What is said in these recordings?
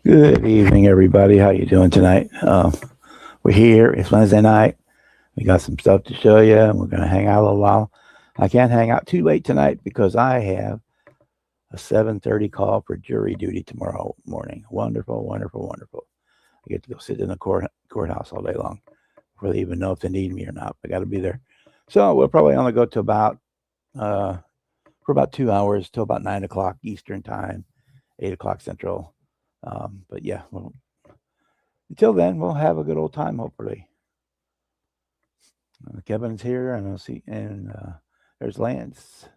Good evening, everybody. How you doing tonight? We're here. It's Wednesday night. We got some stuff to show you, and we're going to hang out a little while. I can't hang out too late tonight because I have a 7:30 call for jury duty tomorrow morning. Wonderful, wonderful, wonderful. I get to go sit in the courthouse all day long before they even know if they need me or not. I got to be there. So we'll probably only go to uh, for about 2 hours till about 9 o'clock Eastern time, 8 o'clock Central. But yeah, until then, we'll have a good old time, hopefully. Kevin's here, and I'll see, and there's Lance,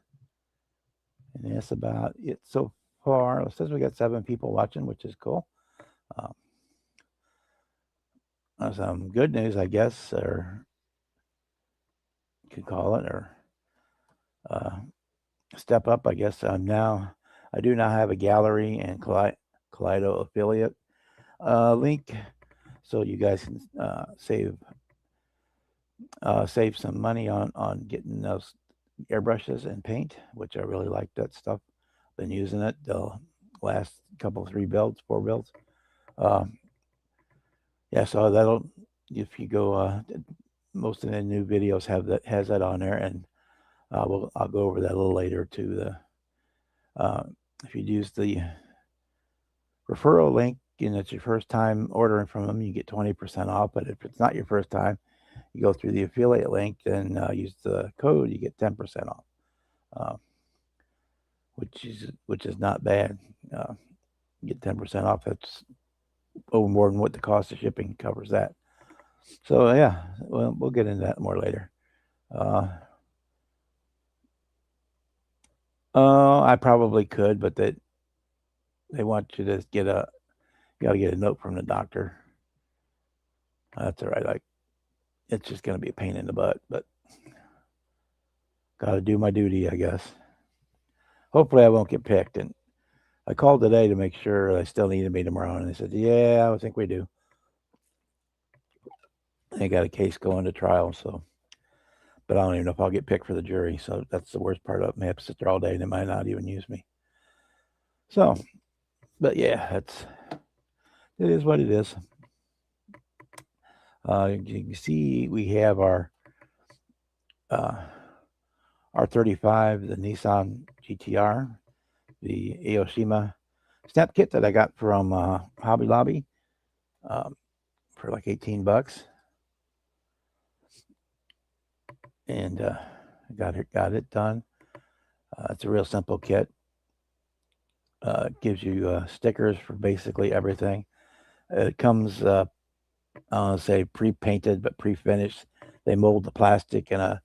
and that's about it so far. It says we got 7 people watching, which is cool. Um, some good news, I guess, or you could call it, or uh, step up, I guess. I do now have a Gaahleri and Kaleido affiliate link, so you guys can save some money on getting those airbrushes and paint, which I really like that stuff. Been using it the last couple, 4 builds. Um, yeah, so that'll if you go, most of the new videos has that on there, and I'll go over that a little later too. If you use the referral link and it's your first time ordering from them, you get 20% off. But if it's not your first time, you go through the affiliate link and use the code, you get 10% off, uh, which is not bad. You get 10% off. That's over more than what the cost of shipping covers that. So yeah, we'll get into that more later. Uh, I probably could, but they want you to got to get a note from the doctor. That's all right. Like it's just gonna be a pain in the butt, but got to do my duty, I guess. Hopefully, I won't get picked. And I called today to make sure they still needed me tomorrow, and they said, "Yeah, I think we do." They got a case going to trial, so but I don't even know if I'll get picked for the jury. So that's the worst part of it. I may have to sit there all day, and they might not even use me. So, but yeah, it is what it is. You can see we have uh, R35, the Nissan GTR, the Aoshima snap kit that I got from Hobby Lobby um, for like $18, and got it done. It's a real simple kit. It gives you stickers for basically everything. It comes, say, pre-painted but pre-finished. They mold the plastic in a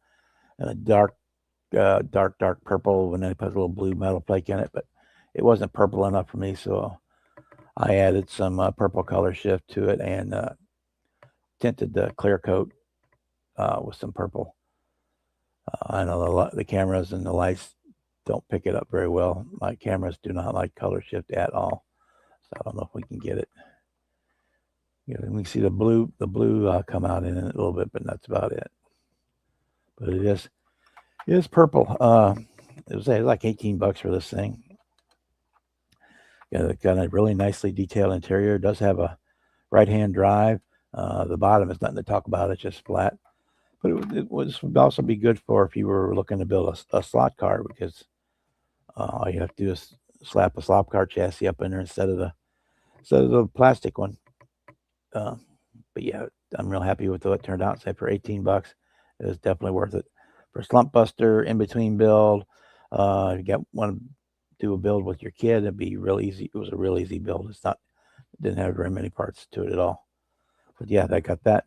dark purple, and then they put a little blue metal flake in it. But it wasn't purple enough for me, so I added some purple color shift to it and tinted the clear coat with some purple. I know the cameras and the lights don't pick it up very well. My cameras do not like color shift at all, so I don't know if we can get it. We can see the blue come out in it a little bit, but that's about it. But it is purple. It was like $18 for this thing. Got a really nicely detailed interior. It does have a right-hand drive. The bottom is nothing to talk about. It's just flat. But would also be good for if you were looking to build a slot car, because all you have to do is slap a slot car chassis up in there instead of the plastic one. But yeah, I'm real happy with how it turned out. Say for $18, it was definitely worth it. For slump buster, in between build, you want to do a build with your kid, it'd be real easy. It was a real easy build. It didn't have very many parts to it at all. But yeah, I got that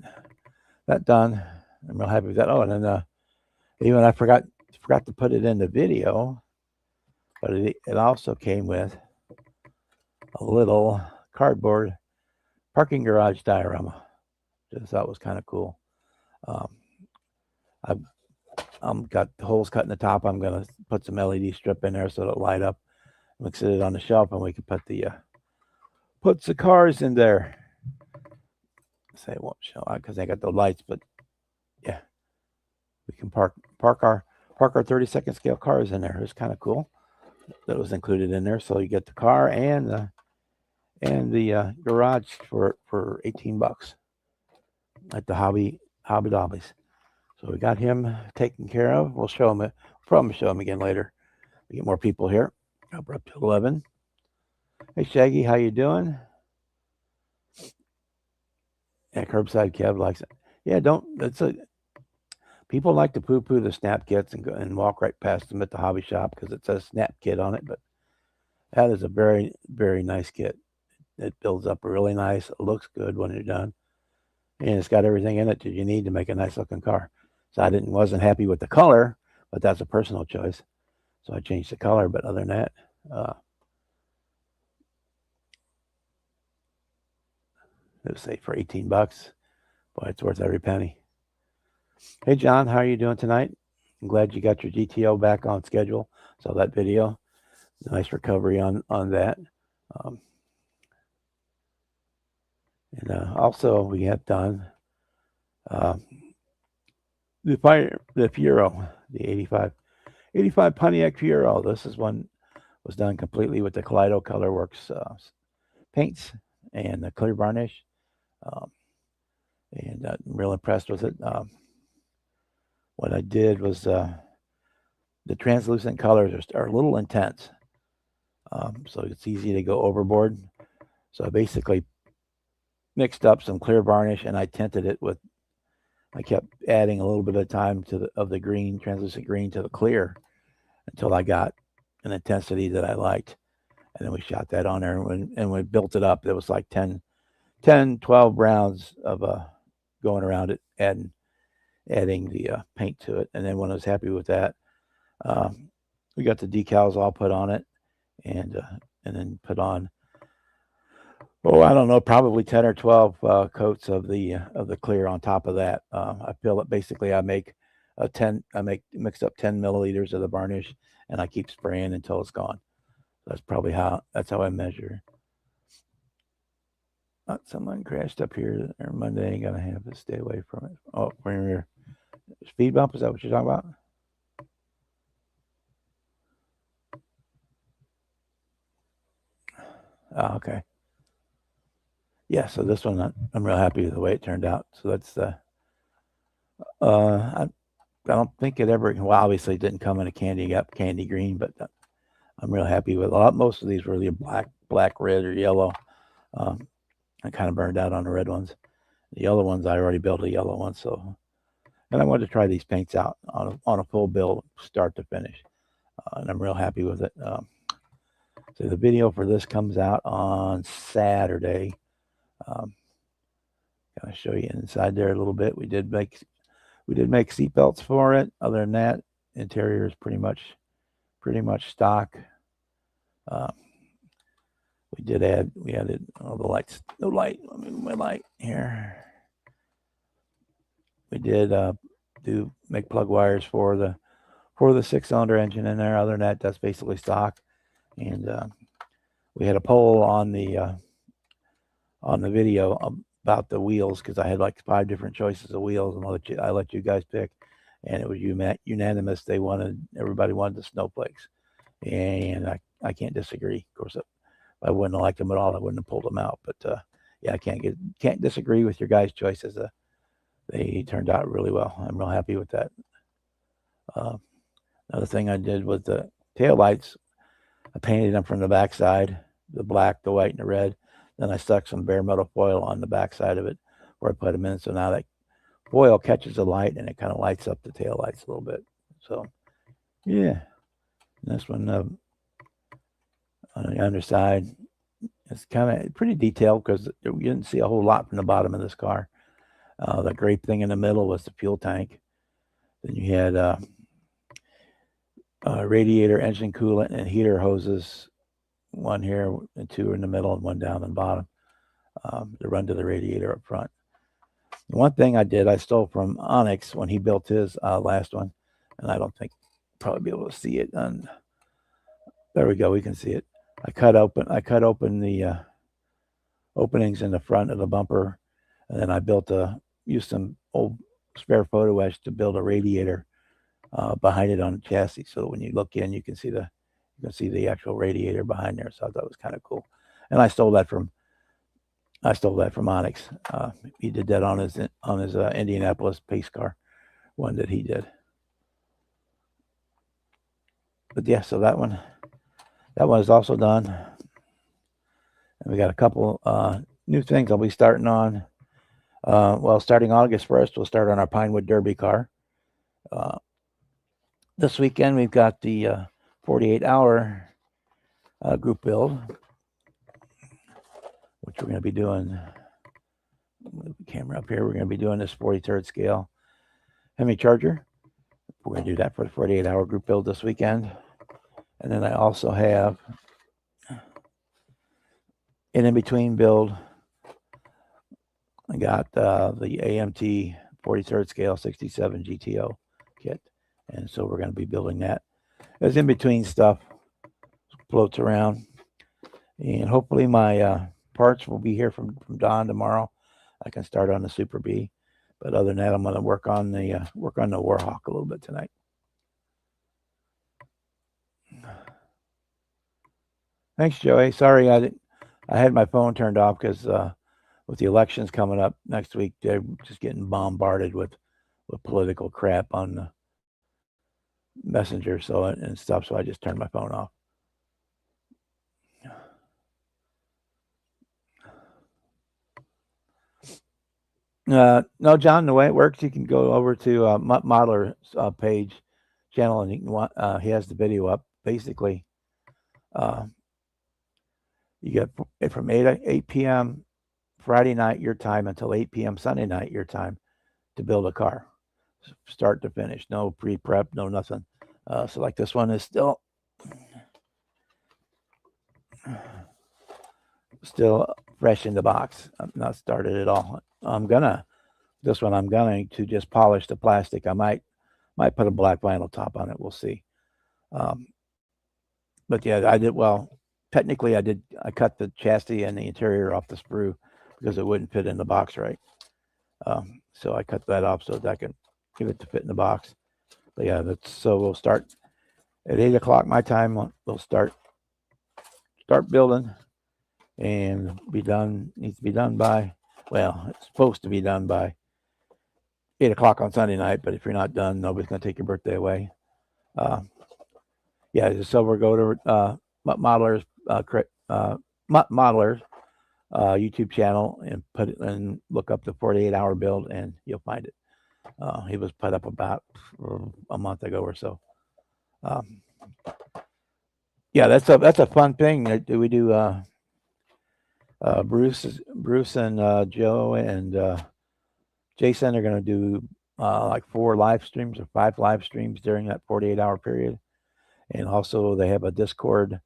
done. I'm real happy with that. Oh, and then even I forgot to put it in the video, but it also came with a little cardboard parking garage diorama. Which I thought was kind of cool. Um, I've got the holes cut in the top. I'm gonna put some LED strip in there so it'll light up. We can sit it on the shelf, and we can put the cars in there. Say it won't show because they got the lights, but yeah, we can park our 32nd scale cars in there. It's kind of cool. That was included in there, so you get the car and and the garage for 18 bucks at the Hobby Dobbies. So we got him taken care of. We'll show him. Probably show him again later. We get more people here. We're up to 11. Hey Shaggy, how you doing? Yeah, Curbside Kev likes it. Yeah, people like to poo-poo the snap kits and walk right past them at the hobby shop because it says snap kit on it, but that is a very, very nice kit. It builds up really nice. It looks good when you're done. And it's got everything in it that you need to make a nice looking car. So I wasn't happy with the color, but that's a personal choice. So I changed the color, but other than that, it was say for 18 bucks. Boy, it's worth every penny. Hey John, how are you doing tonight? I'm glad you got your GTO back on schedule. Saw that video. Nice recovery on that. And also we have done the Fiero, the 85 Pontiac Fiero. This is one was done completely with the Kaleido Colorworks paints and the clear varnish. And I'm real impressed with it. What I did was the translucent colors are a little intense. So it's easy to go overboard. So I basically mixed up some clear varnish and I tinted it with, I kept adding a little bit of time of the green, translucent green to the clear until I got an intensity that I liked. And then we shot that on there and we built it up. There was like 10, 12 rounds of going around it, adding the paint to it. And then when I was happy with that, we got the decals all put on it and then put on, I don't know, probably 10 or 12 coats of the clear on top of that. I fill it, basically I make mix up 10 milliliters of the varnish and I keep spraying until it's gone. That's how I measure. Someone crashed up here on Monday. Gonna have to stay away from it. Oh, from your speed bump, is that what you're talking about? Oh, okay. Yeah, so this one I'm real happy with the way it turned out. So that's I don't think it ever, well, obviously it didn't come in a candy green, but I'm real happy with it. Most of these were the black, red, or yellow. I kind of burned out on the red ones. The yellow ones, I already built a yellow one, so. And I wanted to try these paints out on a full build, start to finish, and I'm real happy with it. So the video for this comes out on Saturday. Gonna show you inside there a little bit. We did make seat belts for it. Other than that, interior is pretty much stock. We added all the lights. No light. Let me move my light here. We did make plug wires for the 6-cylinder engine in there. Other than that, that's basically stock. And we had a poll on the video about the wheels because I had like 5 different choices of wheels, and I let you guys pick, and it was unanimous. Everybody wanted the snowflakes, and I can't disagree. Of course, if I wouldn't have liked them at all, I wouldn't have pulled them out. But yeah, I can't disagree with your guys' choices. They turned out really well. I'm real happy with that. Another thing I did with the tail lights, I painted them from the backside, the black, the white, and the red. Then I stuck some bare metal foil on the backside of it where I put them in. So now that foil catches the light and it kind of lights up the tail lights a little bit. So yeah, and this one on the underside, it's kind of pretty detailed because you didn't see a whole lot from the bottom of this car. The grape thing in the middle was the fuel tank. Then you had radiator, engine coolant, and heater hoses. One here and 2 in the middle and 1 down and bottom to run to the radiator up front. The one thing I stole from Onyx when he built his last one, and I don't think probably be able to see it. There we go. We can see it. I cut open the openings in the front of the bumper, and then I used some old spare photo etch to build a radiator behind it on the chassis. So when you look in, you can see the actual radiator behind there. So I thought it was kind of cool. And I stole that from Onyx. He did that on his Indianapolis pace car one that he did. But yeah, so that one is also done. And we got a couple new things I'll be starting on. Well, starting August 1st, we'll start on our Pinewood Derby car. This weekend, we've got the 48-hour group build, which we're going to be doing. Move the camera up here. We're going to be doing this 43rd scale Hemi Charger. We're going to do that for the 48-hour group build this weekend. And then I also have an in-between build. I got the AMT 43rd scale 67 GTO kit. And so we're going to be building that. There's in-between stuff floats around. And hopefully my parts will be here from Don tomorrow. I can start on the Super B. But other than that, I'm going to work on the Warhawk a little bit tonight. Thanks, Joey. Sorry, I had my phone turned off because with the elections coming up next week, they're just getting bombarded with political crap on the messenger and stuff. So I just turned my phone off. No, John, the way it works, you can go over to Modeler's page channel, and you can he has the video up. Basically, you get from 8 p.m. Friday night your time until 8 p.m. Sunday night your time to build a car, start to finish. No pre-prep, no nothing. So like this one is still fresh in the box. I'm not started at all. I'm going to just polish the plastic. I might put a black vinyl top on it. We'll see. But yeah, I did. Well, technically I cut the chassis and the interior off the sprue because it wouldn't fit in the box right. So I cut that off so that I can give it to fit in the box. But yeah, so we'll start at 8 o'clock my time. We'll start building and needs to be done by, well, it's supposed to be done by 8 o'clock on Sunday night, but if you're not done, nobody's going to take your birthday away. Yeah, so we'll go to Modeler's YouTube channel and put it and look up the 48-hour build, and you'll find it. It was put up about a month ago or so. Yeah, that's a fun thing. We do. Bruce and Joe and Jason are going to do like 4 live streams or 5 live streams during that 48-hour period. And also they have a Discord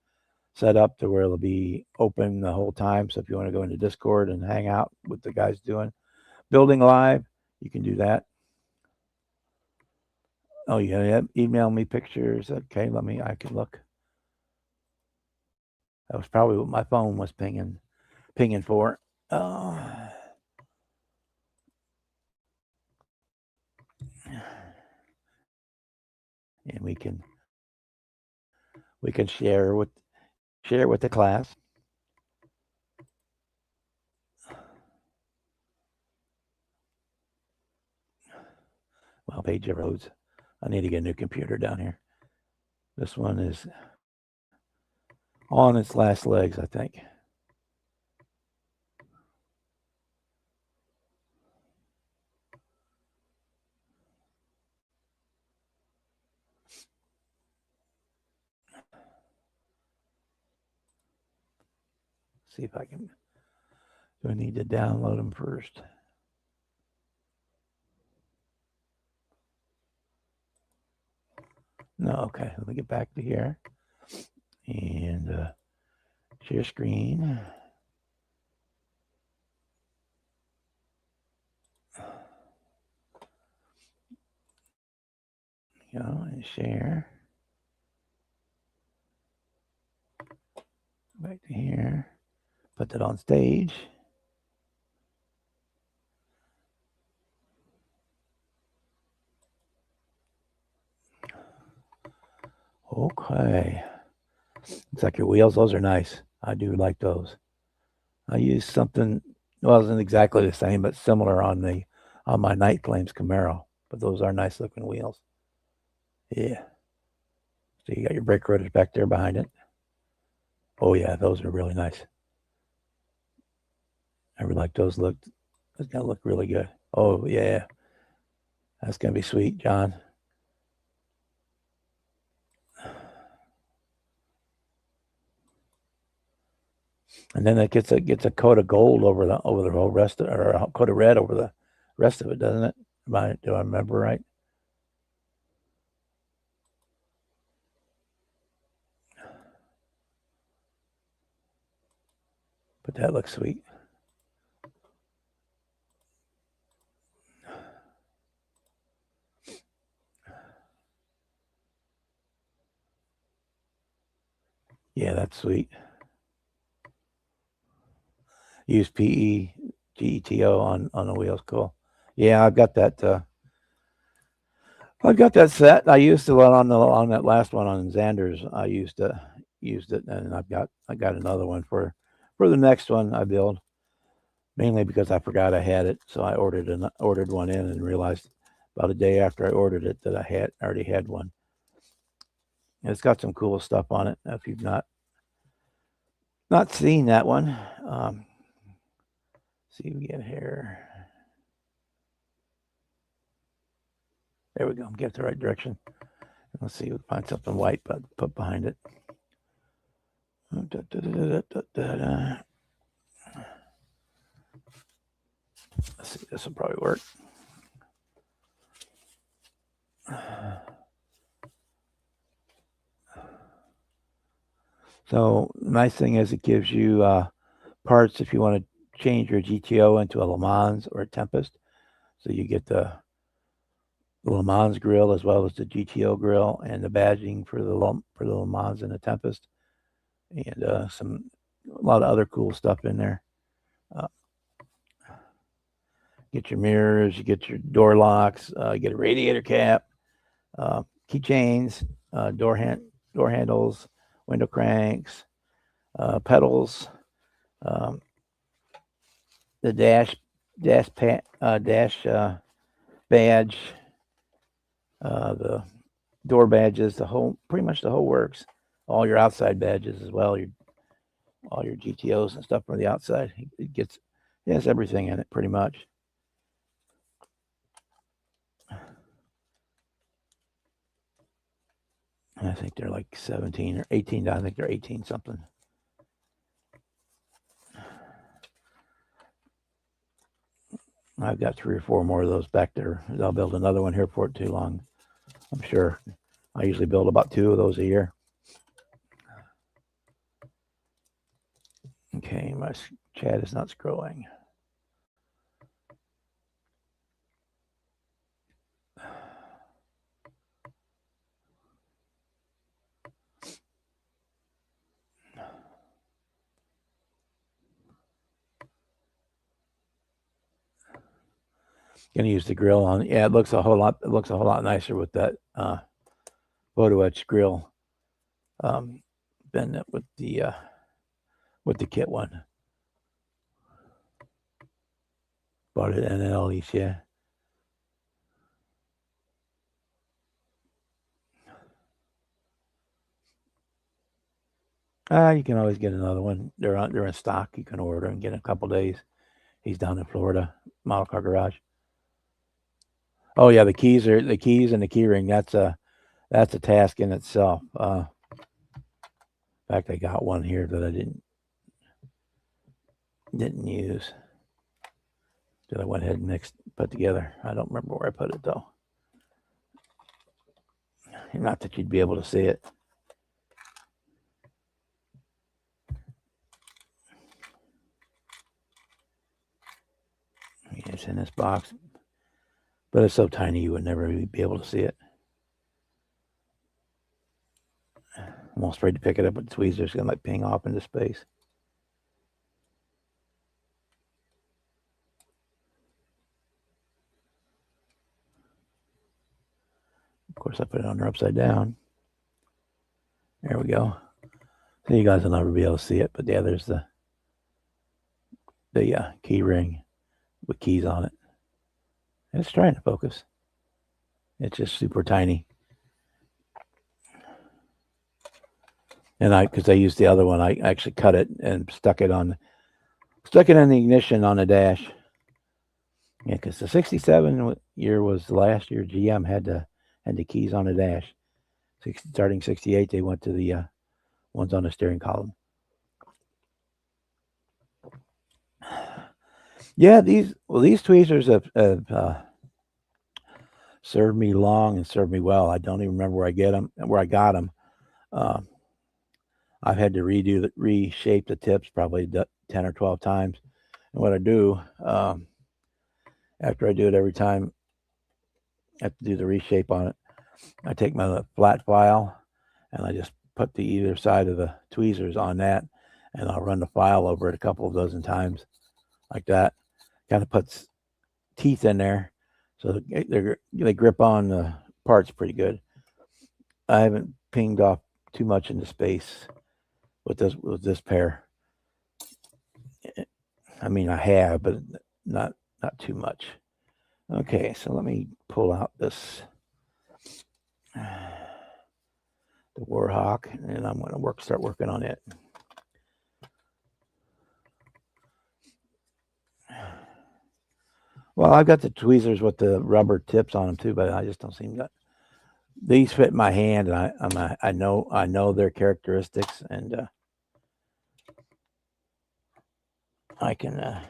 set up to where it'll be open the whole time. So if you want to go into Discord and hang out with the guys building live, you can do that. Oh, yeah, email me pictures. Okay, I can look. That was probably what my phone was pinging for. And we can share with the class. Well, page of roads. I need to get a new computer down here. This one is on its last legs, I think. See if I can. Do I need to download them first? No, okay. Let me get back to here and share screen. Go and share. Back to here. Put that on stage. Okay. Looks like your wheels. Those are nice. I do like those. I used something, well, it wasn't exactly the same, but similar on my Night Flames Camaro. But those are nice looking wheels. Yeah. So you got your brake rotors back there behind it. Oh yeah, those are really nice. I really like those. It's gonna look really good. Oh yeah, that's gonna be sweet, John. And then it gets a coat of gold over the whole rest of, or a coat of red over the rest of it, doesn't it? Do I remember right? But that looks sweet. Yeah, that's sweet. Use PEGETO on the wheels. Cool. Yeah, I've got that. I've got that set. I used it on that last one on Xander's. I used it, and I got another one for the next one I build. Mainly because I forgot I had it, so I ordered one in and realized about a day after I ordered it that I already had one. And it's got some cool stuff on it. If you've not seen that one, see if we get here. There we go. Get the right direction. Let's see if we find something white, but put behind it. Let's see. This will probably work. So nice thing is it gives you parts if you want to change your GTO into a Le Mans or a Tempest. So you get the Le Mans grill as well as the GTO grill and the badging for the Le Mans and the Tempest, and a lot of other cool stuff in there. Get your mirrors, you get your door locks, you get a radiator cap, keychains, door handles, window cranks, pedals, the dash badge, the door badges, pretty much the whole works. All your outside badges as well, all your GTOs and stuff from the outside. It has everything in it pretty much. I think they're like 17 or 18. I think they're 18 something. I've got 3 or 4 more of those back there. I'll build another one here for it too long, I'm sure. I usually build about 2 of those a year. Okay, my chat is not scrolling. Gonna use the grill on. Yeah, it looks a whole lot nicer with that photo etch grill than with the kit one. Bought it in LEs, yeah. You can always get another one. They're in stock. You can order and get in a couple days. He's down in Florida, Model Car Garage. Oh yeah, the keys and the key ring. That's a task in itself. In fact, I got one here that I didn't use. That I went ahead and put together. I don't remember where I put it though. Not that you'd be able to see it. It's in this box, but it's so tiny you would never really be able to see it. I'm almost afraid to pick it up with the tweezers. It's gonna like ping off into space. Of course, I put it on there upside down. There we go. So you guys will never be able to see it, but yeah, there's the key ring with keys on it. It's trying to focus. It's just super tiny. And because I used the other one, I actually cut it and stuck it in the ignition on the dash. Yeah, because the 67 year was the last year GM had the keys on the dash. Starting 68, they went to the ones on the steering column. Yeah, these tweezers have served me long and served me well. I don't even remember where I got them. I've had to reshape the tips probably 10 or 12 times. And what I do, after I do it every time, I have to do the reshape on it. I take my flat file and I just put the either side of the tweezers on that, and I'll run the file over it a couple of dozen times like that. Kind of puts teeth in there so they grip on the parts pretty good. I haven't pinged off too much into space with this pair. I mean, I have, but not too much. Okay, so let me pull out this the Warhawk, and I'm going to start working on it. Well, I've got the tweezers with the rubber tips on them too, but I just don't seem to. These fit my hand, and I know their characteristics, and I can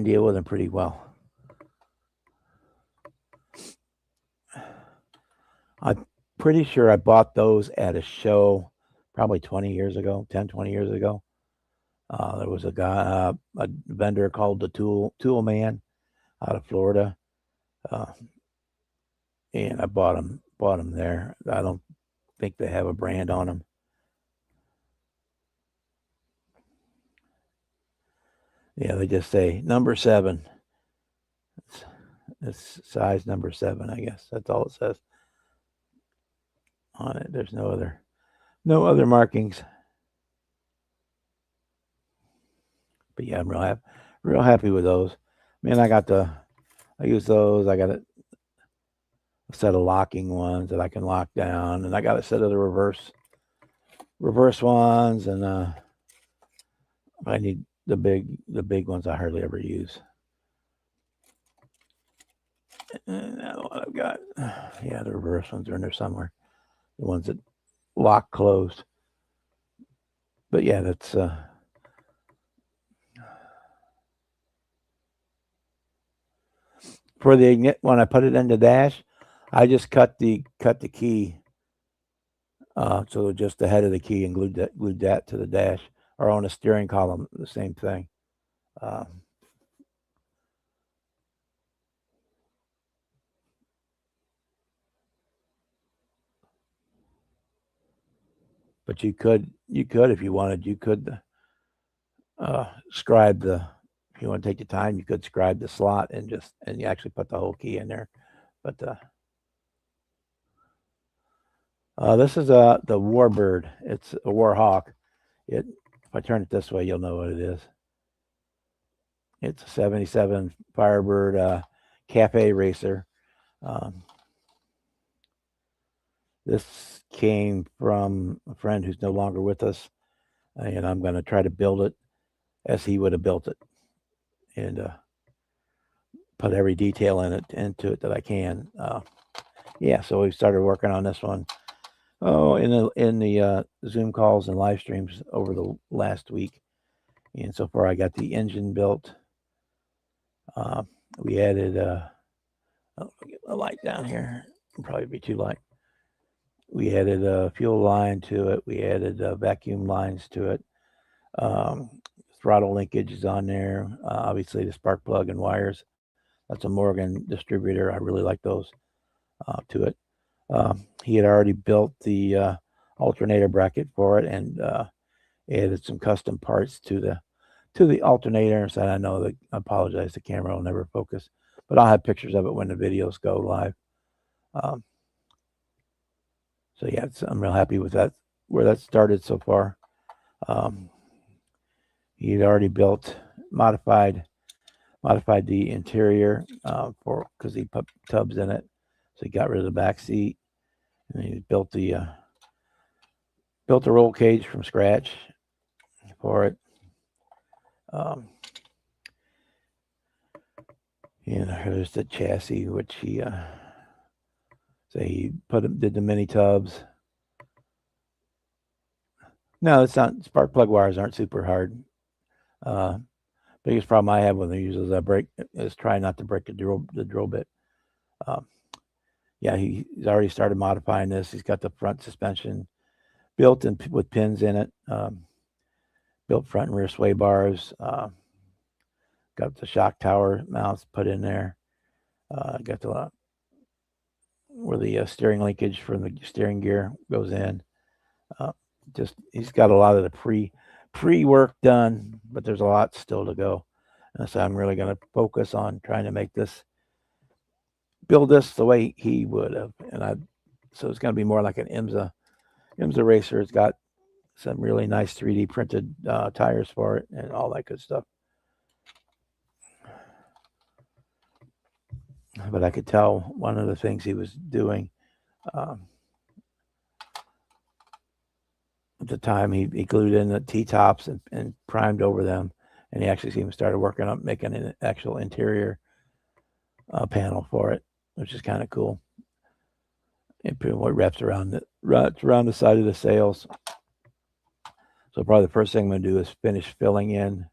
deal with them pretty well. I'm pretty sure I bought those at a show probably 10, 20 years ago. There was a vendor called the Tool Man out of Florida, and I bought them there. I don't think they have a brand on them. Yeah, they just say number 7. It's size number 7, I guess. That's all it says on it. There's no other markings. But yeah, I'm real happy with those. Man, I use those. I got a set of locking ones that I can lock down, and I got a set of the reverse ones, and I need the big ones I hardly ever use. And that's what I've got. Yeah, the reverse ones are in there somewhere. The ones that lock closed. But yeah, that's for the ignite. When I put it in the dash, I just cut the key, so just the head of the key, and glued that to the dash, or on the steering column, the same thing. But you could if you wanted, you could scribe if you want to take the time, you could scribe the slot and you actually put the whole key in there. But this is the Warbird. It's a Warhawk. If I turn it this way, you'll know what it is. It's a 77 Firebird cafe racer. This came from a friend who's no longer with us, and I'm going to try to build it as he would have built it, and put every detail into it that I can. Yeah, so we started working on this one. In the Zoom calls and live streams over the last week, and so far I got the engine built. We added a light down here. It'll probably be too light. We added a fuel line to it. We added vacuum lines to it. Throttle linkage is on there. Obviously, the spark plug and wires. That's a Morgan distributor. I really like those to it. He had already built the alternator bracket for it, and added some custom parts to the alternator. So I know that, I apologize, the camera will never focus, but I'll have pictures of it when the videos go live. So yeah, I'm real happy with that, where that started so far. He'd already modified the interior because he put tubs in it, so he got rid of the back seat, and he built the roll cage from scratch for it. Here's the chassis, which he did the mini tubs. No, it's not. Spark plug wires aren't super hard. Biggest problem I have when they use is try not to break the drill bit. Yeah, he's already started modifying this. He's got the front suspension built with pins in it. Built front and rear sway bars. Got the shock tower mounts put in there. Got where the steering linkage from the steering gear goes in. He's got a lot of the pre-work done, but there's a lot still to go. And so I'm really going to focus on trying to build this the way he would have. So it's going to be more like an IMSA racer. It's got some really nice 3D printed tires for it and all that good stuff. But I could tell one of the things he was doing at the time, he glued in the T-tops and primed over them, and he actually even started working on making an actual interior panel for it, which is kind of cool. And pretty much wraps around the side of the sails. So probably the first thing I'm going to do is finish filling in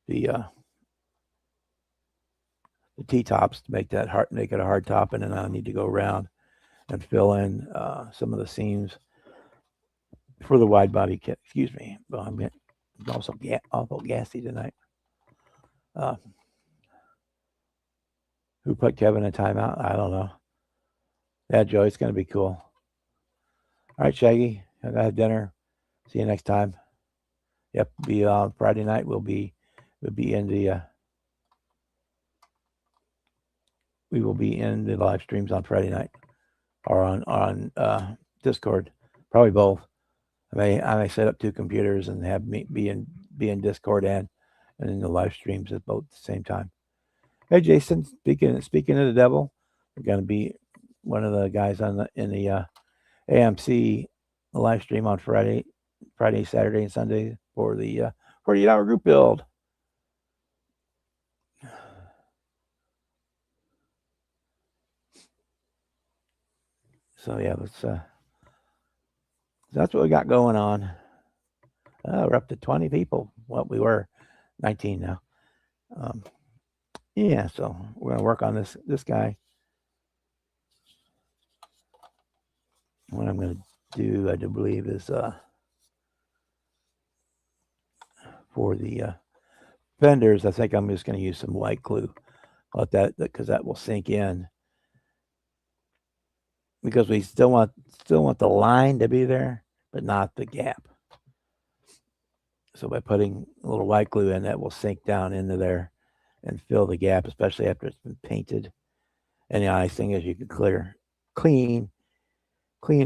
the T-tops to make it a hard top, and then I'll need to go around and fill in some of the seams for the wide body kit. Excuse me, but I'm also awful gassy tonight. Who put Kevin in timeout? I don't know. Yeah, Joe, it's going to be cool. All right, Shaggy, I got to have dinner. See you next time. Yep, be on Friday night. We'll be in the we will be in the live streams on Friday night or on Discord. Probably both. I may set up two computers and have me be in Discord and in the live streams at both the same time. Hey, Jason, speaking of the devil, we're going to be one of the guys in the AMC live stream on Friday, Saturday, and Sunday for the 48-hour group build. So yeah, that's what we got going on. We're up to 20 people. Well, we were 19 now. Yeah, so we're gonna work on this guy. What I'm gonna do, I do believe, is for the fenders, I think I'm just gonna use some white glue. Let that, because that will sink in. Because we still want the line to be there, but not the gap. So by putting a little white glue in, that will sink down into there and fill the gap, especially after it's been painted. And the nice thing is you can clean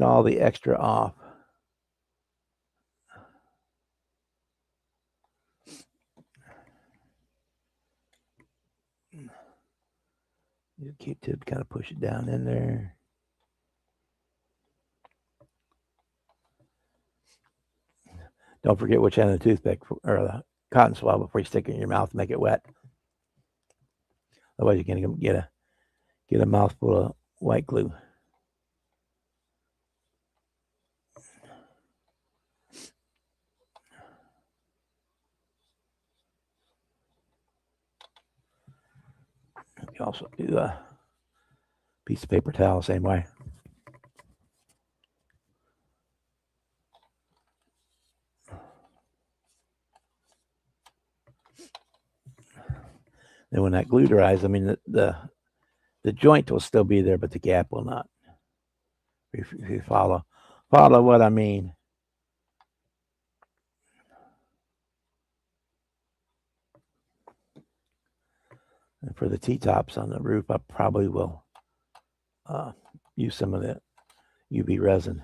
all the extra off. Your Q-tip, kind of push it down in there. Don't forget which end of the toothpick or the cotton swab before you stick it in your mouth to make it wet. Otherwise, you're going to get a mouthful of white glue. You can also do a piece of paper towel, same way. Then when that glue dries, I mean, the joint will still be there, but the gap will not. If you follow what I mean. And for the T-tops on the roof, I probably will use some of the UV resin.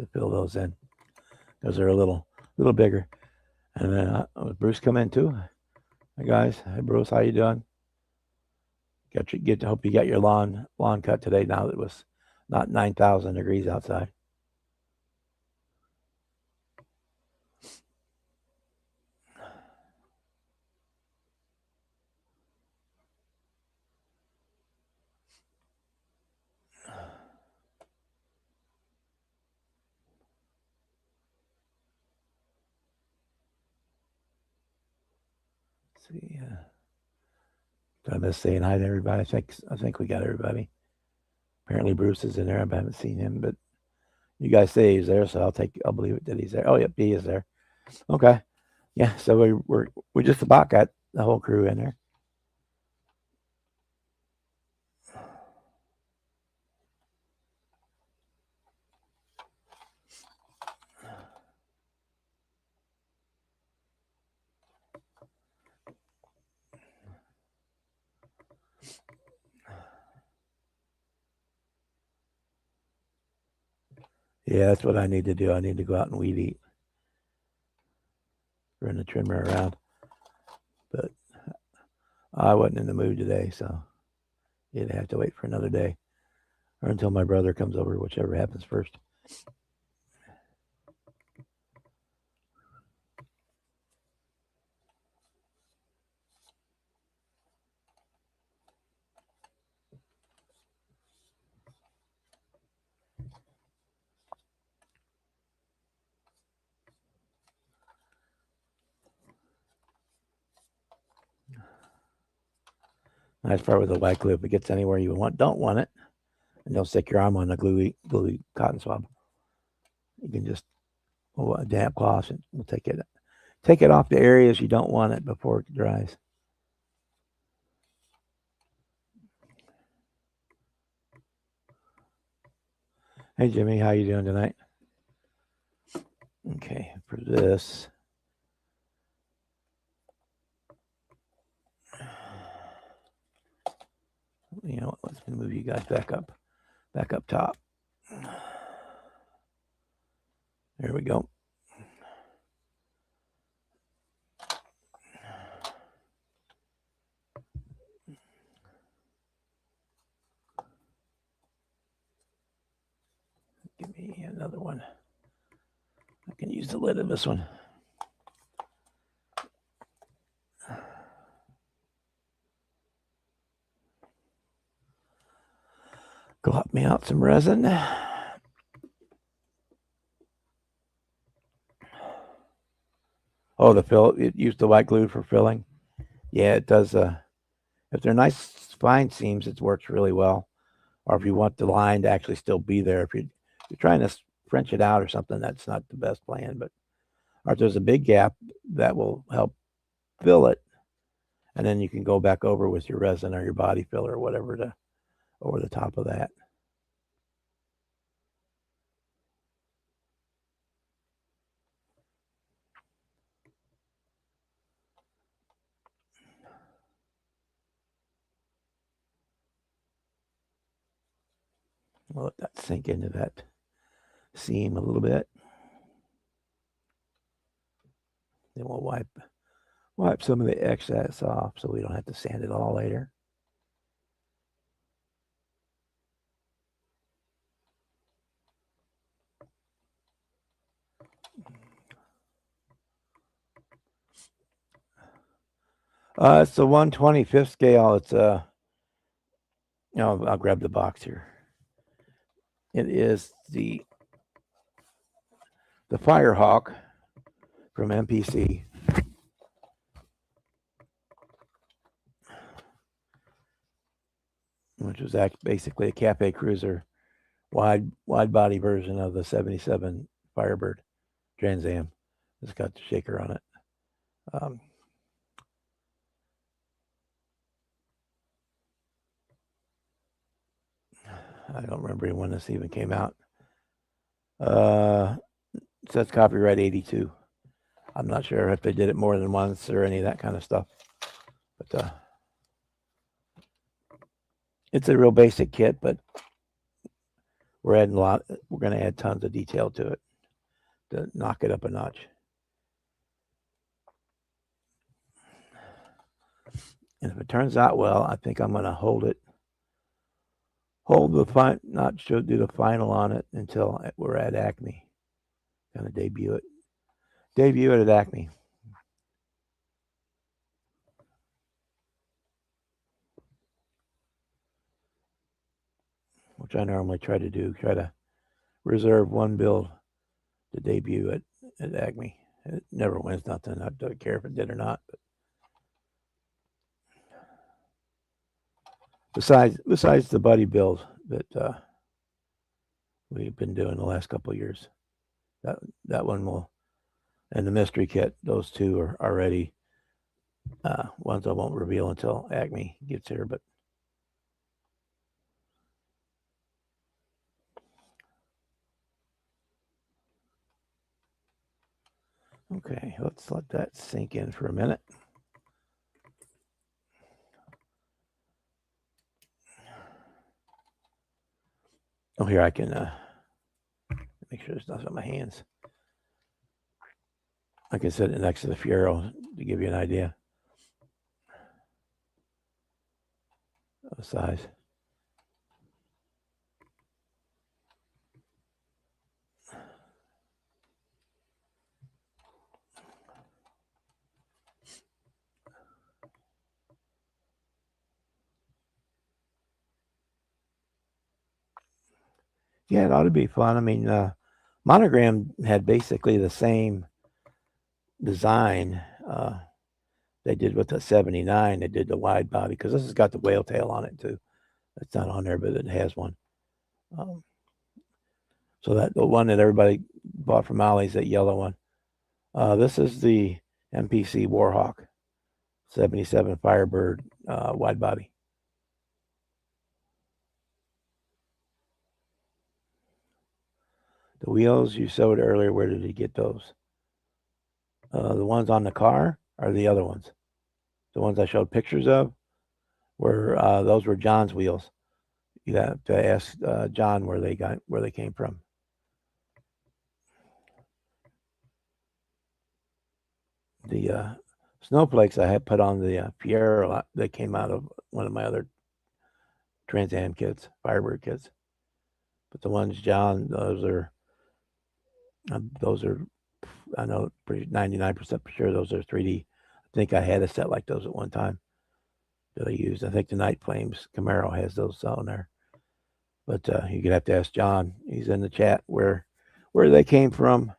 to fill those in because they're a little bigger. And then Bruce come in too. Hi guys, hey Bruce, how you doing? Hope you got your lawn cut today. Now that it was not 9,000 degrees outside. Let's see. Did I miss saying hi to everybody? I think we got everybody. Apparently Bruce is in there. I haven't seen him, but you guys say he's there, so I'll believe it that he's there. Oh, yep, he is there. Okay, yeah. So we just about got the whole crew in there. Yeah, that's what I need to do. I need to go out and weed eat. Run the trimmer around, but I wasn't in the mood today, so you'd have to wait for another day or until my brother comes over, whichever happens first. Nice part with the white glue. If it gets anywhere you don't want it, and don't stick your arm on the gluey cotton swab. You can just a damp cloth and we'll take it off the areas you don't want it before it dries. Hey Jimmy, how you doing tonight? Okay, for this. You know, let's move you guys back up top. There we go. Give me another one. I can use the lid of this one. Glop me out some resin. Oh, the fill. It used the white glue for filling. Yeah, it does. If they're nice fine seams, it works really well. Or if you want the line to actually still be there, if you're trying to French it out or something, that's not the best plan. But or if there's a big gap, that will help fill it, and then you can go back over with your resin or your body filler or whatever to over the top of that. We'll let that sink into that seam a little bit. Then we'll wipe some of the excess off so we don't have to sand it all later. It's the 1/25th scale. It's I'll grab the box here. It is the Firehawk from MPC. Which was basically a Cafe Cruiser wide body version of the 77 Firebird Trans Am. It's got the shaker on it. I don't remember when this even came out. It says copyright 82. I'm not sure if they did it more than once or any of that kind of stuff. But it's a real basic kit, but we're adding a lot. We're going to add tons of detail to it to knock it up a notch. And if it turns out well, I think I'm going to hold not do the final on it until we're at Acme. Kind of debut it at Acme. Which I normally try to reserve one build to debut at Acme. It never wins nothing. I don't care if it did or not. But besides the buddy build that we've been doing the last couple of years, that one will, and the mystery kit. Those two are already ones I won't reveal until Acme gets here. But okay, let's let that sink in for a minute. Oh, here I can make sure there's nothing on my hands. I can set it next to the Fiero to give you an idea of the size. Yeah, it ought to be fun. I mean, Monogram had basically the same design they did with the 79. They did the wide body because this has got the whale tail on it too. It's not on there, but it has one. So that the one that everybody bought from Ollie's, that yellow one. This is the MPC Warhawk 77 Firebird wide body. The wheels you showed earlier, where did he get those? The ones on the car are the other ones. The ones I showed pictures of were those were John's wheels. You have to ask John where they came from. The snowflakes I had put on the Fiero, they came out of one of my other Trans Am kits, Firebird kits. But the ones John, those are I know pretty 99% for sure those are 3D. I think I had a set like those at one time that I used. I think the Night Flames Camaro has those on there. But you're gonna have to ask John. He's in the chat where they came from.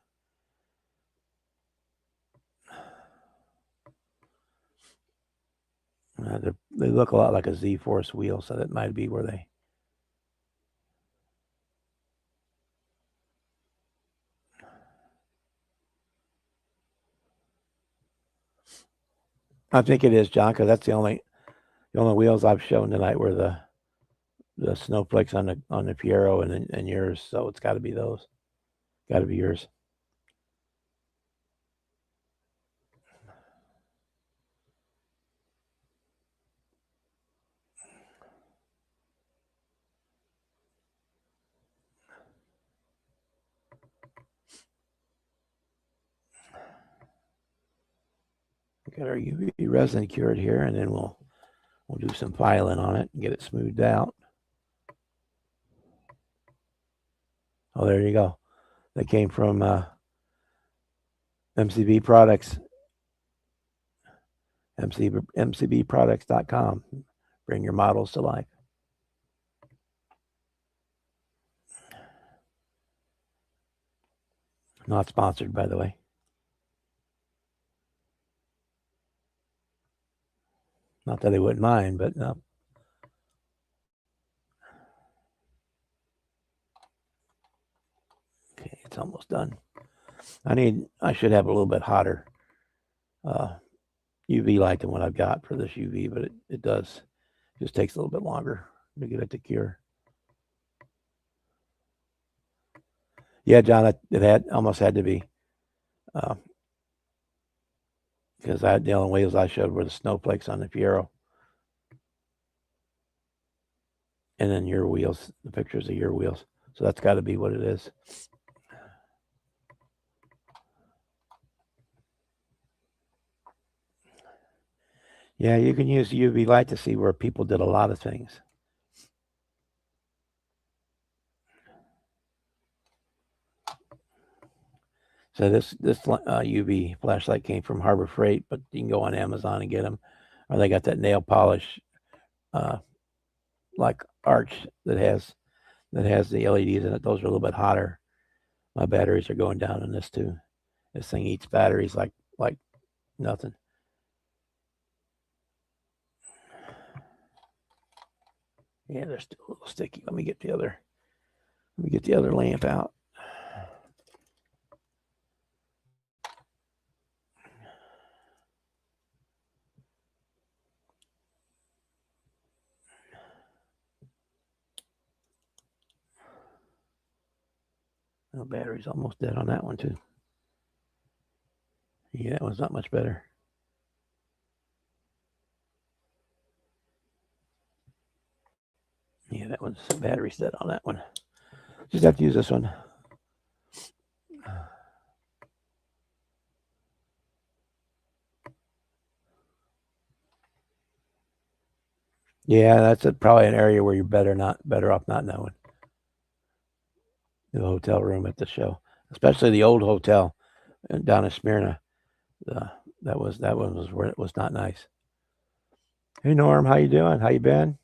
They look a lot like a Z-Force wheel, so that might be where they. I think it is, John, because that's the only wheels I've shown tonight were the snowflakes on the Fiero and yours. So it's got to be those. Got to be yours. Got our UV resin cured here, and then we'll do some filing on it and get it smoothed out. Oh, there you go. They came from MCV Products, MCVProducts.com. Bring your models to life. Not sponsored, by the way. Not that they wouldn't mind, but no. Okay, it's almost done. I should have a little bit hotter UV light than what I've got for this UV, but it does. It just takes a little bit longer to get it to cure. Yeah, John, it almost had to be. Because the only wheels I showed were the snowflakes on the Fiero. And then your wheels, the pictures of your wheels. So that's got to be what it is. Yeah, you can use UV light to see where people did a lot of things. So this UV flashlight came from Harbor Freight, but you can go on Amazon and get them. Or they got that nail polish like arch that has the LEDs in it. Those are a little bit hotter. My batteries are going down in this too. This thing eats batteries like nothing. Yeah, they're still a little sticky. Let me get the other lamp out. Oh, battery's almost dead on that one too. Yeah, that one's not much better. Yeah, that one's battery's dead on that one. Just have to use this one. Yeah, that's probably an area where you're better off not knowing. The hotel room at the show, especially the old hotel down in Smyrna. That one was where it was not nice. Hey Norm, how you doing? How you been?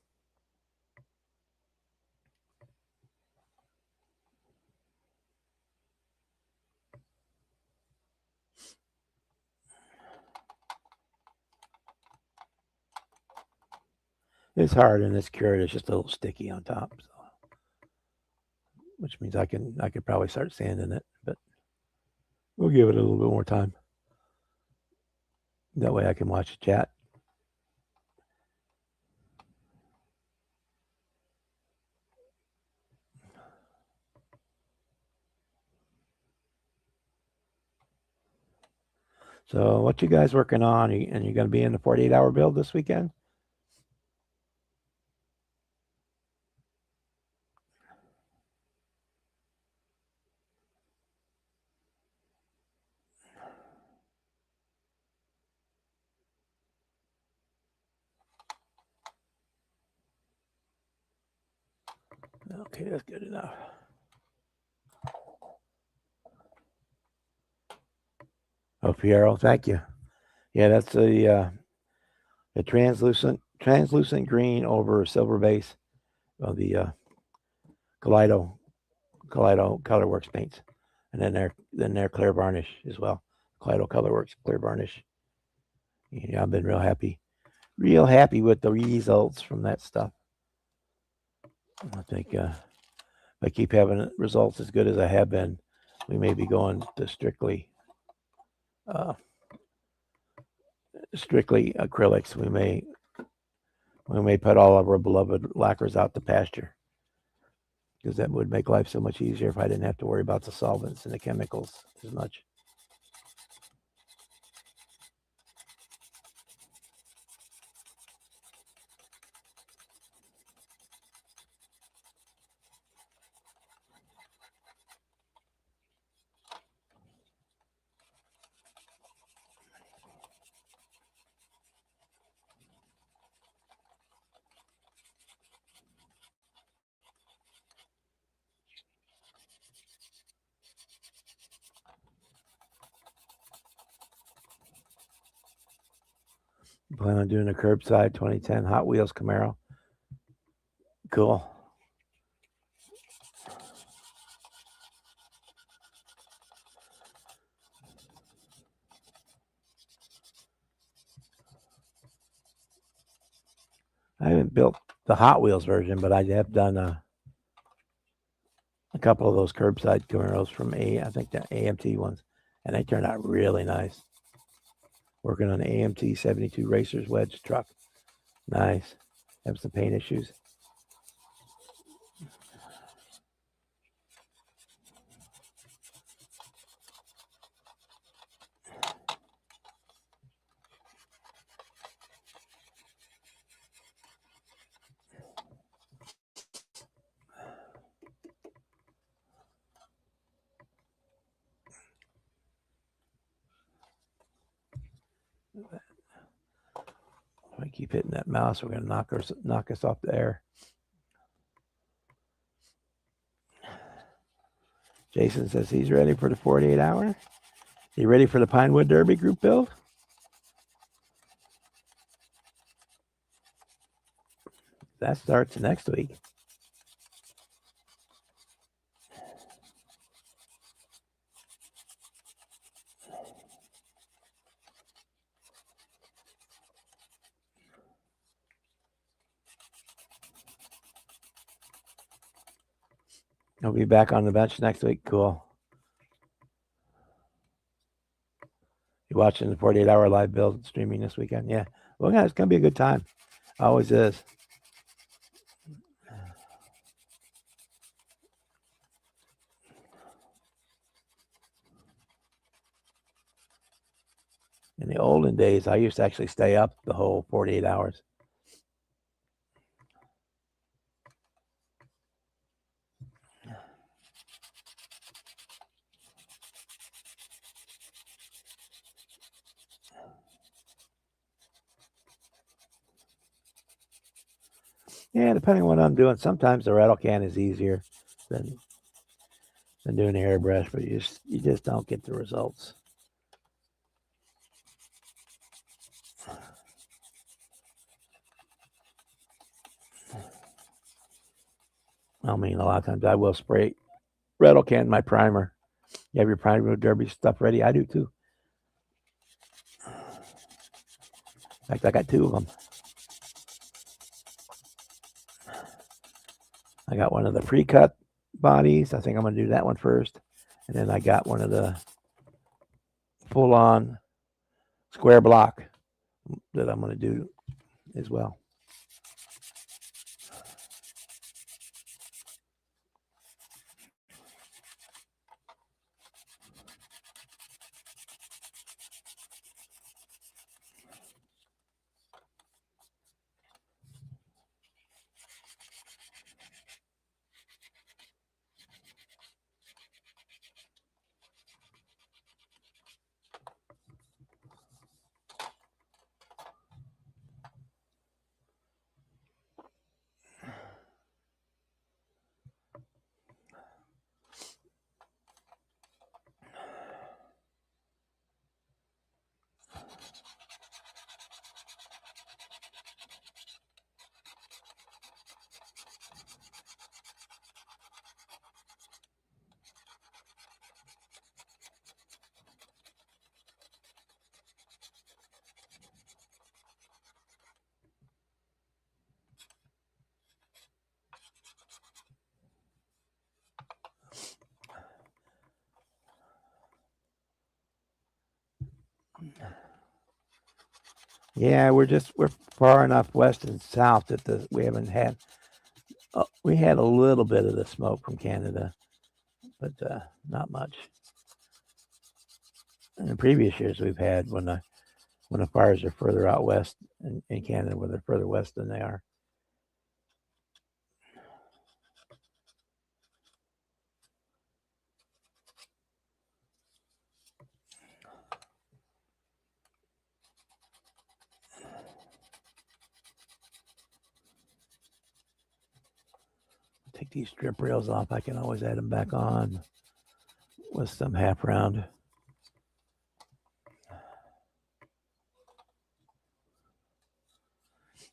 It's hard and it's cured. It's just a little sticky on top, so, which means I could probably start sanding it, but we'll give it a little bit more time. That way I can watch the chat. So what you guys working on? And you're going to be in the 48-hour build this weekend? Okay, that's good enough. Oh, Piero, thank you. Yeah, that's a translucent green over silver base of the Kaleido Colorworks paints, and then they're clear varnish as well. Kaleido Colorworks clear varnish. Yeah, I've been real happy with the results from that stuff. I think if I keep having results as good as I have been, we may be going to strictly acrylics. We may put all of our beloved lacquers out to pasture, because that would make life so much easier if I didn't have to worry about the solvents and the chemicals as much. Plan on doing a curbside 2010 Hot Wheels Camaro. Cool. I haven't built the Hot Wheels version, but I have done a couple of those curbside Camaros from I think the AMT ones, and they turned out really nice. Working on the AMT 72 Racers Wedge truck. Nice. Have some paint issues. Keep hitting that mouse. We're going to knock us off the air. Jason says he's ready for the 48 hour. You ready for the Pinewood Derby group build? That starts next week. He'll be back on the bench next week. Cool. You watching the 48 hour live build streaming this weekend? Yeah. Well, yeah, it's going to be a good time. Always is. In the olden days, I used to actually stay up the whole 48 hours. Yeah, depending on what I'm doing. Sometimes the rattle can is easier than doing the airbrush, but you just don't get the results. I mean, a lot of times I will spray rattle can my primer. You have your primer derby stuff ready? I do too. In fact, I got 2 of them. I got one of the pre-cut bodies. I think I'm going to do that one first. And then I got one of the full-on square block that I'm going to do as well. Yeah, we're far enough west and south that we haven't had. We had a little bit of the smoke from Canada, but not much. In the previous years, we've had when the fires are further out west in Canada, when they're further west than they are. Take these strip rails off. I can always add them back on with some half round.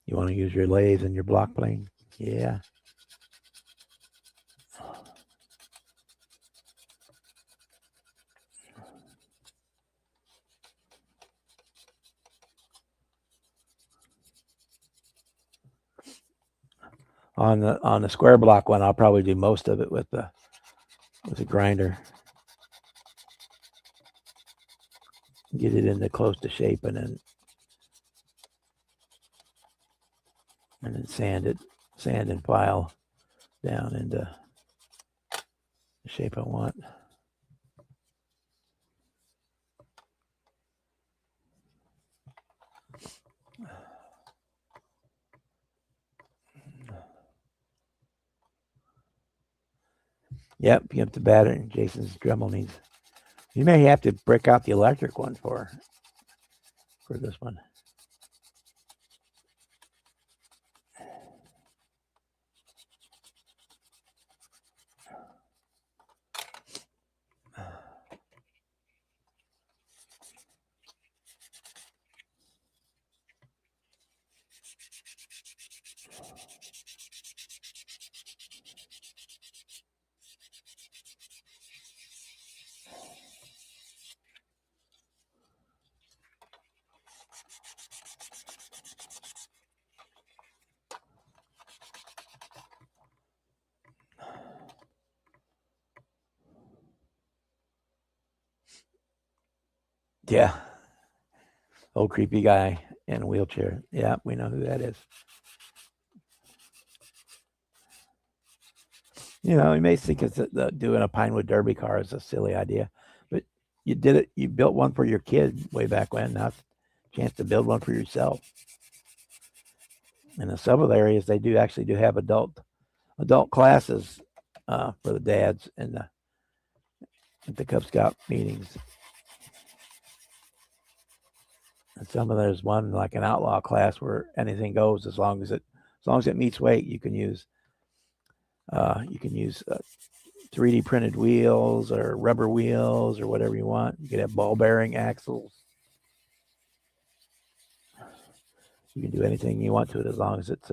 You want to use your lathe and your block plane? Yeah. On the square block one, I'll probably do most of it with the grinder. Get it into close to shape and then sand and file down into the shape I want. Yep, you have the battery. Jason's Dremel needs. You may have to break out the electric one for this one. Yeah. Old creepy guy in a wheelchair. Yeah, we know who that is. You know, you may think that doing a Pinewood Derby car is a silly idea, but you did it. You built one for your kid way back when. Now it's a chance to build one for yourself. And in some of the areas, they do actually do have adult classes for the dads and at the Cub Scout meetings. And some of there's one like an outlaw class where anything goes as long as it meets weight. You can use 3D printed wheels or rubber wheels or whatever you want. You can have ball bearing axles. You can do anything you want to it as long as it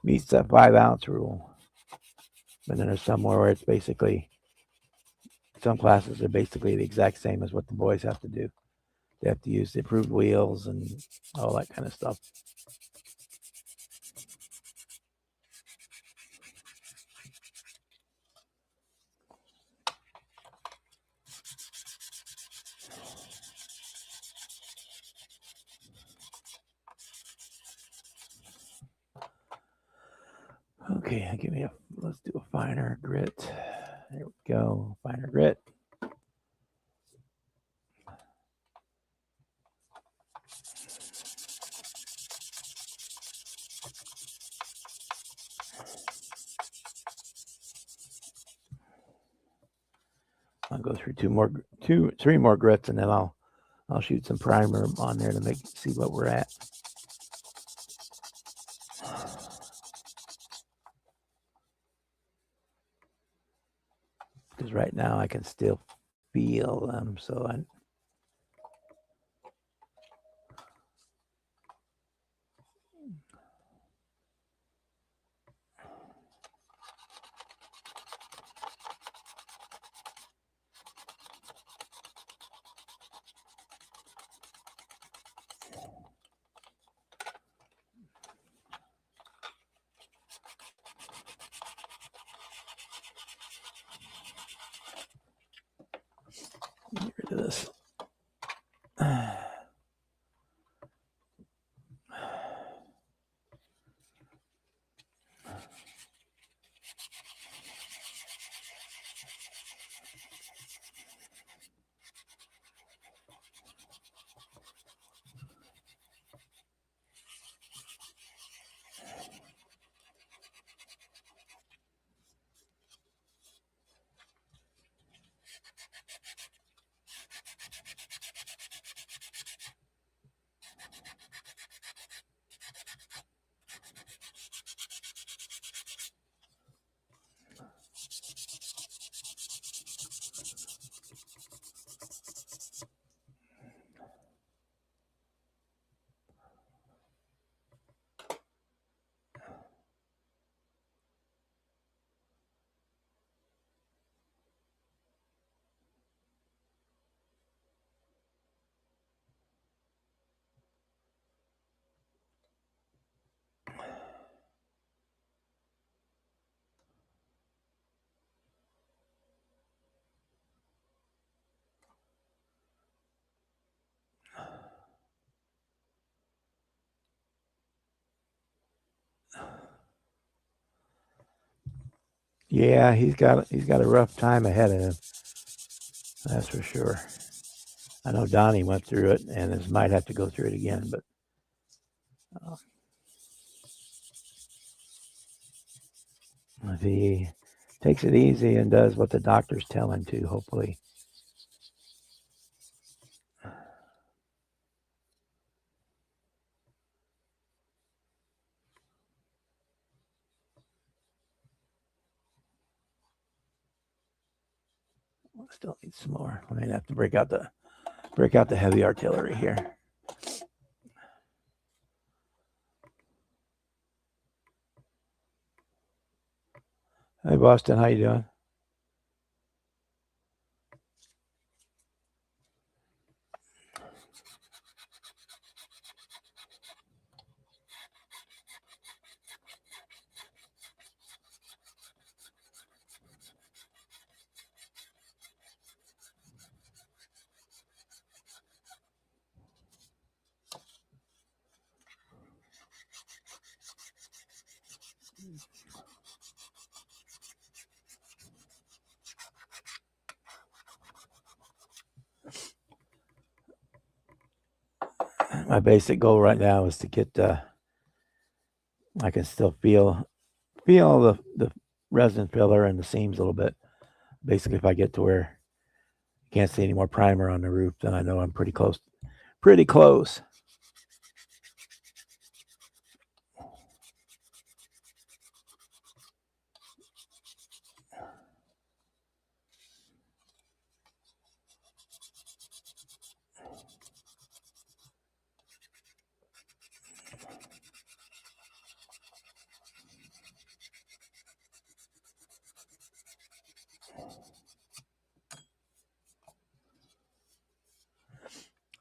meets that 5-ounce rule. And then there's somewhere where it's basically, some classes are basically the exact same as what the boys have to do. They have to use the approved wheels and all that kind of stuff. Okay, let's do a finer grit. There we go, finer grit. I'll go through three more grits, and then I'll shoot some primer on there to see what we're at. Because right now I can still feel them, so I. Get rid of this. Yeah, he's got a rough time ahead of him. That's for sure. I know Donnie went through it, and might have to go through it again. But if he takes it easy and does what the doctors tell him to, hopefully. Still need some more. I might have to break out the heavy artillery here. Hey, Boston, how you doing? My basic goal right now is to get. I can still feel the resin filler and the seams a little bit. Basically, if I get to where you can't see any more primer on the roof, then I know I'm pretty close. Pretty close.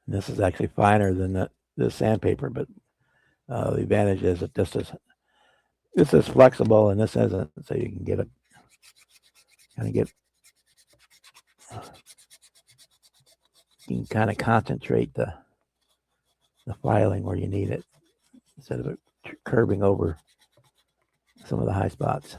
And this is actually finer than the sandpaper, but the advantage is that this is flexible and this isn't, so you can get it kind of get you can kind of concentrate the filing where you need it instead of it curving over some of the high spots.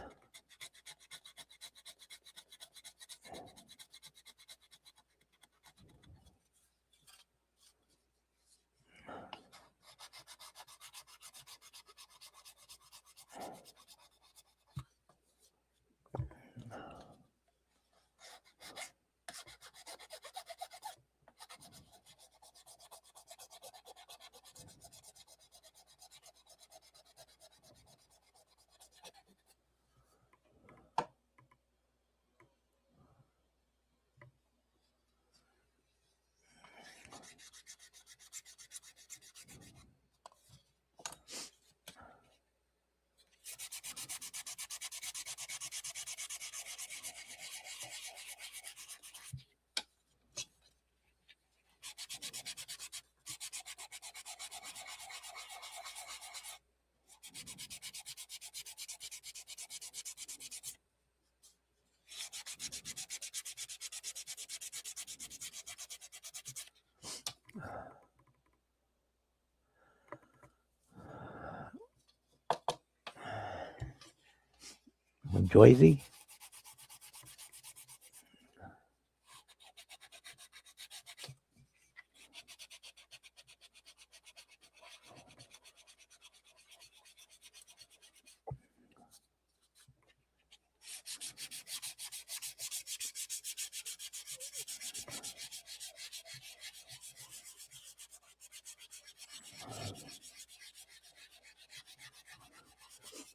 From Joyzy.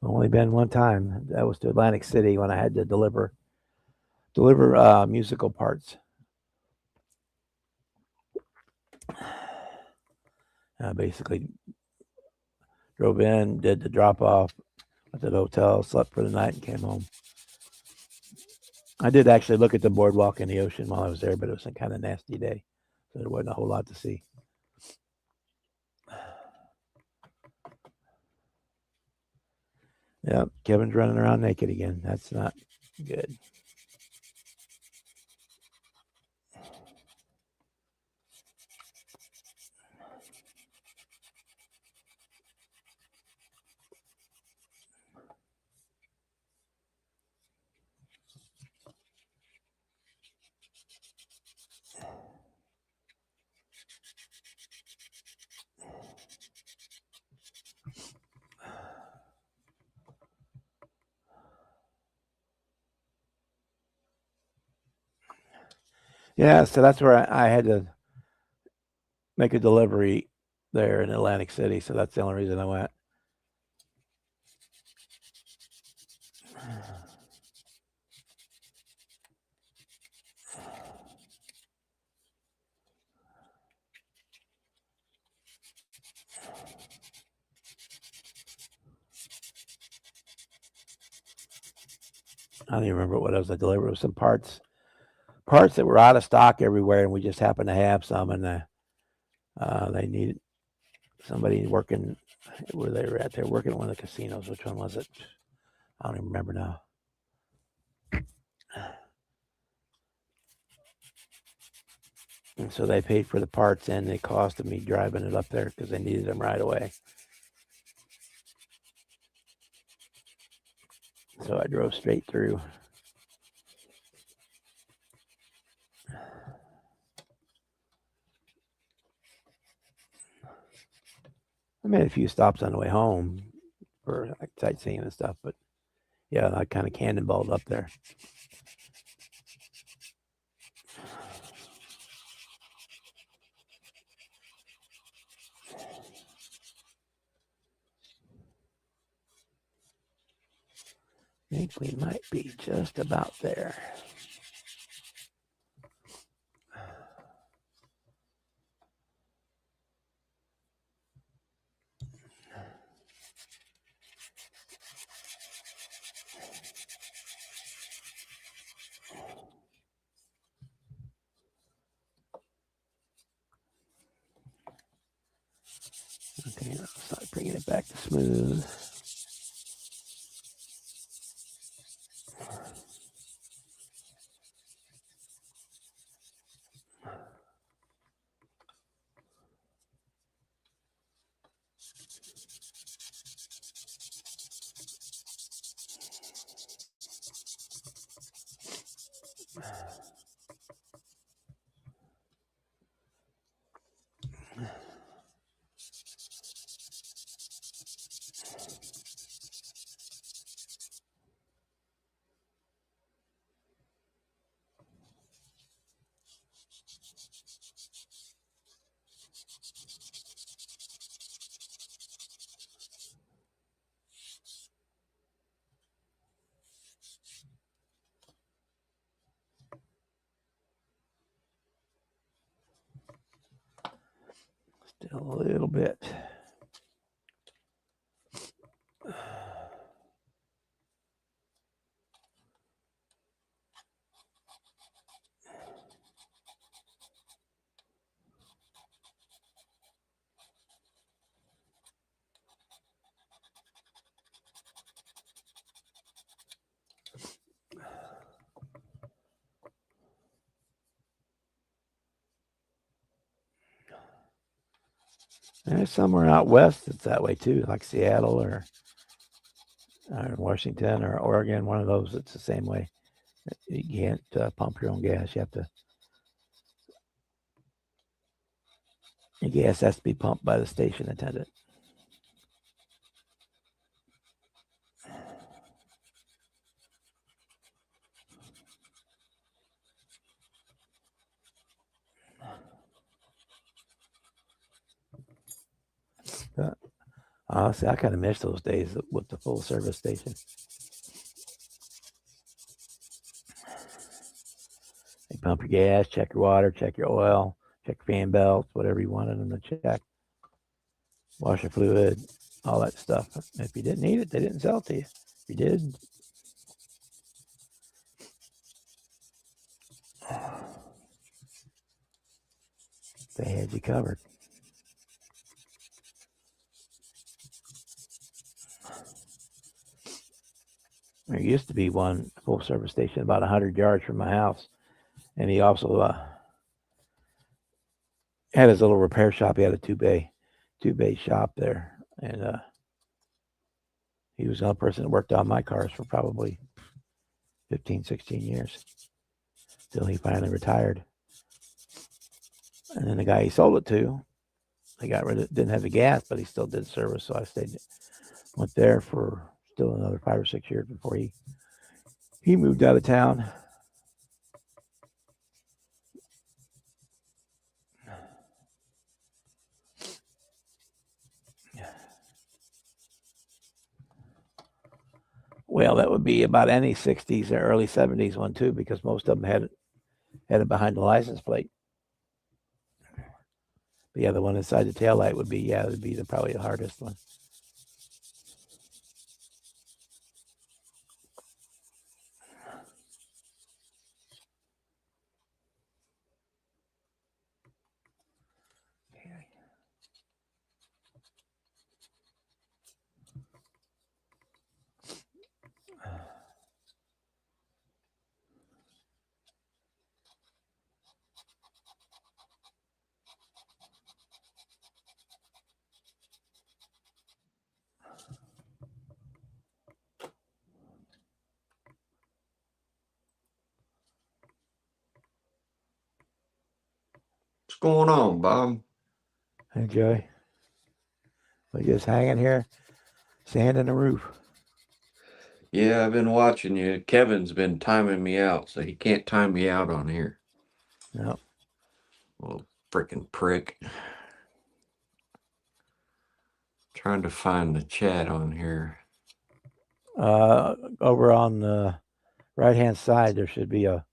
Only been one time. That was to Atlantic City when I had to deliver musical parts. Basically drove in, did the drop off at the hotel, slept for the night, and came home. I did actually look at the boardwalk and the ocean while I was there, but it was a kind of nasty day, so there wasn't a whole lot to see. Yep, Kevin's running around naked again. That's not good. Yeah, so that's where I had to make a delivery there in Atlantic City, so that's the only reason I went. I don't even remember what it was I delivered. It was some parts that were out of stock everywhere, and we just happened to have some, and they needed somebody working where they were at. They were working at one of the casinos. Which one was it? I don't even remember now. And so they paid for the parts and the cost of me driving it up there because they needed them right away. So I drove straight through. I made a few stops on the way home for like sightseeing and stuff, but yeah, I kind of cannonballed up there. I think we might be just about there. Okay, I'll start bringing it back to smooth. Still a little bit. There's somewhere out west it's that way too, like Seattle or Washington or Oregon, one of those. It's the same way. You can't pump your own gas. You have to. Your gas has to be pumped by the station attendant. Honestly, I kind of miss those days with the full service station. They pump your gas, check your water, check your oil, check your fan belts, whatever you wanted them to check. Washer fluid, all that stuff. If you didn't need it, they didn't sell it to you. If you did, they had you covered. There used to be one full service station about 100 yards from my house, and he also had his little repair shop. He had a two bay shop there, and he was the only person that worked on my cars for probably 15, 16 years till he finally retired. And then the guy he sold it to, they got rid of it, didn't have the gas, but he still did service. So I went there for still another 5 or 6 years before he moved out of town. Well, that would be about any 60s or early 70s one too, because most of them had it behind the license plate. But yeah, the one inside the taillight would be probably the hardest one. What's going on, Bob? Hey, Joey. We just hanging here, sanding the roof. Yeah, I've been watching you. Kevin's been timing me out, so he can't time me out on here. Yep. Well, freaking prick. Trying to find the chat on here. Over on the right-hand side, there should be a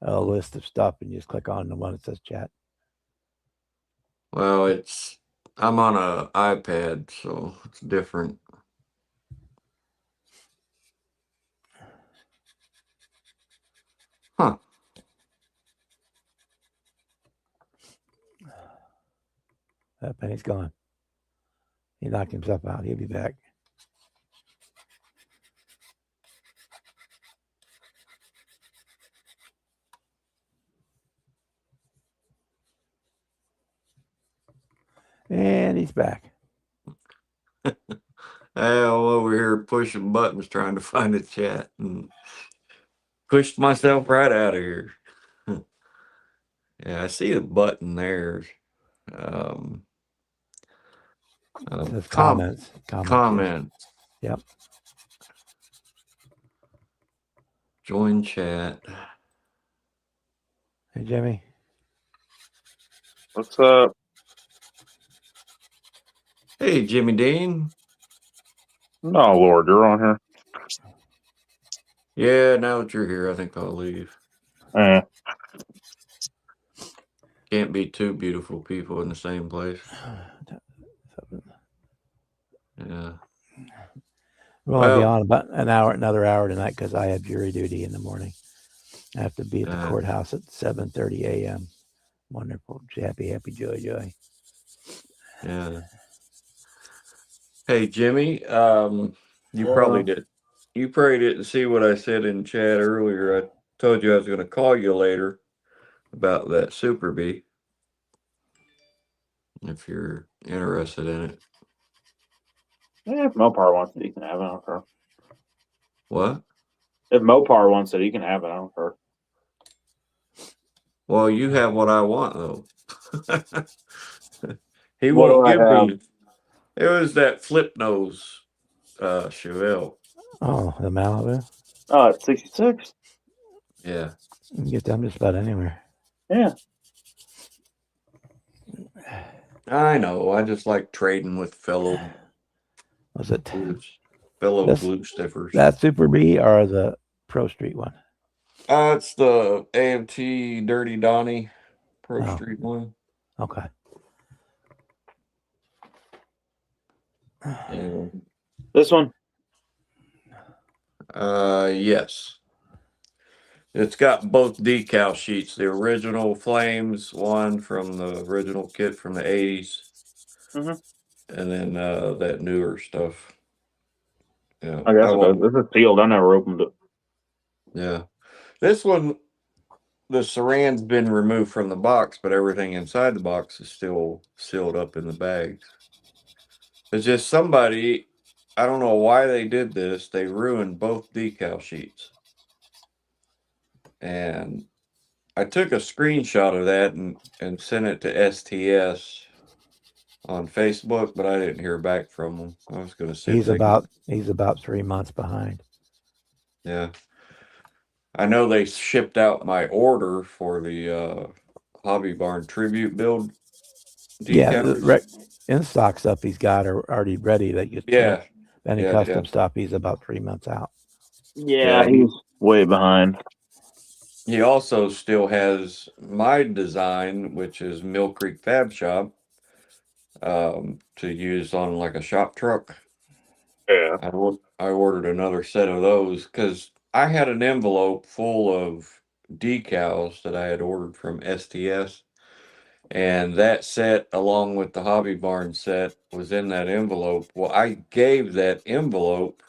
list of stuff, and you just click on the one that says chat. Well, I'm on a iPad, so it's different. Huh. That penny's gone. He knocked himself out. He'll be back. And he's back. I'm over here pushing buttons trying to find the chat and pushed myself right out of here. Yeah, I see the button there. It says comments. Comments. Yep. Join chat. Hey, Jimmy. What's up? Hey, Jimmy Dean. No, Lord, you're on here. Yeah, now that you're here, I think I'll leave. Eh. Can't be two beautiful people in the same place. Yeah. We'll only be on about another hour tonight because I have jury duty in the morning. I have to be at the courthouse at 7:30 a.m. Wonderful, happy, joy. Yeah. Hey, Jimmy. You probably didn't see what I said in chat earlier. I told you I was going to call you later about that Super Bee. If you're interested in it. If Mopar wants it, he can have it. I don't care. What? If Mopar wants it, he can have it. I don't care. Well, you have what I want, though. He won't give me. It was that flip nose Chevelle. Oh, the Malibu? Oh, it's 66? Yeah. You can get them just about anywhere. Yeah. I know. I just like trading with fellow. Was it fellow glue stiffers? That Super Bee or the Pro Street one? It's the AMT Dirty Donnie Pro Street one. Okay. Yeah. This one? Yes. It's got both decal sheets, the original Flames one from the original kit from the 80s. Mm-hmm. And then that newer stuff. Yeah. I guess this is sealed. I never opened it. Yeah. This one, the saran's been removed from the box, but everything inside the box is still sealed up in the bags. It's just somebody, I don't know why they did this. They ruined both decal sheets. And I took a screenshot of that and sent it to STS on Facebook, but I didn't hear back from him. I was going to see. He's about 3 months behind. Yeah, I know they shipped out my order for the Hobby Barn tribute build. Decals. Yeah, in stock stuff he's got are already ready. That you any custom stuff he's about 3 months out. Yeah, he's way behind. He also still has my design, which is Mill Creek Fab Shop, to use on like a shop truck. Yeah. I ordered another set of those because I had an envelope full of decals that I had ordered from STS. And that set, along with the Hobby Barn set, was in that envelope. Well, I gave that envelope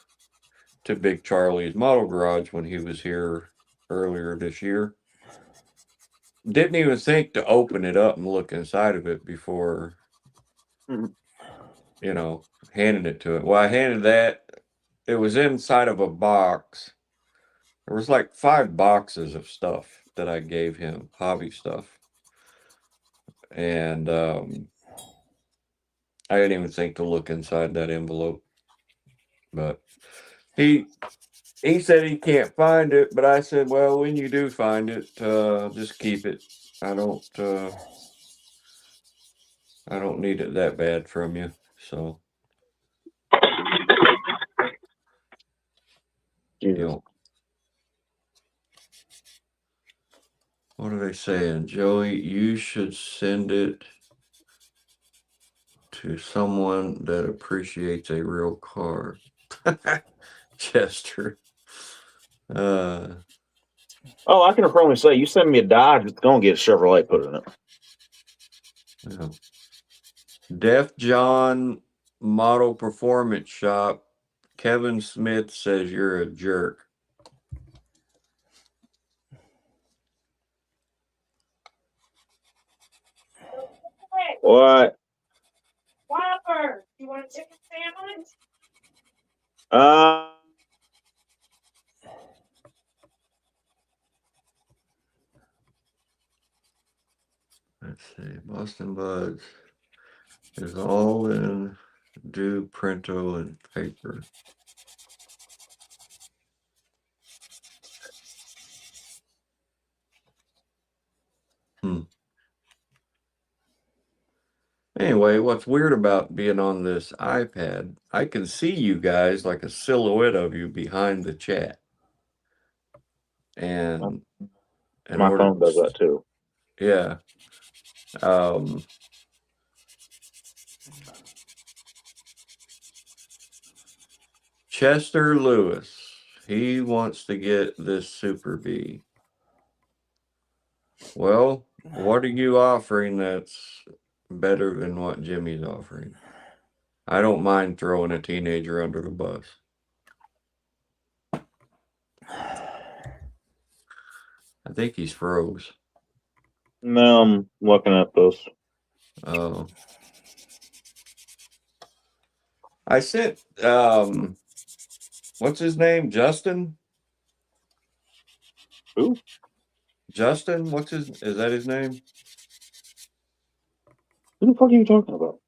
to Big Charlie's Model Garage when he was here earlier this year. Didn't even think to open it up and look inside of it before, handing it to it. Well, I handed that. It was inside of a box. There was like 5 boxes of stuff that I gave him, hobby stuff. and I didn't even think to look inside that envelope. But he said he can't find it, but I said, well, when you do find it, just keep it. I don't need it that bad from you. So Jesus. you know, what are they saying, Joey? You should send it to someone that appreciates a real car. Chester. Oh, I can affirmably say, you send me a Dodge, it's gonna get a Chevrolet put in it. Yeah. Def John Model Performance Shop. Kevin Smith says you're a jerk. What? Whopper, you want a chicken sandwich? Let's see. Boston Buds is all in do printo and paper. Anyway, what's weird about being on this iPad, I can see you guys like a silhouette of you behind the chat. And my phone does that too. Yeah. Chester Lewis, he wants to get this Super B. Well, what are you offering that's better than what Jimmy's offering? I don't mind throwing a teenager under the bus. I think he's froze. No, I'm looking at this. Oh. I sent, what's his name? Justin? Who? Justin? Is that his name? Who the fuck are you talking about?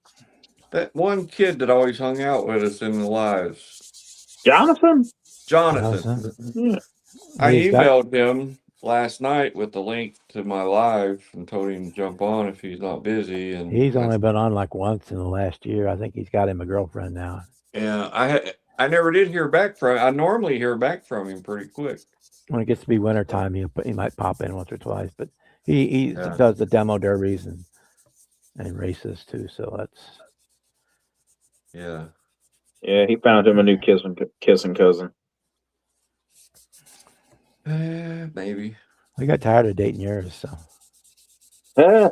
That one kid that always hung out with us in the lives. Jonathan? Jonathan. Yeah. I emailed him last night with the link to my live and told him to jump on if he's not busy. And he's only been on like once in the last year. I think he's got him a girlfriend now. Yeah, I never did hear back from him. I normally hear back from him pretty quick. When it gets to be winter time, he might pop in once or twice, but he does the demo derbies and races too. So that's yeah. Yeah, he found him a new kissing cousin. Maybe. we got tired of dating yours, so Yeah.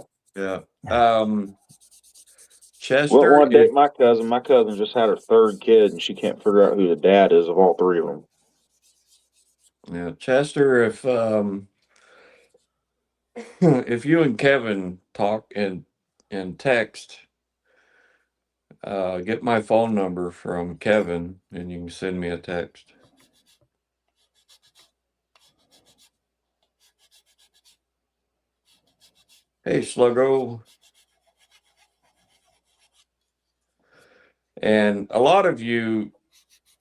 Chester. Well, want to date my cousin. My cousin just had her third kid, and she can't figure out who the dad is of all three of them. Yeah, Chester. If you and Kevin talk and text, get my phone number from Kevin, and you can send me a text. Hey, Sluggo. And a lot of you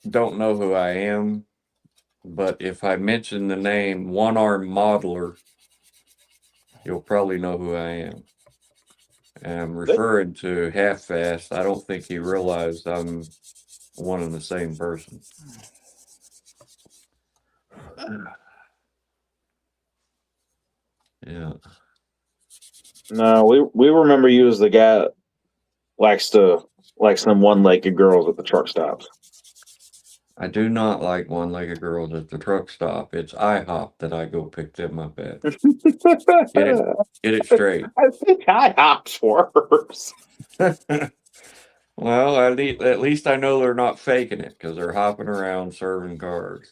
don't know who I am, but if I mention the name One Arm Modeler, you'll probably know who I am. And I'm referring to Half Fast. I don't think he realized I'm one and the same person. Yeah. No, we remember you as the guy that likes them one-legged girls at the truck stops. I do not like one-legged girls at the truck stop. It's IHOP that I go pick them up at. Get it straight. I think IHOP's worse. Well, at least I know they're not faking it because they're hopping around serving cars.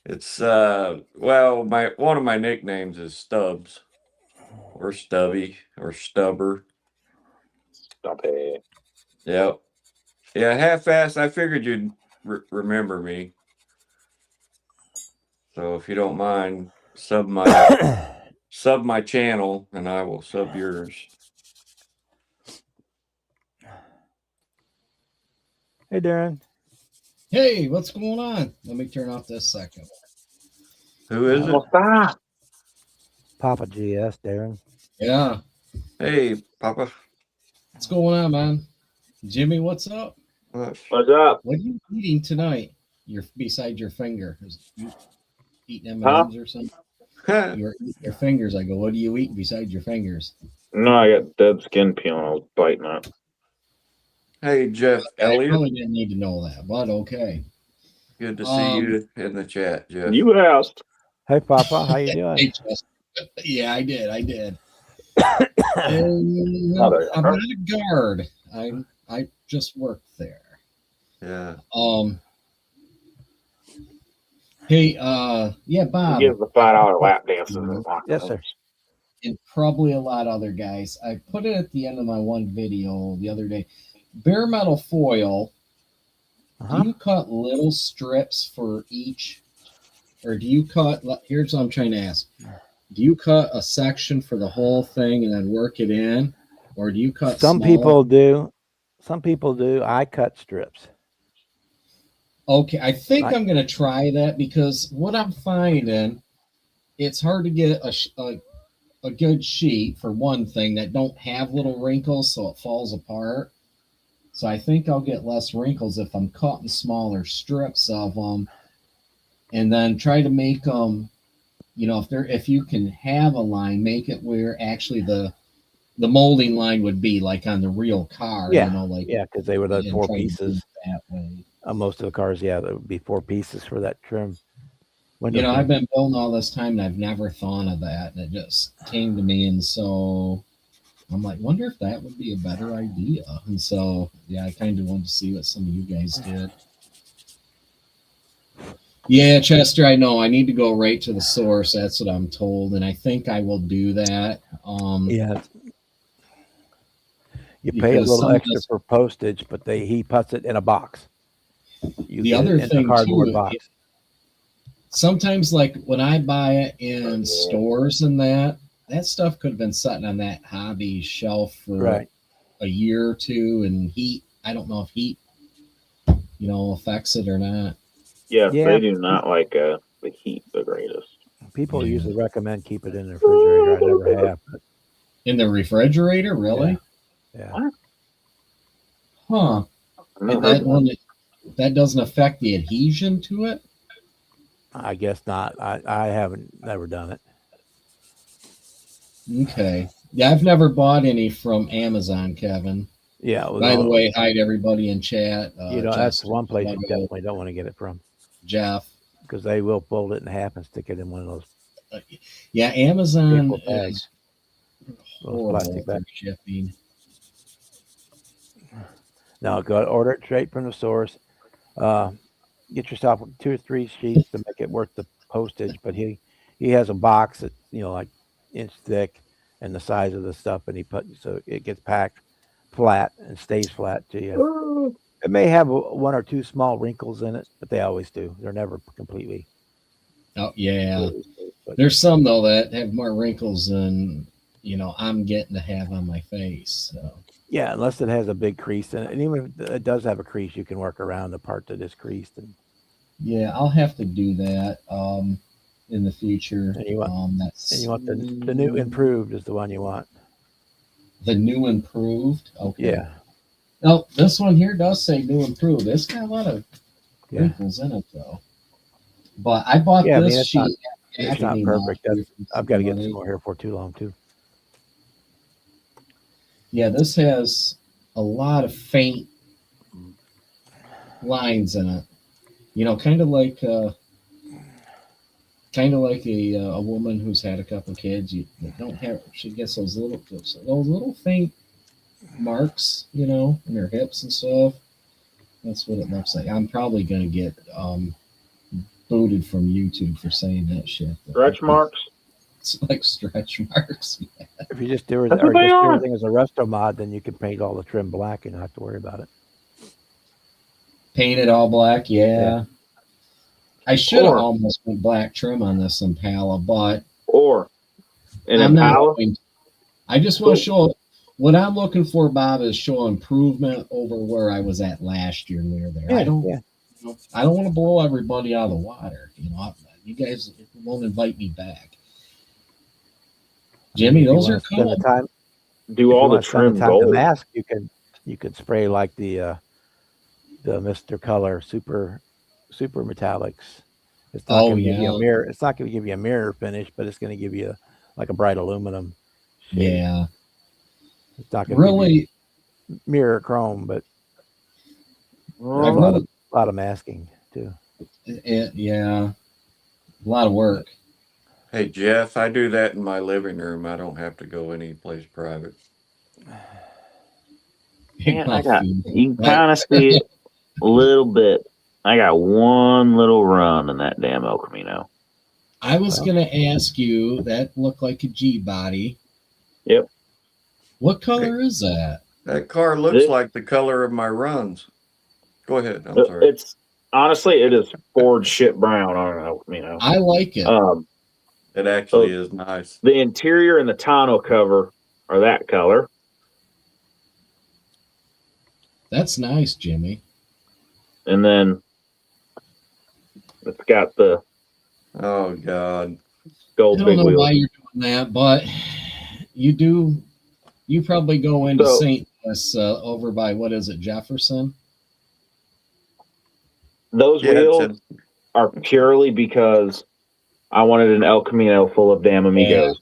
It's well, one of my nicknames is Stubbs, or Stubby, or Stubber. Stop it. Yep. Yeah, Half-Fast. I figured you'd remember me. So if you don't mind, sub my sub my channel and I will sub yours. Hey, Darren. Hey, what's going on? Let me turn off this second. Who is it? What's that? Papa GS, Darren. Yeah, Hey, Papa. what's going on, man? Jimmy, what's up? What? What's up? What are you eating tonight? You're beside your finger. Is you eating Huh? M&Ms or something? You're eating your fingers. I go, what do you eat beside your fingers? No, I got dead skin peeling. I was biting it. Hey, Jeff I Elliott. really didn't need to know that, but okay. Good to see you in the chat, Jeff. You asked. Hey, Papa. How you doing? Hey, Justin. Yeah, I did. And, Mother. I'm not a guard. I just work there. Yeah. Hey, yeah, Bob. He gives the $5 lap dances. Yes, sir. And probably a lot of other guys. I put it at the end of my one video the other day. Bare metal foil. Uh-huh. Do you cut little strips for each, or do you cut? Here's what I'm trying to ask: do you cut a section for the whole thing and then work it in, or do you cut? Some smaller? people do. Some people do. I cut strips. Okay, I think Right. I'm going to try that because what I'm finding, it's hard to get a good sheet for one thing that don't have little wrinkles so it falls apart. So I think I'll get less wrinkles if I'm cutting smaller strips of them, and then try to make them, if you can have a line, make it where actually the molding line would be like on the real car. Yeah, like yeah, because they were the and four try to do pieces. it that way. Most of the cars, yeah, there would be 4 pieces for that trim. I've been building all this time and I've never thought of that, and it just came to me, and so I'm like, wonder if that would be a better idea. And so, yeah, I kind of wanted to see what some of you guys did. Yeah, Chester, I know. I need to go right to the source. That's what I'm told, and I think I will do that. Yeah. You pay a little extra for postage, but he puts it in a box. The other thing, cardboard too, box. Sometimes, like when I buy it in stores and that stuff could have been sitting on that hobby shelf for a year or two, and heat. I don't know if heat, affects it or not. Yeah, they do not like the heat the greatest. People usually recommend keep it in the refrigerator. I never have. But in the refrigerator, really? Yeah. What? Huh. And that doesn't affect the adhesion to it? I guess not. I haven't never done it. Okay. Yeah, I've never bought any from Amazon, Kevin. Yeah. Well, by the way, hi to everybody in chat. That's one place you definitely don't want to get it from. Jeff. Because they will fold it in half and stick it in one of those. Yeah, Amazon bags. Horrible Plastic bags. shipping. No, go order it straight from the source. Get yourself 2 or 3 sheets to make it worth the postage. But he has a box that's like inch thick and the size of the stuff, and so it gets packed flat and stays flat to you. It may have 1 or 2 small wrinkles in it, but they always do. They're never completely. Oh yeah, there's some though that have more wrinkles than I'm getting to have on my face. So. Yeah, unless it has a big crease in it, and even if it does have a crease, you can work around the part that is creased. And yeah, I'll have to do that in the future. And you want the new improved is the one you want. The new improved. Okay. Yeah. Oh, this one here does say new improved. It's got a lot of wrinkles in it though. But I bought this sheet. It's not perfect. I've got to get some more here for too long too. Yeah, this has a lot of faint lines in it. Kind of like a woman who's had a couple of kids. She gets those little faint marks, in her hips and stuff. That's what it looks like. I'm probably gonna get booted from YouTube for saying that shit. Stretch marks. It's like stretch marks. Yeah. If you just do everything as a resto mod, then you can paint all the trim black and not have to worry about it. Paint it all black, yeah. I should have almost went black trim on this Impala, but An I'm not Impala? going. I just want to show what I'm looking for, Bob, is show improvement over where I was at last year near there. I don't want to blow everybody out of the water. You guys won't invite me back. Jimmy, If you those wanna are spend the cool. time, Do if you all the wanna spend the trim time to gold. mask, you could spray like the Mr. Color super metallics. It's not Oh going to give you a yeah, mirror. It's not going to give you a mirror finish, but it's going to give you like a bright aluminum shade. yeah. It's not going to give you Really, mirror chrome, but I there's a really, lot of masking too. yeah, a lot of work. Hey Jeff, I do that in my living room. I don't have to go any place private. Man, I got, you can Right. kind of see it a little bit. I got one little run in that damn El Camino. I was Well. going to ask you, that looked like a G body. Yep. What color is that? That car looks It- like the color of my runs. Go ahead. I'm sorry. It's honestly, it is Ford shit brown on an El Camino. I like it. It actually is nice. The interior and the tonneau cover are that color. That's nice, Jimmy. And then it's got the Oh God. I gold don't big know wheels. why you're doing that, but you probably go into So- St. Louis over by, what is it, Jefferson? Those Yeah, wheels are purely because I wanted an El Camino full of damn Amigos.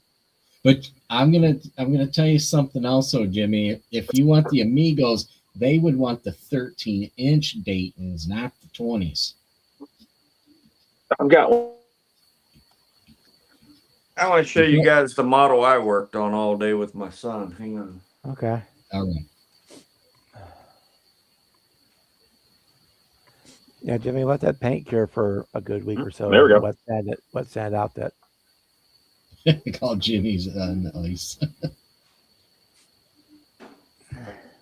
But I'm gonna tell you something also, Jimmy. If you want the Amigos, they would want the 13-inch Daytons, not the 20s. I've got one. I want to show you guys the model I worked on all day with my son. Hang on. Okay. All right. Yeah, Jimmy, let that paint cure for a good week or so. There we go. Wet sand out that. Call Jimmy's nice.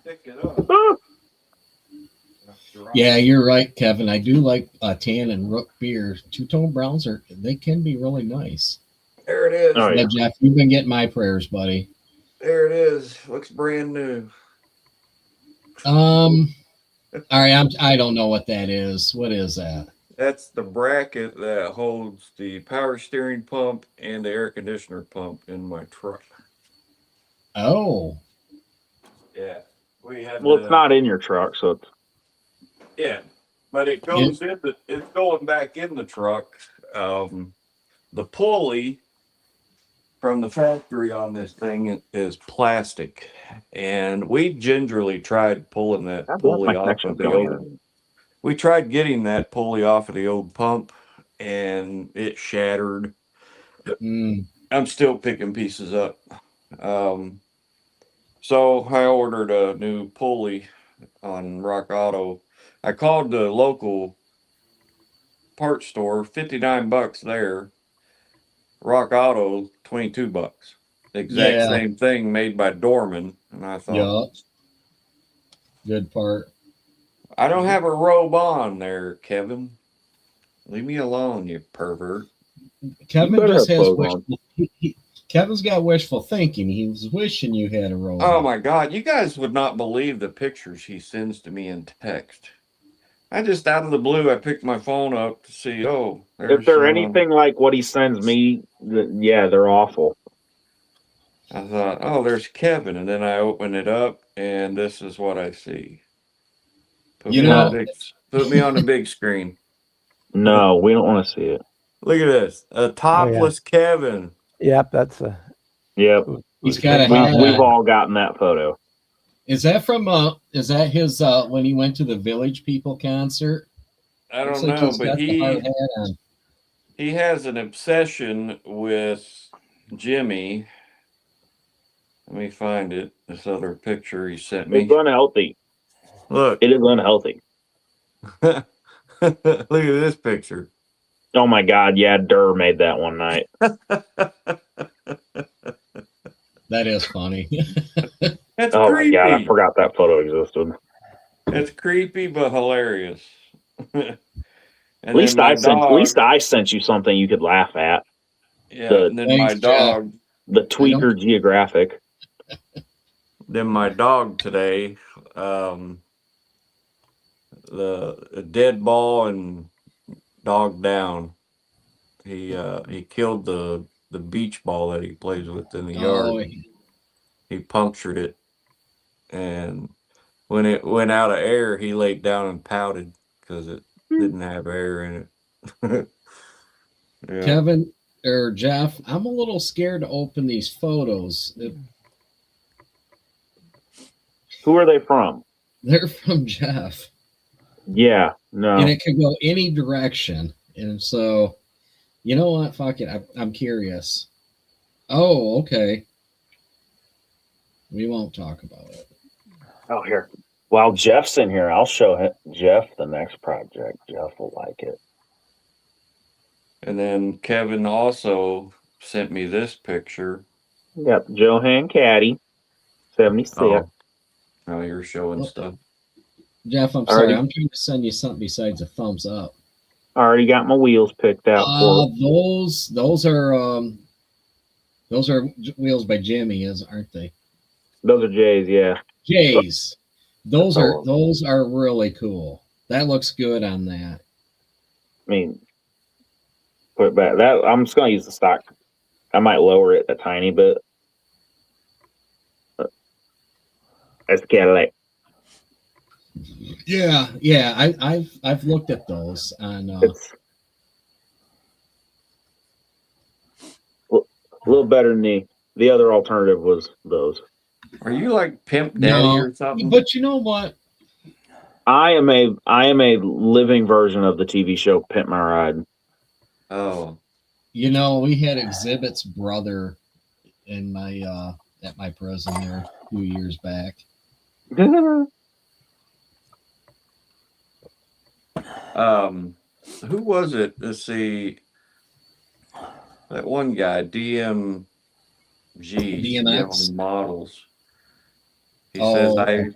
Pick it up. Yeah, you're right, Kevin. I do like tan and rook beer. Two-tone browns they can be really nice. There it is. Oh, yeah. Yeah, Jeff, you've been getting my prayers, buddy. There it is. Looks brand new. All right, I don't know what that is. What is that? That's the bracket that holds the power steering pump and the air conditioner pump in my truck. Oh, Yeah. We had Well, it's not in your truck, so it's Yeah, but it goes it's going back in the truck. The pulley from the factory on this thing is plastic, and we gingerly tried pulling that pulley my off connection's of the going old. in. We tried getting that pulley off of the old pump, and it shattered. I'm still picking pieces up. So I ordered a new pulley on Rock Auto. I called the local parts store, $59 there. Rock Auto, $22. The exact Yeah. same thing made by Dorman. And I thought, yeah. Good part. I don't have a robe on there, Kevin. Leave me alone, you pervert. Kevin better just have has clothes on. Kevin's got wishful thinking. He was wishing you had a robe. Oh my God, you guys would not believe the pictures he sends to me in text. I just out of the blue, I picked my phone up to see, If they're anything like what he sends me, yeah, they're awful. I thought, there's Kevin. And then I open it up and this is what I see. Put me on the big screen. No, we don't want to see it. Look at this. A topless Kevin. Yep, that's a. Yep. He's got a We've all gotten that photo. Is that from is that his when he went to the Village People concert? I don't Looks like know, he's but got the hard hat on. he has an obsession with Jimmy. Let me find it. This other picture he sent me. It's unhealthy. Look. It is unhealthy. Look at this picture. Oh my God, yeah, Durr made that one night. That is funny. That's Oh creepy. my God, I forgot that photo existed. It's creepy but hilarious. At least I sent you something you could laugh at. Yeah, and then my Thanks, dog. The I don't- Tweaker Geographic. Then my dog today, the dead ball and dog down. He killed the beach ball that he plays with in the Oh, yard. He punctured it, and when it went out of air, he laid down and pouted because it didn't have air in it. Yeah. Kevin or Jeff, I'm a little scared to open these photos. Who are they from? They're from Jeff. Yeah, no. And it could go any direction. And so, you know what? Fuck it. I'm curious. Oh, okay. We won't talk about it. Oh, here. While Jeff's in here, I'll show Jeff the next project. Jeff will like it. And then Kevin also sent me this picture. We got the Johan Caddy, 76. Oh, now you're showing Oh. stuff. Jeff, I'm sorry. I'm trying to send you something besides a thumbs up. I already got my wheels picked out for it. Those are wheels by Jimmy, aren't they? Those are Jay's, yeah. Jay's. Those Oh. are really cool. That looks good on that. I mean, put it back. That I'm just gonna use the stock. I might lower it a tiny bit. That's the Cadillac. Yeah. I've looked at those on. It's a little better than the other alternative was those. Are you like Pimp Daddy or something? But you know what? I am a living version of the TV show Pimp My Ride. Oh, You know, we had Exhibit's brother in my at my prison there a few years back. who was it? Let's see. That one guy, DMG, DMX? Models. Oh.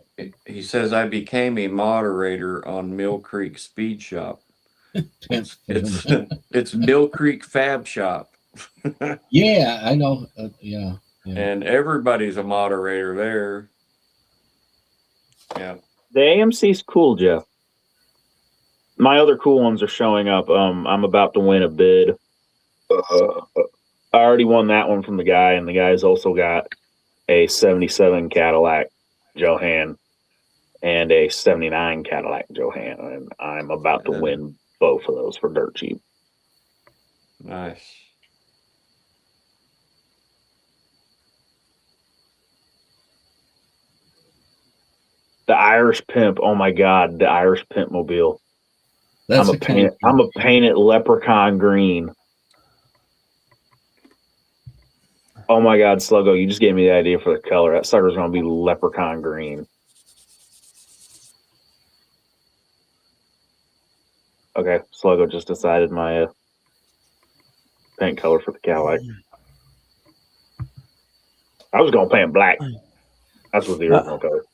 He says I became a moderator on Mill Creek Speed Shop. It's Mill Creek Fab Shop. Yeah, I know. Yeah. And everybody's a moderator there. Yeah. The AMC's cool, Jeff. My other cool ones are showing up. I'm about to win a bid. I already won that one from the guy, and the guy's also got a 77 Cadillac Johan and a 79 Cadillac Johan, and I'm about to win both of those for dirt cheap. Nice. The Irish Pimp, oh my God, the Irish Pimp mobile. That's I'm a painted leprechaun green. Oh my God, Sluggo, you just gave me the idea for the color. That sucker's gonna be leprechaun green. Okay, Sluggo just decided my paint color for the Cadillac. I was gonna paint black. That's what the original color.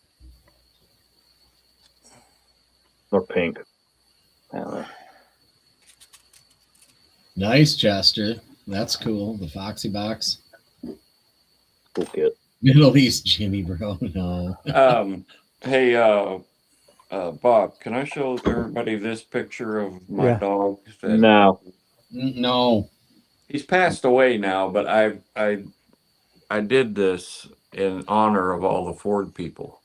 Or pink. I don't know. Nice, Chester. That's cool. The Foxy box. Cool kid. Middle East Jimmy, bro. No. Hey, Bob, can I show everybody this picture of my dog? No. No. He's passed away now, but I did this in honor of all the Ford people.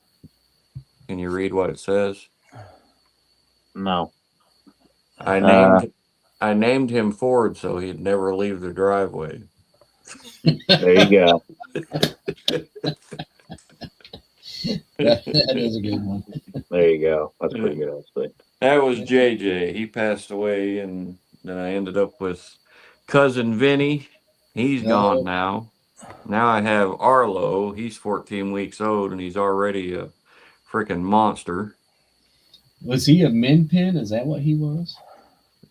Can you read what it says? No. I named him Ford so he'd never leave the driveway. There you go. That is a good one. There you go. That's pretty good, actually. That was JJ. He passed away, and then I ended up with cousin Vinny. He's gone now. Now I have Arlo. He's 14 weeks old, and he's already a freaking monster. Was he a min pin? Is that what he was?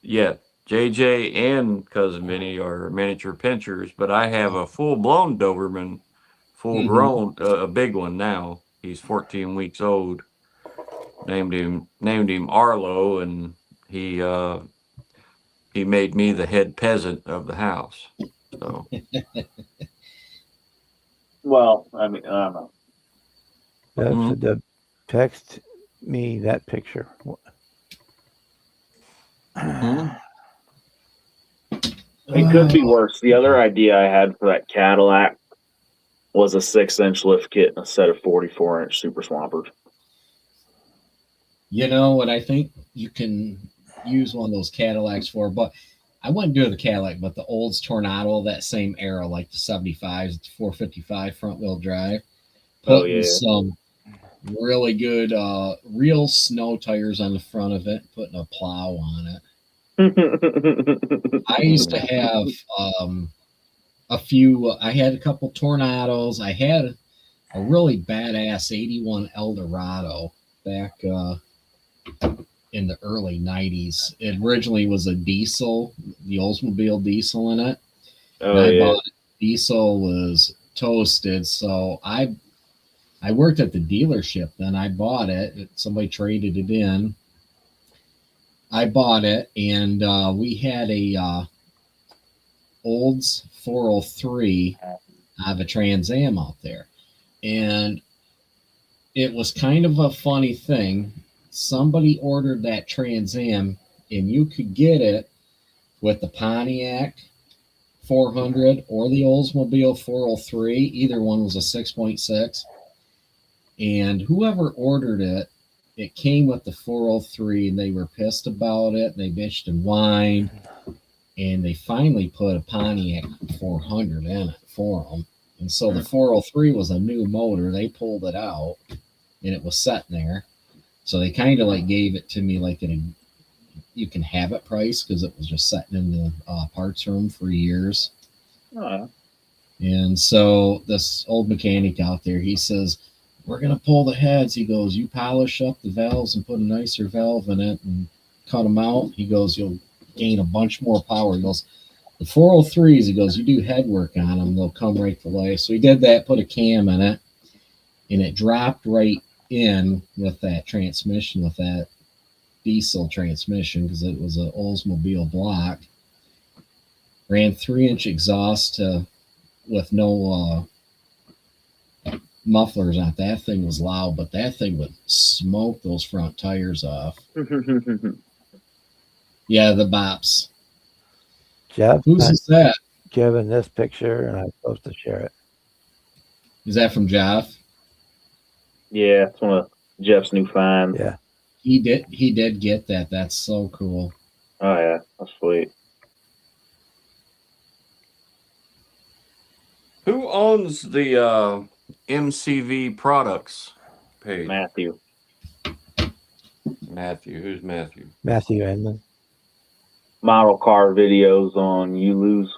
Yeah, JJ and cousin Vinny are miniature pinchers, but I have a full-blown Doberman, full-grown, a big one now. He's 14 weeks old. Named him Arlo, and he made me the head peasant of the house. So Well, I mean, I don't know. Deb, text me that picture. It could be worse. The other idea I had for that Cadillac was a 6-inch lift kit and a set of 44-inch Super Swampers. You know what I think you can use one of those Cadillacs for, but I wouldn't do the Cadillac, but the Olds Tornado, that same era, like the 75s, the 455 front wheel drive. Oh, Putting yeah. some really good real snow tires on the front of it, putting a plow on it. I used to have a few. I had a couple Tornados. I had a really badass 81 Eldorado back in the early 90s. It originally was a diesel, the Oldsmobile diesel in it. Oh, And I yeah. bought it. Diesel was toasted, so I worked at the dealership then. I bought it. Somebody traded it in. I bought it, and we had a Olds 403 of a Trans Am out there. And it was kind of a funny thing. Somebody ordered that Trans Am, and you could get it with the Pontiac 400 or the Oldsmobile 403. Either one was a 6.6. And whoever ordered it, it came with the 403, and they were pissed about it. They bitched and whined, and they finally put a Pontiac 400 in it for them. And so the 403 was a new motor. They pulled it out, and it was sitting there. So they kind of like gave it to me like you can have it price, because it was just sitting in the parts room for years. Oh, And so this old mechanic out there, he says, we're going to pull the heads. He goes, you polish up the valves and put a nicer valve in it and cut them out. He goes, you'll gain a bunch more power. He goes, the 403s, he goes, you do head work on them, they'll come right to life. So he did that, put a cam in it, and it dropped right in with that transmission, with that diesel transmission, because it was an Oldsmobile block. Ran 3-inch exhaust with no mufflers on it. That thing was loud, but that thing would smoke those front tires off. Yeah, the bops. Jeff, Who's that? given this picture, and I'm supposed to share it. Is that from Jeff? yeah, it's one of Jeff's new finds. Yeah. He did get that. That's so cool. Oh, yeah, that's sweet. Who owns the MCV Products page? Matthew. Matthew. Who's Matthew? Matthew Edmond. Model car videos on Lose.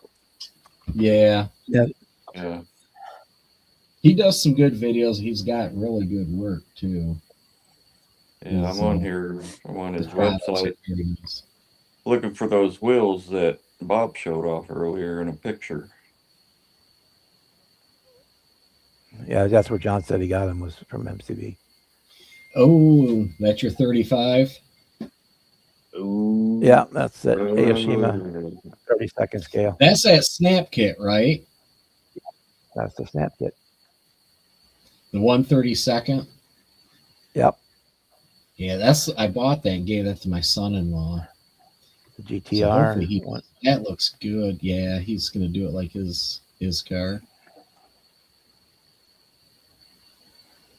Yeah. Yeah. He does some good videos. He's got really good work too. Yeah, I'm on here. I'm on his Products website videos. looking for those wheels that Bob showed off earlier in a picture. Yeah, that's where John said he got him, was from MCV. Oh, that's your 35? Ooh. Yeah, that's it. Aoshima 30-second scale. That's that snap kit, right? That's the snap kit. The 132nd? Yep. Yeah, I bought that and gave that to my son-in-law. The So GTR. hopefully that looks good. Yeah, he's gonna do it like his car.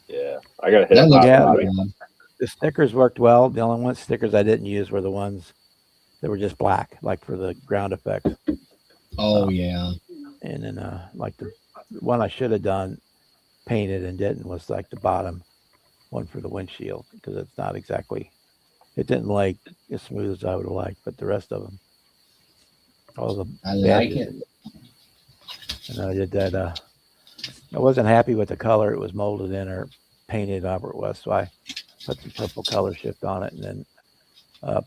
Yeah, I gotta hit That up looks Yeah, Bobby. good. The stickers worked well. The only stickers I didn't use were the ones that were just black, like for the ground effects. Oh yeah. And then like the one I should have done painted and didn't was like the bottom one for the windshield, because it's not exactly, it didn't like as smooth as I would have liked, but the rest of them, all the I like badges. it. And I did that. I wasn't happy with the color it was molded in or painted over it was, so I put some purple color shift on it, and then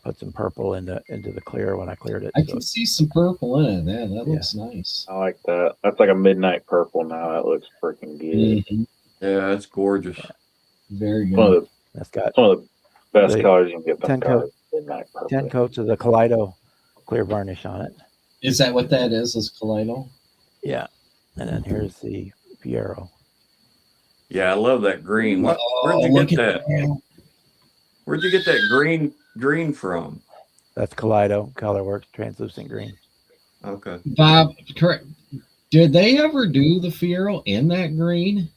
put some purple into the clear when I cleared it. I So can see some purple in it. Man, that looks nice. I like that. That's like a midnight purple now. That looks freaking good. Mhm. Yeah, it's gorgeous. Very One good. of the that's got one of the best The colors you can get. 10 Color, midnight purple. 10 coats of the Kaleido clear varnish on it. Is that what that is? Is Kaleido? Yeah. And then here's the Fiero Yeah, I love that green. Where'd Oh, you look get at that? Where'd you get that green from? That's Kaleido Colorworks translucent green. Okay. Bob, correct. Did they ever do the Fiero in that green?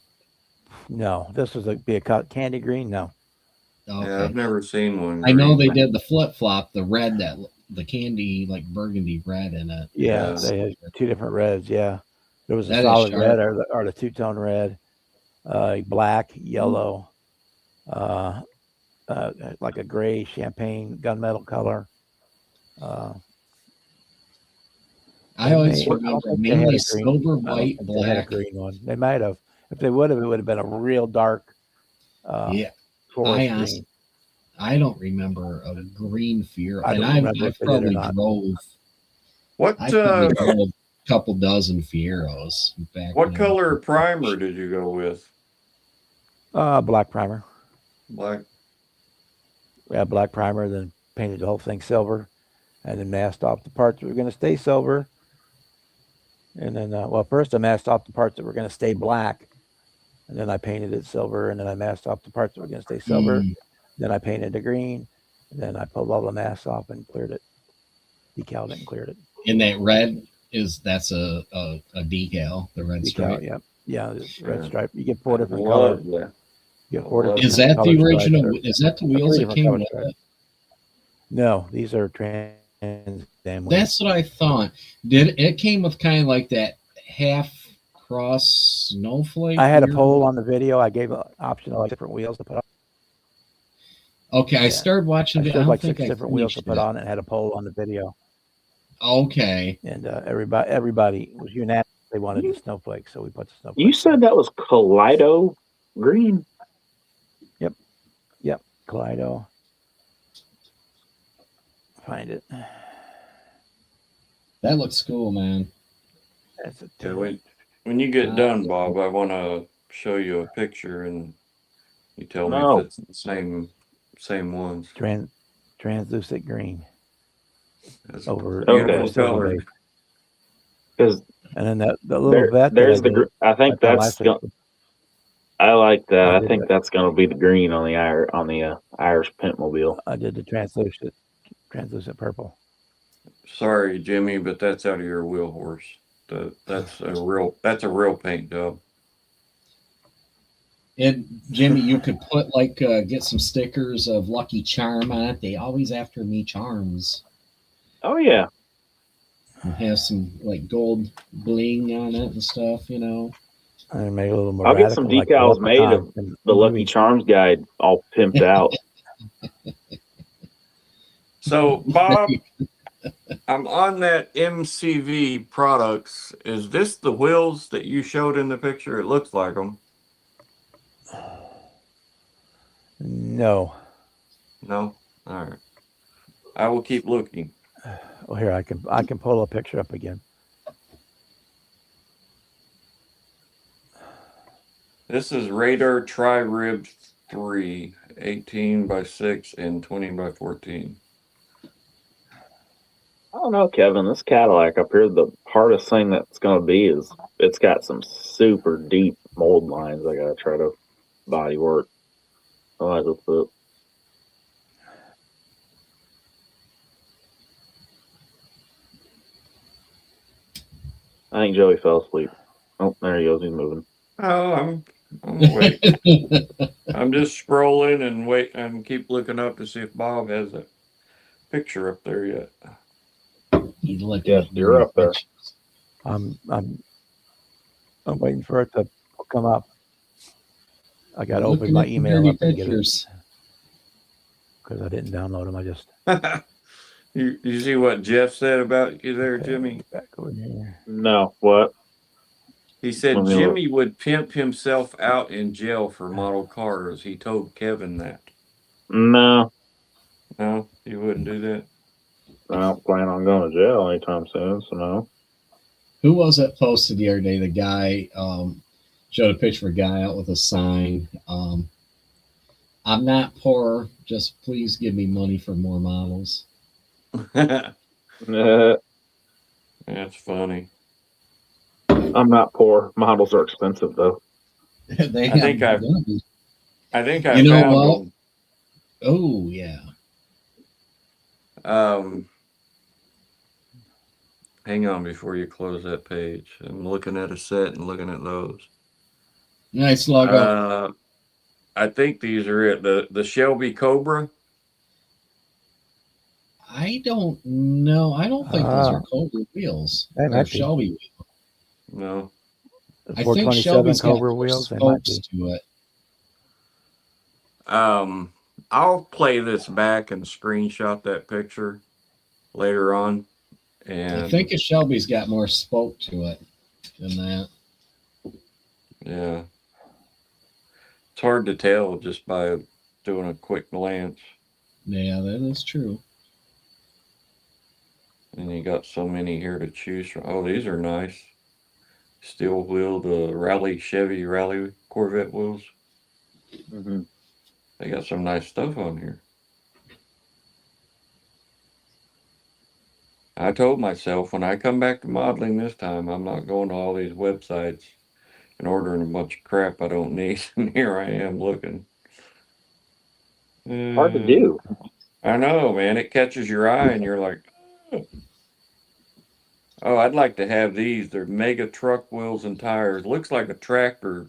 No, this was be a candy green. No, Okay. Yeah, I've never seen one. I know green. they did the flip flop, the red, that the candy like burgundy red in it. yeah, Yeah. they had two different reds. Yeah, there was a That is solid sharp. red or the two-tone red, black, yellow, like a gray champagne gunmetal color. I always I don't remember think they had mainly a green. silver, I don't white, think they had a black. green one. They might have. If they would have, it would have been a real dark Yeah, forest I green. I don't remember a green Fiero, I and don't remember I've if they did or probably not. drove. What I probably drove a couple dozen Fieros back. what when I color was- primer did you go with? Black primer. Black. We had black primer, then painted the whole thing silver, and then masked off the parts that were going to stay silver. And then, first I masked off the parts that were going to stay black, and then I painted it silver, and then I masked off the parts that were going to stay silver. Then I painted the green, and then I pulled all the masks off and cleared it, decaled it and cleared it. And that red that's a decal, the red Decal, stripe. yeah, this red Yeah. stripe. You get four different Love colors. that. You get four Love different Is that color the stripes original? or- Is that the or wheels three that different came color with stripes. it? No, these are Trans Am wheels. That's what I thought. Did it came with kind of like that half cross snowflake? I had a weird- poll on the video. I gave an option of like different wheels to put on. Okay, I Yeah. started watching I it. showed I like don't think 6 I different wheels to finished put it. on and had a poll on the video. Okay. And everybody was unanimous. They wanted the snowflake, so we put the snowflake. You said that was Kaleido green. Yep, Kaleido. Find it. That looks cool, man. That's it. Yeah, when you get done, Bob, I want to show you a picture, and you tell me No. if it's the same ones. Translucent green That's over beautiful Okay. silver color. base. Because And then the little vet. there's that I did, I think that's on my that's. Facebook. I like that. I I did think that. that's going to be the green on the Irish Pentmobile. I did the translucent purple. Sorry, Jimmy, but that's out of your wheel horse. That's a real paint job. And Jimmy, you could put get some stickers of Lucky Charm on it. They always after me charms. Oh yeah, And have some like gold bling on it and stuff, you know. I made a little more. I'll get some radical, decals like the made of Leprechaun in the Lucky movie. Charms guide all pimped out. So, Bob, I'm on that MCV Products. Is this the wheels that you showed in the picture? It looks like them. No. No? All right. I will keep looking. Oh, here I can pull a picture up again. This is Radar Tri-Rib 3, 18 by 6 and 20 by 14. I don't know, Kevin. This Cadillac up here, the hardest thing that's going to be is it's got some super deep mold lines. I got to try to body work. Otherwise, it's it. I think Joey fell asleep. Oh, there he goes. He's moving. Oh, I'm wait. I'm just scrolling and wait and keep looking up to see if Bob has a picture up there yet. He's looking Yes, at you're doing up there. pictures. I'm waiting for it to come up. I got to open Looking my at the email dirty up and get it pictures. because I didn't download them. I just You see what Jeff said about you there, okay, Jimmy? back over here. No, what? He said Let me look. Jimmy would pimp himself out in jail for model cars. He told Kevin that. No, No, you wouldn't do that. I don't plan on going to jail anytime soon, so no. Who was that posted the other day? The guy showed a picture of a guy out with a sign. I'm not poor. Just please give me money for more models. That's funny. I'm not poor. Models are expensive, though. They I think have I gonna be. I think I You know found what? them. Oh yeah. Hang on before you close that page. I'm looking at a set and looking at those. Nice logo. I think these are it. The Shelby Cobra. I don't know. I don't think those are Cobra wheels. They They're might be. Shelby wheels. No. The I think 427 Shelby's got Cobra more wheels, they might spokes be. to it. I'll play this back and screenshot that picture later on. And I think a Shelby's got more spoke to it than that. yeah. It's hard to tell just by doing a quick glance. Yeah, that is true. And you got so many here to choose from. Oh, these are nice. Steel wheel, the Chevy Rally Corvette wheels. Mm-hmm. They got some nice stuff on here. I told myself when I come back to modeling this time, I'm not going to all these websites and ordering a bunch of crap I don't need. And here I am looking. Hard to do. I know, man. It catches your eye and you're like, oh, I'd like to have these. They're mega truck wheels and tires. Looks like a tractor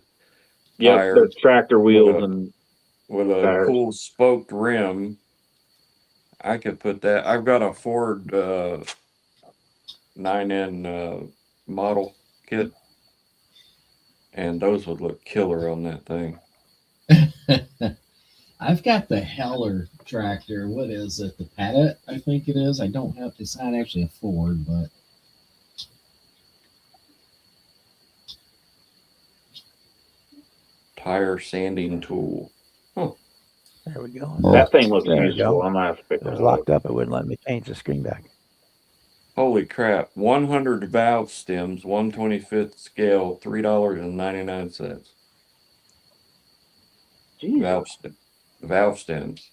Yep, tire there's tractor wheels with and a tires. cool spoked rim. I could put that. I've got a Ford 9N model kit, and those would look killer on that thing. I've got the Heller tractor. What is it? The Pettit, I think it is. I don't have. It's not actually a Ford, but Tire sanding tool. Huh. There we go. That thing looks There we useful. go. I'm gonna have to pick It was that locked up. up. It wouldn't let me change the screen back. Holy crap. 100 valve stems, 1/25th scale, $3.99. Jesus. Valve stems.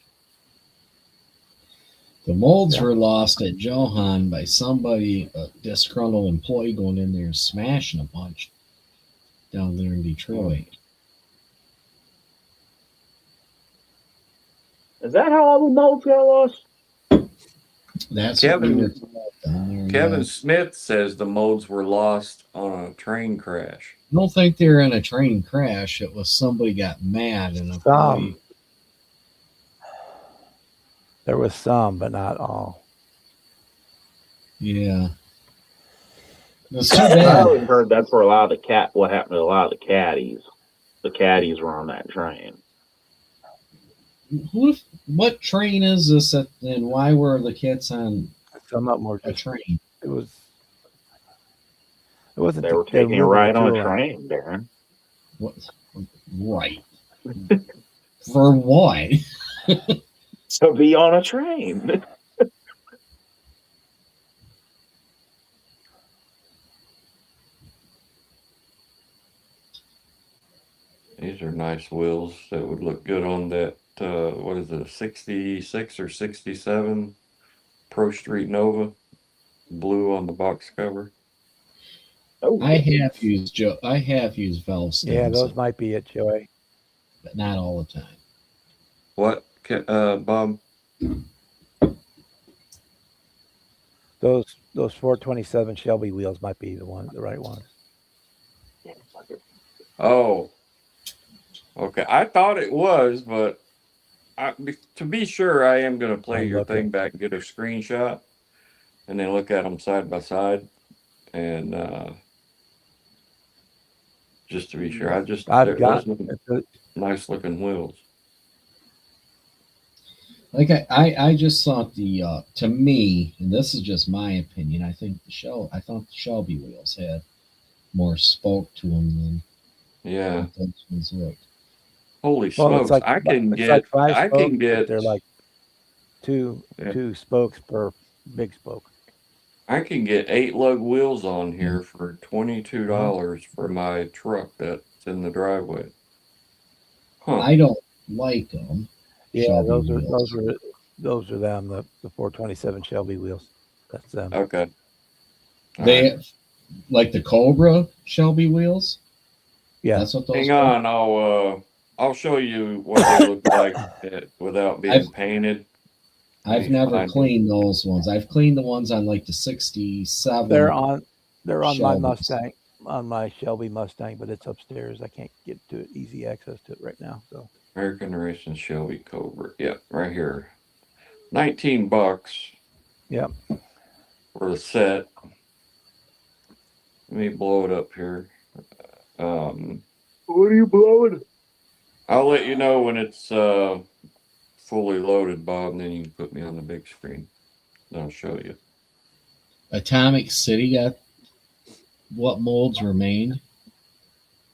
the molds Yeah. were lost at Johan by somebody, a disgruntled employee, going in there and smashing a bunch down there in Detroit. Is that how all the molds got lost? That's Kevin- what we were told down there. Kevin Yeah. Smith says the molds were lost on a train crash. I don't think they were in a train crash. It was somebody got mad and a employee. There was some, but not all. Yeah. It's too I bad. always heard that's where what happened to a lot of the caddies. The caddies were on that train. What train is this and why were the kids on Some of them were a just. train? It wasn't. They were taking a ride on a train, Darren. What? Right. For what? To be on a train. These are nice wheels that would look good on that, what is it, 66 or 67 Pro Street Nova, blue on the box cover. Oh, I have used valve stems, Yeah, those might be it, Joey. but not all the time. What, Bob? Those 427 Shelby wheels might be the right ones. Oh, okay. I thought it was, but to be sure, I am going to play I'm your looking. thing back and get a screenshot and then look at them side by side. And just to be sure, those look nice looking wheels. Like I just thought to me, and this is just my opinion, I thought the Shelby wheels had more spoke to them than Yeah. those ones looked. Holy Well, smokes! it's like I can it's like get. five I spokes, can but get. they're like two spokes per big spoke. I can get 8 lug wheels on here for $22 for my truck that's in the driveway. Huh. I don't like them. Yeah, Shelby those are them. The 427 Shelby wheels. That's them. Okay. They like the Cobra Shelby wheels. Yeah. That's what those Hang are? on, I'll show you what they look like without being I've- painted. Let I've me never find cleaned those ones. I've cleaned the ones on like the 67. They're on my Shelby's. Mustang, on my Shelby Mustang, but it's upstairs. I can't get to it, easy access to it right now. So American Racing Shelby Cobra. Yep, right here. $19 Yep. for the set. Let me blow it up here. What are you blowing? I'll let you know when it's fully loaded, Bob, and then you can put me on the big screen. Then I'll show you. Atomic City got what molds remained?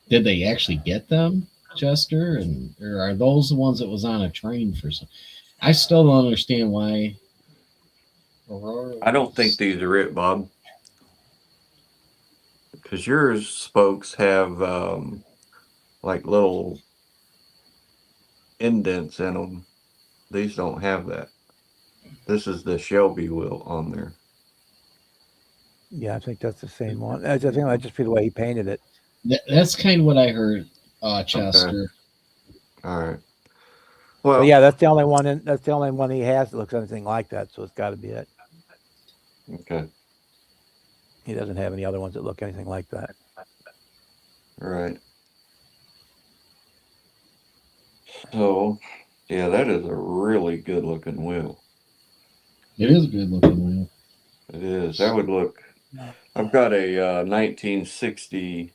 Did they actually get them, Chester? And or are those the ones that was on a train for some? I still don't understand why. Aurora I don't think was- these are it, Bob. Because yours spokes have like little indents in them. These don't have that. This is the Shelby wheel on there. yeah, I think that's the same one. I think I just feel the way he painted it. That's kind of what I heard, Chester. All right. But Well, yeah, that's the only one. That's the only one he has that looks anything like that. So it's got to be it. okay. He doesn't have any other ones that look anything like that. All right. So, yeah, that is a really good looking wheel. It is a good looking wheel. It is. That would look. I've got a 1960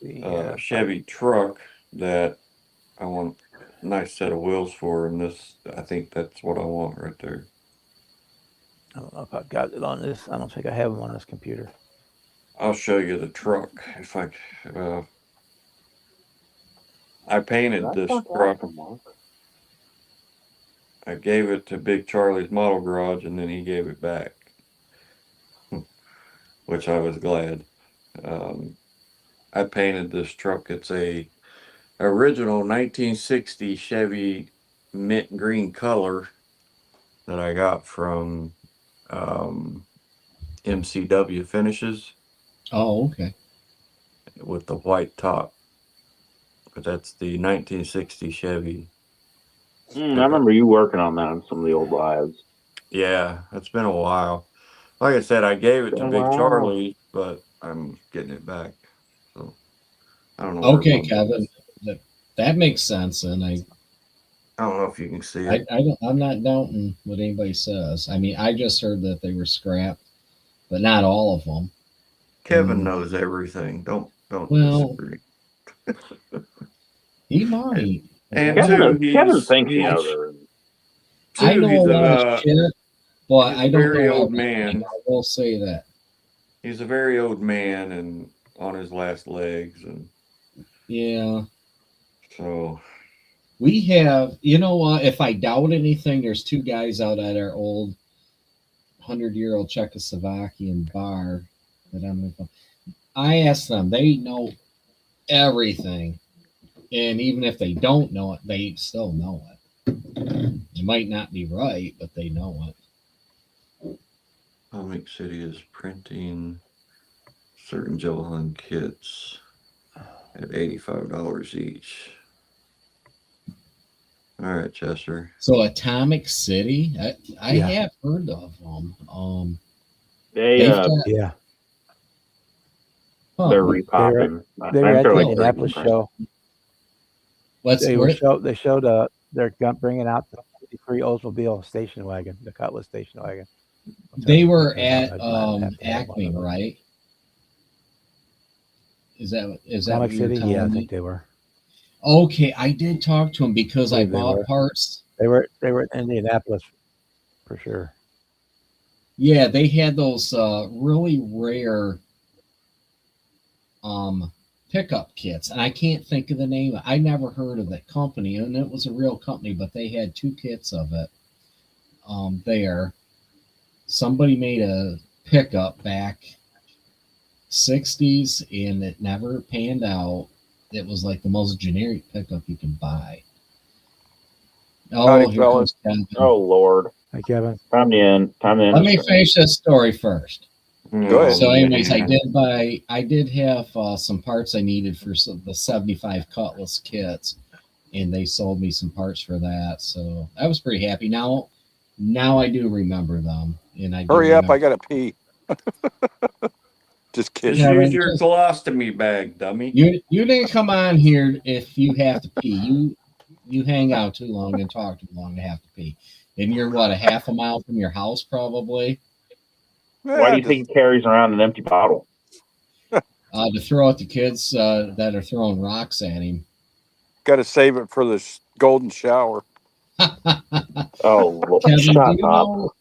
Yeah. Chevy truck that I want a nice set of wheels for, and this, I think that's what I want right there. I don't know if I've got it on this. I don't think I have them on this computer. I'll show you the truck if I painted this truck. I gave it to Big Charlie's Model Garage, and then he gave it back, which I was glad. I painted this truck. It's a original 1960 Chevy mint green color that I got from MCW Finishes Oh, okay. with the white top. But that's the 1960 Chevy. I remember you working on that on some of the old lives. Yeah, it's been a while. Like I said, I gave it to Been a Big while. Charlie, but I'm getting it back. So I don't know. Okay, Kevin. That makes sense, and I don't know if you can see it. I'm not doubting what anybody says. I mean, I just heard that they were scrapped, but not all of them. Kevin knows everything. Don't Well, disagree. He might. And Kevin two, thinks he knows everything. I know he's a lot of shit, but he's I a don't very know old everything. man. I will say that. He's a very old man and on his last legs, and Yeah. so We have, you know what? If I doubt anything, there's two guys out at our old 100-year-old Czechoslovakian bar that I asked them, they know everything. And even if they don't know it, they still know it. It might not be right, but they know it. Atomic City is printing certain Johan kits at $85 each. All right, Chester. So Atomic City, I Yeah. have heard of them. They Yeah. they're repopping. They were at the like Indianapolis show. They showed they're bringing out the 53 Oldsmobile station wagon, the Cutlass station wagon. They were at I'd have to have one Acme, of them. right? Is that what Atomic you're City? telling Yeah, I me? think they were. Okay, I did talk to him because I They bought were. parts. They were in Indianapolis for sure. Yeah, they had those really rare pickup kits, and I can't think of the name. I never heard of that company, and it was a real company, but they had two kits of it there. Somebody made a pickup back 60s, and it never panned out. It was like the most generic pickup you can buy. Oh, Howdy, here fellas. comes Kevin. Oh Lord. Hi, Kevin. Time to end. Let me finish this story first. Go ahead. So, anyways, man. I did have some parts I needed for the 75 Cutlass kits, and they sold me some parts for that. So I was pretty happy. Now I do remember them, and I do Hurry up, I remember. gotta pee. Just Just kidding. Yeah, use man, your just- colostomy bag, dummy. You didn't come on here if you have to pee. You hang out too long and talk too long to have to pee. And you're what, a half a mile from your house probably, Why do you just- think he carries around an empty bottle? to throw at the kids that are throwing rocks at him. gotta save it for the golden shower? Oh, Lord, Kevin, shut up.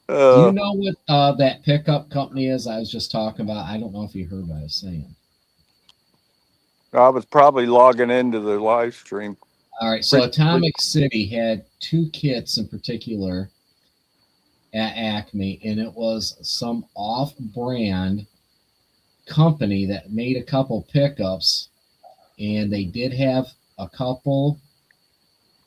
Do you know what that pickup company is I was just talking about? I don't know if you heard what I was saying. I was probably logging into the live stream. All right, so Pretty- Atomic City had two kits in particular at Acme, and it was some off-brand company that made a couple pickups, and they did have a couple,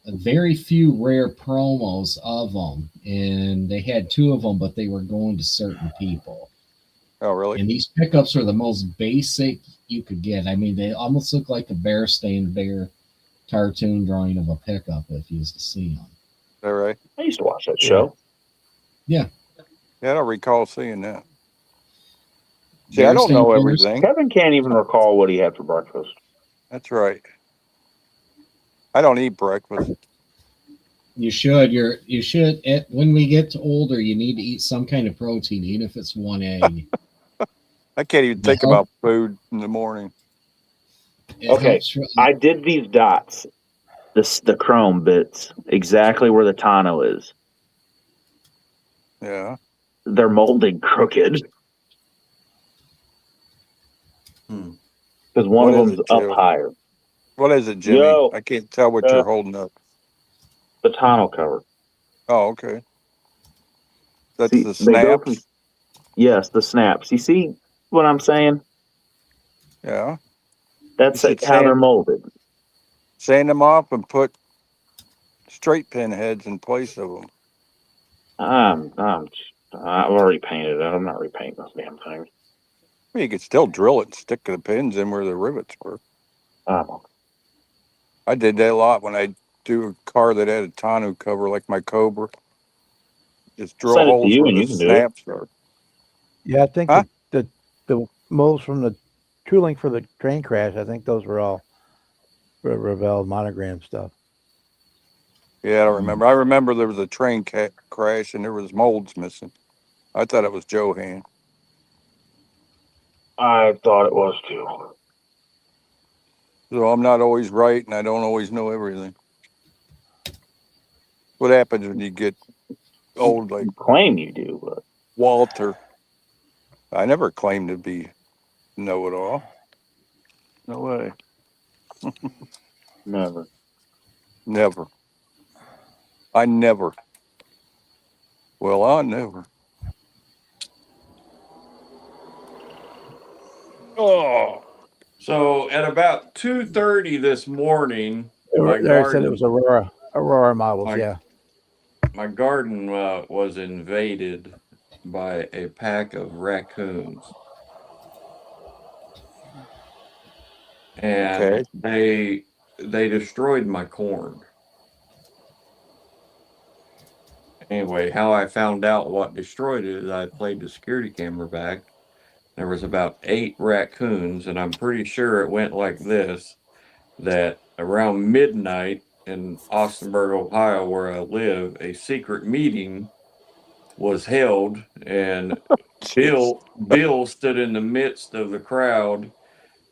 very few rare promos of them, and they had two of them, but they were going to certain people. Oh, really? And these pickups are the most basic you could get. I mean, they almost look like a bear-stained bear cartoon drawing of a pickup if you used to see them. All right. I used to watch that show. Yeah, I don't recall seeing that. See, I don't Bear-stained know bears. everything. Kevin can't even recall what he had for breakfast. That's right. I don't eat breakfast. You should. You should. When we get older, you need to eat some kind of protein, even if it's one egg. I can't even think help- about food in the morning. It Okay, helps- I did these dots, the chrome bits, exactly where the tonneau is. Yeah. They're molded crooked. Hmm. Because one What of is them's it, up Joe? higher. What is it, Jimmy? Yo. I can't tell what you're holding up. The tonneau cover. Oh, okay. That's See, the they go snaps. from- Yes, the snaps. You see what I'm saying? Yeah. That's You should how they're sand- molded. Sand them off and put straight pin heads in place of them. I've already painted it. I'm not repainting those damn things. Well, you could still drill it and stick the pins in where the rivets were. I did that a lot when I do a car that had a tonneau cover like my Cobra. Just drill Send it to holes you where and the you can do it. snaps are. Yeah, I think Huh? the molds from the tooling for the train crash, I think those were all Revell monogram stuff. Yeah, I don't remember. I remember there was a train crash and there was molds missing. I thought it was Johan. I thought it was too. So I'm not always right and I don't always know everything. What happens when you get old like You claim you do, but Walter? I never claimed to be know-it-all. No way. never. Never. I never. Well, I never. Oh, So at about 2:30 this morning, my There said it garden, was Aurora models. My- Yeah. my garden was invaded by a pack of raccoons. And Okay. they destroyed my corn. Anyway, how I found out what destroyed it is I played the security camera back. There was about 8 raccoons, and I'm pretty sure it went like this, that around midnight in Austinburg, Ohio, where I live, a secret meeting was held, and Bill stood in the midst of the crowd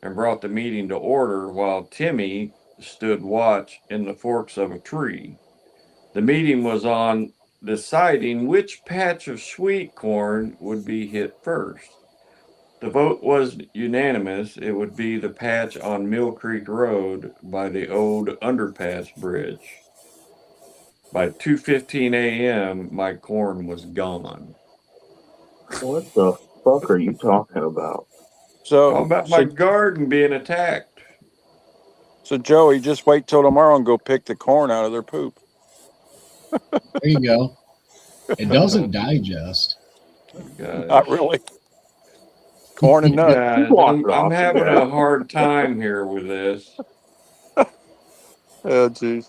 and brought the meeting to order while Timmy stood watch in the forks of a tree. The meeting was on deciding which patch of sweet corn would be hit first. The vote was unanimous. It would be the patch on Mill Creek Road by the old underpass bridge. By 2:15 a.m., my corn was gone. What the fuck are you talking about? So, How about my garden being attacked? so Joey, just wait till tomorrow and go pick the corn out of their poop. There you go. It doesn't digest. Guys, Not really. Corn and nuts. guys, Walk it I'm off, having yeah. a hard time here with this. Oh, jeez.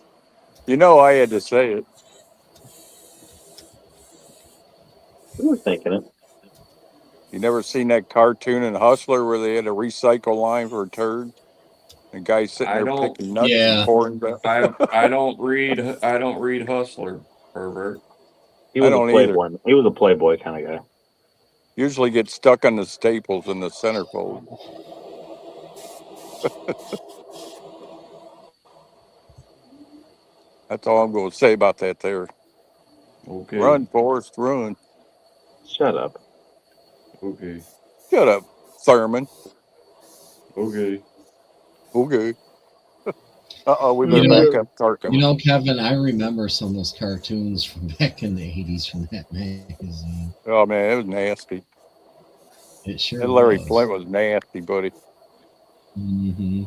You know, I had to say it. We were thinking it. You never seen that cartoon in Hustler where they had a recycle line for a turd? The guy sitting I there don't. picking nuts and Yeah. pouring back. I don't read Hustler, pervert. He I was a don't either. playboy. He was a playboy kind of guy. Usually get stuck on the staples in the centerfold. That's all I'm going to say about that there. Okay. Run, Forrest, run. Shut up. Okay. Shut up, Thurman. Okay. Okay. Uh-oh, we You better know, back up Tarko. Kevin, I remember some of those cartoons from back in the 80s from that magazine. Oh, man, it was nasty. It sure That Larry was. Flint was nasty, buddy. Mm-hmm.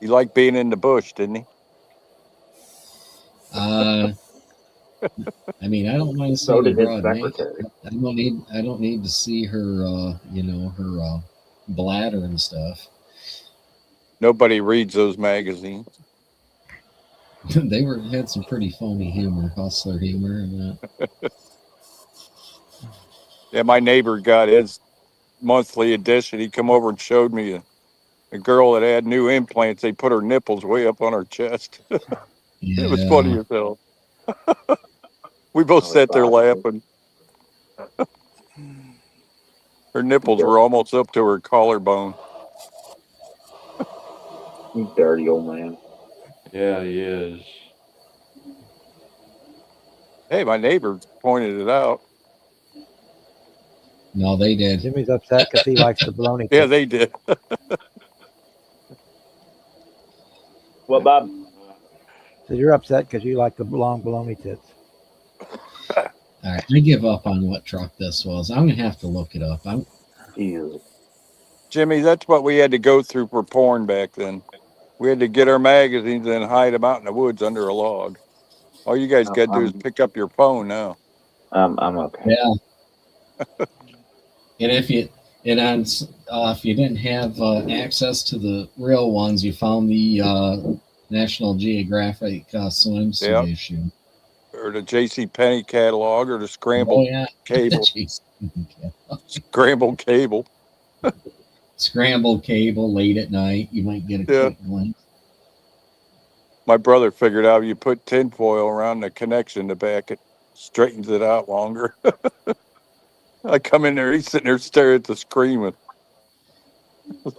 He liked being in the bush, didn't he? I mean, I don't mind So seeing a did his broad man. secretary. I don't need to see her, her bladder and stuff. Nobody reads those magazines. They had some pretty phony humor, hustler humor, and that. Yeah, my neighbor got his monthly edition. He come over and showed me a girl that had new implants. They put her nipples way up on her chest. It was funny Yeah. as hell. We both Oh, sat there it's laughing. Her nipples were almost up to her collarbone. You dirty old man. Yeah, he is. Hey, my neighbor pointed it out. No, they did. Jimmy's upset because he likes the bologna. Yeah, Tits. they did. What, Bob? So you're upset because you like the long bologna tits. All right, I give up on what truck this was. I'm gonna have to look it up. Jesus. Jimmy, that's what we had to go through for porn back then. We had to get our magazines and hide them out in the woods under a log. All you guys got to do is pick up your phone now. I'm okay. Yeah. And if you didn't have access to the real ones, you found the National Geographic swimsuit issue. Or the J.C. Penney catalog, or the scrambled cable. Scrambled cable. Scrambled cable late at night. You might get a quick glimpse. My brother figured out you put tinfoil around the connection to back it, straightens it out longer. I come in there, he's sitting there staring at the screen,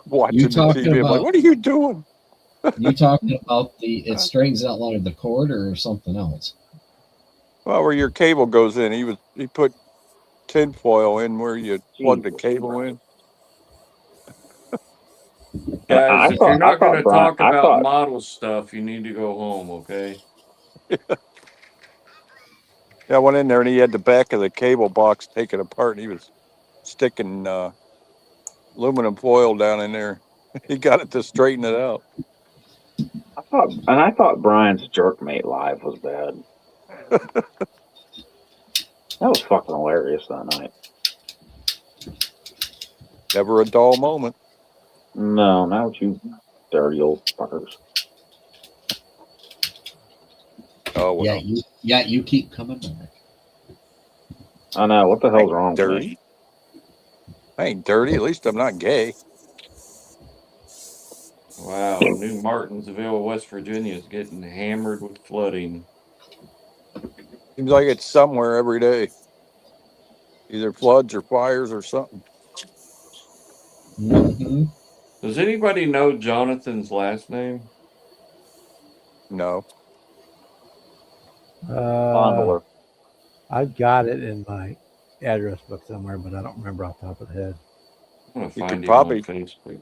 watching the TV. I'm like, what are you doing? You talking about it straightens out longer, the cord or something else? Well, where your cable goes in, he put tinfoil in where you plug the cable in. Guys, if you're not going to talk about model stuff, you need to go home, okay? Yeah, I went in there and he had the back of the cable box taken apart and he was sticking aluminum foil down in there. He got it to straighten it out. I thought Brian's Jerkmate Live was bad. That was fucking hilarious that night. Never a dull moment. No, not with you dirty old fuckers. Oh, well. You keep coming back. I know. What the hell's wrong with me? I ain't dirty. At least I'm not gay. Wow, New Martinsville, West Virginia is getting hammered with flooding. Seems like it's somewhere every day. Either floods or fires or something. Mm-hmm. Does anybody know Jonathan's last name? No. I've got it in my address book somewhere, but I don't remember off the top of the head. I'm gonna You find could him probably on Facebook.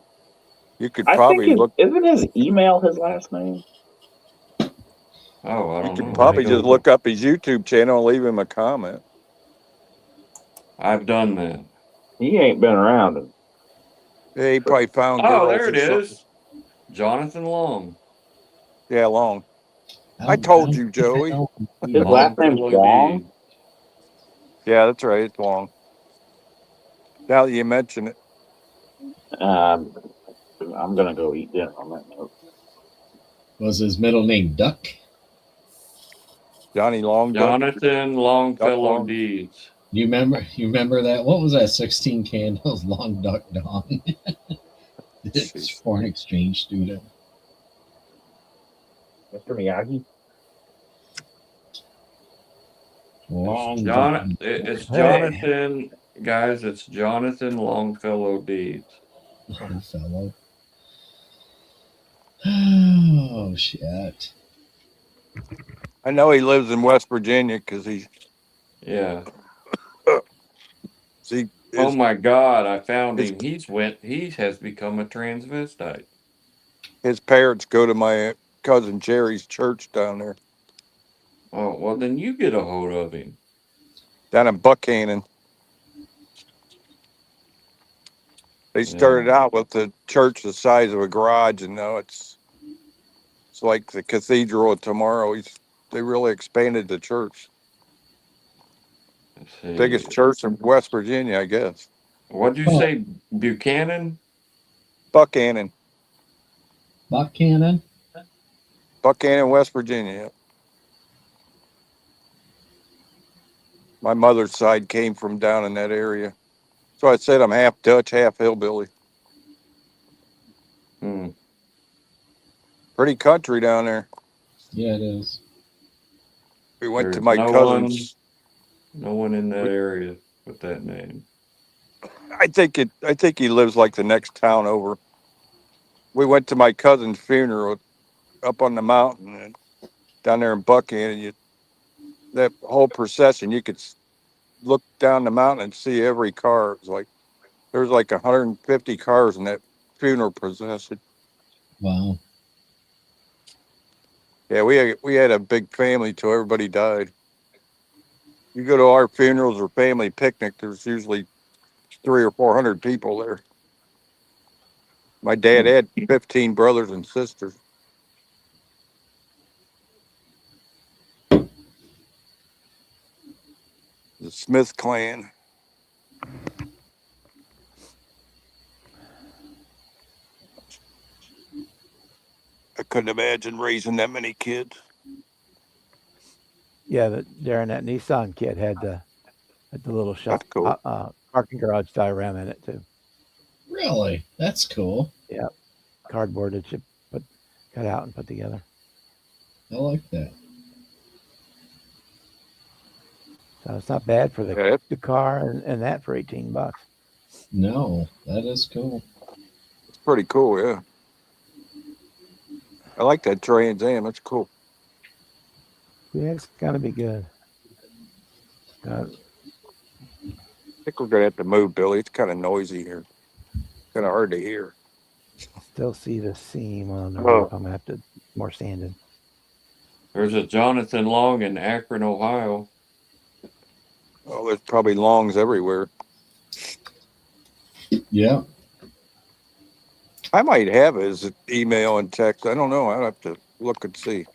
You could probably look. Isn't his email his last name? Oh, I don't know. You could probably just look up his YouTube channel and leave him a comment. I've done that. He ain't been around. Yeah, he probably found. Oh, there it is. Jonathan Long. Yeah, Long. I told you, Joey. His last name's Long. Yeah, that's right. It's Long. Now that you mention it, I'm gonna go eat dinner on that note. Was his middle name Duck? Johnny Long Duck. Jonathan Longfellow Long. Deeds. You remember that? What was that? 16 candles, Long Duck Dawn. It's Jeez. foreign exchange student. Mr. Miyagi. Long Duck. It's Hey. Jonathan, guys. It's Jonathan Longfellow Deeds. Longfellow. Oh shit. I know he lives in West Virginia because Yeah. his, Oh my God! I found his, him. He has become a transvestite. his parents go to my cousin Jerry's church down there, Oh well, then you get a hold of him. down in Buckhannon. They started out with the church the size of a garage, and now it's like the cathedral of tomorrow. They really expanded the church. Let's see. Biggest church in West Virginia, I guess. What'd you say, Buchanan? Buckhannon, Buckhannon? West Virginia. My mother's side came from down in that area. So I said I'm half Dutch, half hillbilly. Hmm. Pretty country down there. Yeah, it is. We went to There's my cousin's. No one in that area with that name. I think he lives like the next town over. We went to my cousin's funeral up on the mountain and down there in Buckhannon. That whole procession, you could look down the mountain and see every car. It was like there's like 150 cars in that funeral procession. Wow. Yeah, we had a big family till everybody died. You go to our funerals or family picnic, there's usually 300 or 400 people there. My dad had 15 brothers and sisters. The Smith clan. I couldn't imagine raising that many kids. Yeah, Darren, that Nissan kid had the little shop, That's cool. parking garage diorama in it too. Really? That's cool. Yeah, cardboard that you cut out and put together. I like that. So it's not bad for Yeah, the car and that for $18. No, that is cool. it's pretty cool, yeah. I like that Trans Am. That's cool. Yeah, it's gotta be good. I think we're gonna have to move, Billy. It's kind of noisy here. Kind of hard to hear. Still see the seam on the Oh. roof. I'm gonna have to more sanding. There's a Jonathan Long in Akron, Ohio. Oh, there's probably longs everywhere. Yeah. I might have his email and text. I don't know. I'll have to look and see.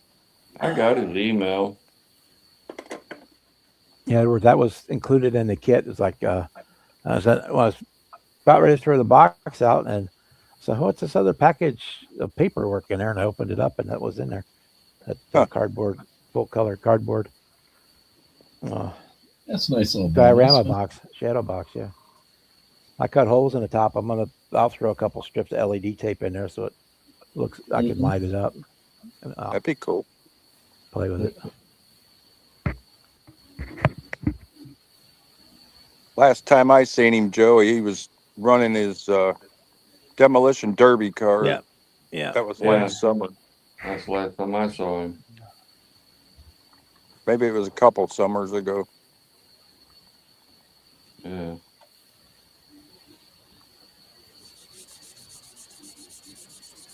I got his email. Yeah, Edward, that was included in the kit. It's like I was about ready to throw the box out, and so what's this other package of paperwork in there? And I opened it up, and that was in there. That cardboard, full color cardboard. That's a nice little Diorama bonus. box, shadow box, yeah. I cut holes in the top. I'll throw a couple strips of LED tape in there so it looks I can light it up. And I'll That'd be cool. play with it. Last time I seen him, Joey, he was running his demolition derby car. Yeah. Yeah. That was Yeah. last summer. That's the last time I saw him. Maybe it was a couple summers ago. Yeah.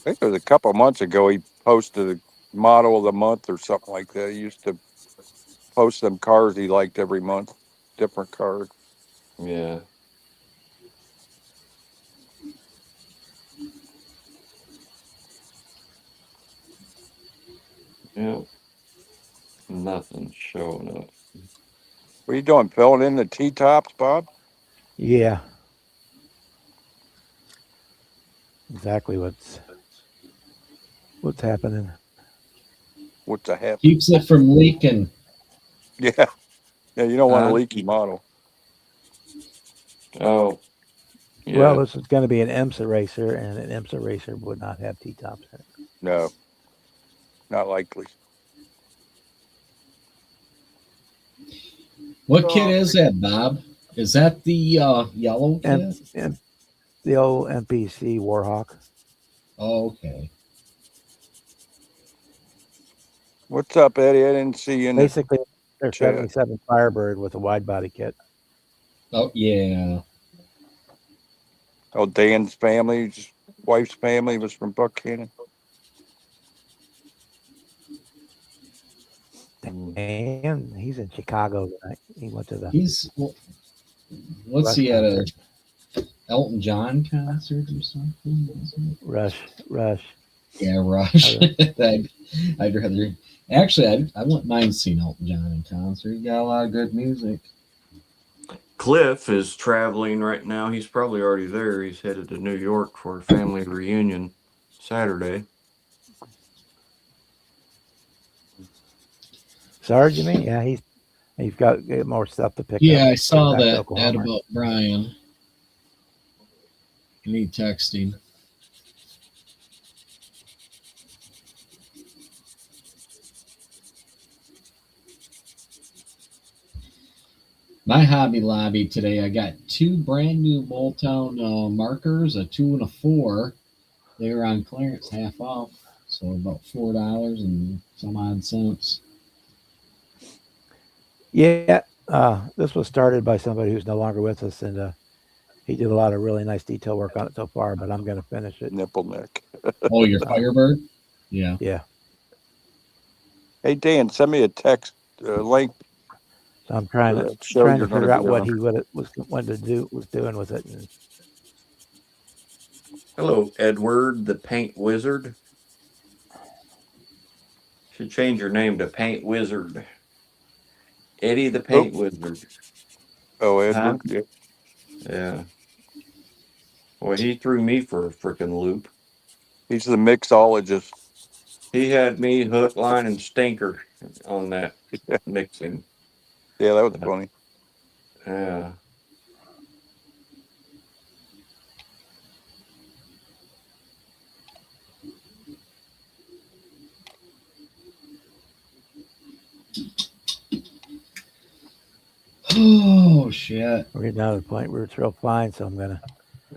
I think it was a couple months ago he posted a model of the month or something like that. He used to post some cars he liked every month, different cars. Yeah. Yeah. Nothing's showing up. What are you doing? Filling in the T-tops, Bob? Yeah. exactly what's happening. What's a happen? Keeps it from leaking. Yeah. Yeah, you don't want a Huh? leaky model. Oh, Well, yeah. this is going to be an IMSA racer, and an IMSA racer would not have T-tops in it. No, not likely. What kit is that, Bob? Is that the yellow kit? And the old MPC Warhawk. Oh, okay. What's up, Eddie? I didn't see you in the Basically, they're chat. 77 Firebird with a wide body kit. Oh, yeah. Oh, Dan's family, his wife's family was from Buckhannon. And he's in Chicago tonight. He went to the He's what's Rush he at a concert. Elton John concert or something? Wasn't it? Rush. Yeah, Rush. I'd rather actually I wouldn't mind seeing Elton John in concert. He got a lot of good music. Cliff is traveling right now. He's probably already there. He's headed to New York for a family reunion Saturday. Sarge, you mean? Yeah, he's got more stuff to pick up. Yeah, I saw back to that Oklahoma. ad about Brian. I need texting. My Hobby Lobby today, I got 2 brand new Moldtown markers, a 2 and a 4. They were on clearance, half off, so about $4 and some odd cents. Yeah, this was started by somebody who's no longer with us, and he did a lot of really nice detail work on it so far. But I'm going to finish it. Nipple neck. Oh, your Firebird? Yeah. Yeah. Hey, Dan, send me a text link. So I'm trying to figure out what he was doing with it. And Hello, Edward, the Paint Wizard. Should change your name to Paint Wizard. Eddie the Paint Wizard. Oh, Edward. Huh? Yeah. Well, he threw me for a freaking loop. He's the mixologist. He had me hook, line, and stinker on that mixing. Yeah, that was funny. Yeah. Oh, shit. we're getting down to the point where it's real fine, so I'm going to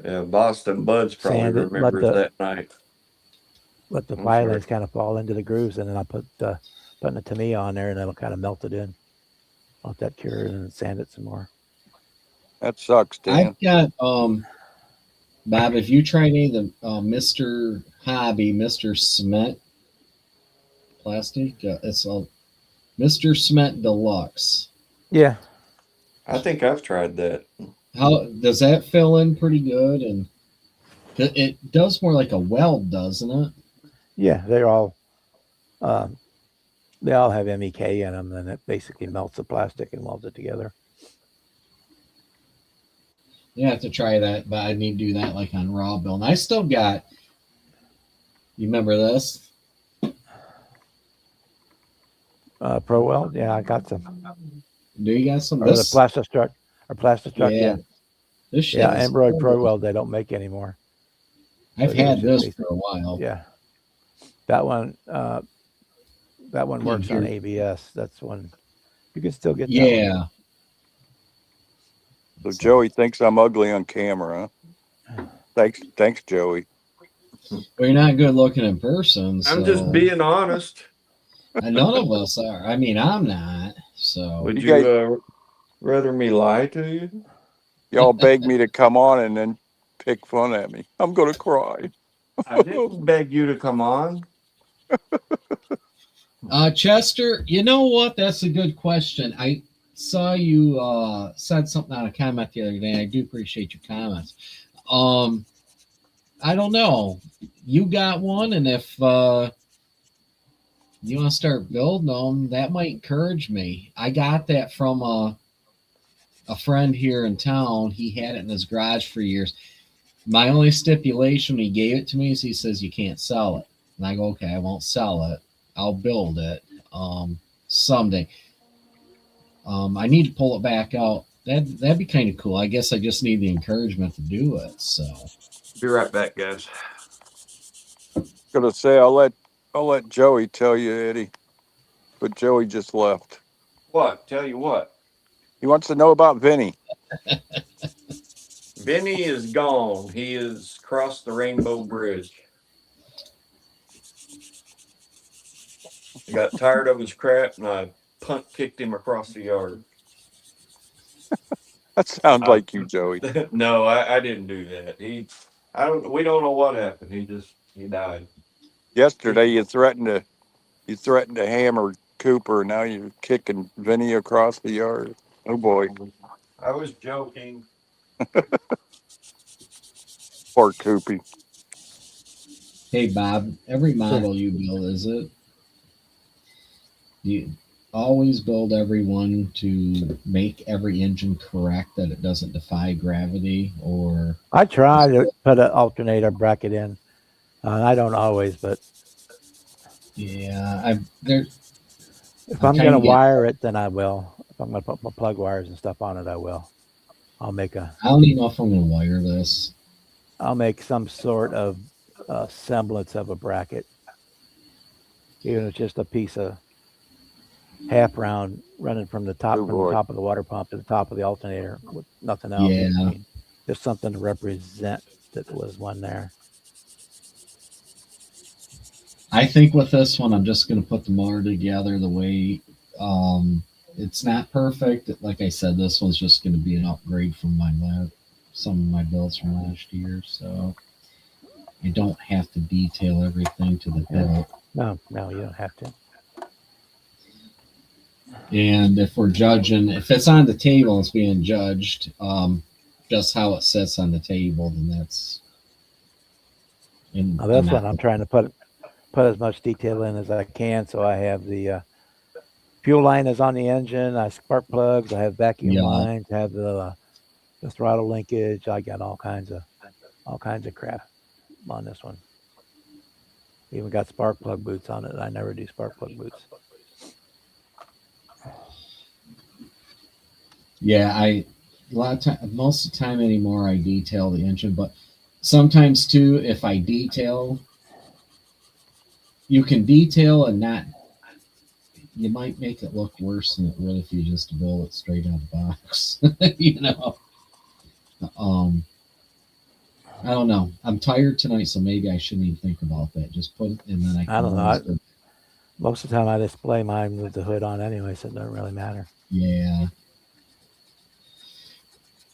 Yeah, Boston Buds probably Sand it, remembers that night. let the I'm filings sorry. kind of fall into the grooves, and then I'll put putting a Tamiya on there, and that'll kind of melt it in. Let that cure, and then sand it some more. That sucks, Dan. I've got Bob, if you tried any of the Mr. Hobby, Mr. Cement plastic, it's a Mr. Cement Deluxe. Yeah. I think I've tried that. How does that fill in pretty good? And it does more like a weld, doesn't it? Yeah, they all have MEK in them, and it basically melts the plastic and welds it together. You have to try that, but I need to do that like on raw build. And I still got. You remember this? Pro Weld, yeah, I got some. Do you got some? Or the Plastistruck, yeah. This shit Yeah, is Embroid horrible. Pro Weld they don't make anymore. I've had this for a while. Yeah, that one works on you're- ABS. That's one you can still get. That Yeah. So Joey thinks I'm ugly on camera, huh? Thanks, Joey. Well, you're not good looking in person. I'm so- just being honest. And none of us are. I mean, I'm not. So Would You you rather me lie to you? Y'all begged me to come on and then pick fun at me. I'm gonna cry. I didn't beg you to come on. Chester, you know what? That's a good question. I saw you said something on a comment the other day. I do appreciate your comments. I don't know. You got one, and if you want to start building them, that might encourage me. I got that from a friend here in town. He had it in his garage for years. My only stipulation when he gave it to me is he says you can't sell it. And I go, okay, I won't sell it. I'll build it someday. I need to pull it back out. That'd be kind of cool. I guess I just need the encouragement to do it. So Be right back, guys. Gonna say I'll let Joey tell you, Eddie. But Joey just left. What? Tell you what. He wants to know about Vinny. Benny is gone. He has crossed the Rainbow Bridge. I got tired of his crap and I punt kicked him across the yard. That sounds like you, Joey. No, I didn't do that. We don't know what happened. He died. Yesterday you threatened to hammer Cooper. Now you're kicking Vinny across the yard. Oh boy, I was joking. poor Coopy. hey Bob, every model you build, is it? Do you always build every one to make every engine correct that it doesn't defy gravity, or I try to put an alternator bracket in. I don't always, but yeah, if if I'm going to wire it, then I will. If I'm going to put my plug wires and stuff on it, I will. I'll make I don't even know if I'm going to wire this. I'll make some sort of semblance of a bracket. Even if it's just a piece of half round running from the top of the water pump to the top of the alternator with nothing else. Yeah. I mean, just something to represent that there was one there. I think with this one, I'm just going to put the motor together the way it's not perfect. Like I said, this one's just going to be an upgrade from some of my builds from last year. So you don't have to detail everything to the hilt. No, you don't have to. And if we're judging, if it's on the table and it's being judged, just how it sits on the table, then that's. Now that's what I'm trying to put as much detail in as I can. So I have the fuel line is on the engine. I spark plugs. I have vacuum lines. I have the throttle linkage. I got all kinds of crap on this one. Even got spark plug boots on it. I never do spark plug boots. Yeah, most of the time anymore I detail the engine, but sometimes too, if I detail, you can detail and not. You might make it look worse than it would if you just build it straight out of the box. You know. I don't know. I'm tired tonight, so maybe I shouldn't even think about that. Just put it, and then I don't know. Most of the time, I display mine with the hood on anyway, so it doesn't really matter. Yeah.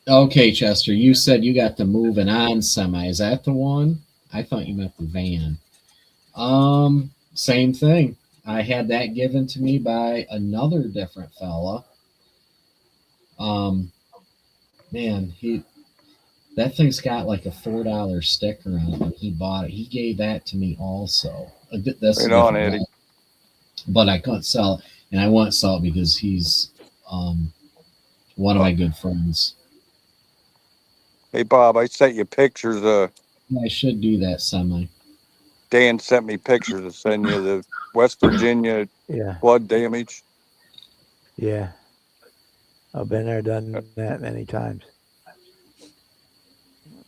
Okay, Chester, you said you got the moving on semi. Is that the one? I thought you meant the van. Same thing. I had that given to me by another different fella. Man, that thing's got like a $4 sticker on it when he bought it. He gave that to me also. That's right on, Eddie. Guy. But I couldn't sell it, and I won't sell it because he's one of my good friends. Hey Bob, I sent you pictures. I should do that semi. Dan sent me pictures to send you the West Virginia flood damage. Yeah, I've been there, done that many times.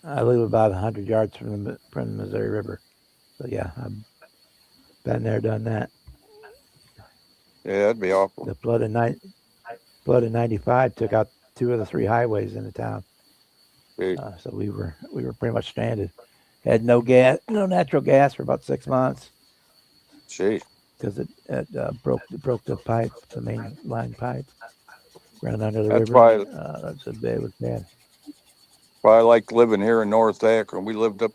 I live about 100 yards from the Missouri River, so yeah, I've been there, done that. Yeah, that'd be awful. The flood in '95 took out 2 of the 3 highways in the town. So we were pretty much stranded. Had no natural gas for about 6 months. Gee. Because it broke the pipe, the main line pipe, ran under the river. Why, that's a bad was bad. Why I like living here in North Akron. We lived up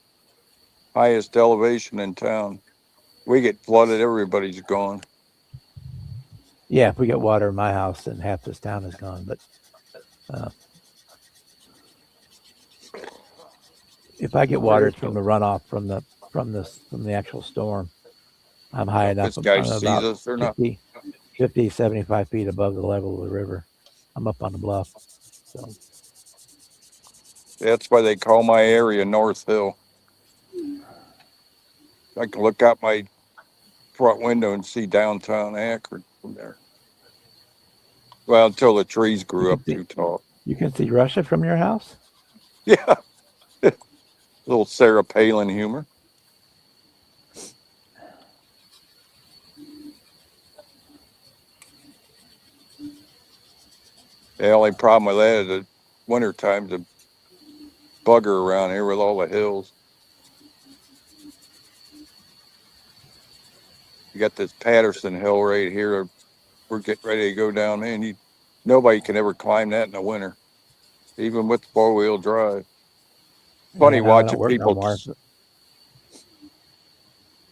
highest elevation in town. We get flooded, everybody's gone. Yeah, if we get water in my house, then half this town is gone. But if I get water, it's from the runoff from the actual storm. I'm high enough. This guy sees us or not? 50, 75 feet above the level of the river. I'm up on the bluff. So That's why they call my area North Hill. I can look out my front window and see downtown Akron from there. Well, until the trees grew up too tall. You can see Russia from your house? Yeah. Little Sarah Palin humor. The only problem with that is the winter time's a bugger around here with all the hills. You got this Patterson Hill right here. We're getting ready to go down, man. Nobody can ever climb that in the winter, even with 4-wheel drive. Funny Yeah, no, I watching don't work no people. more.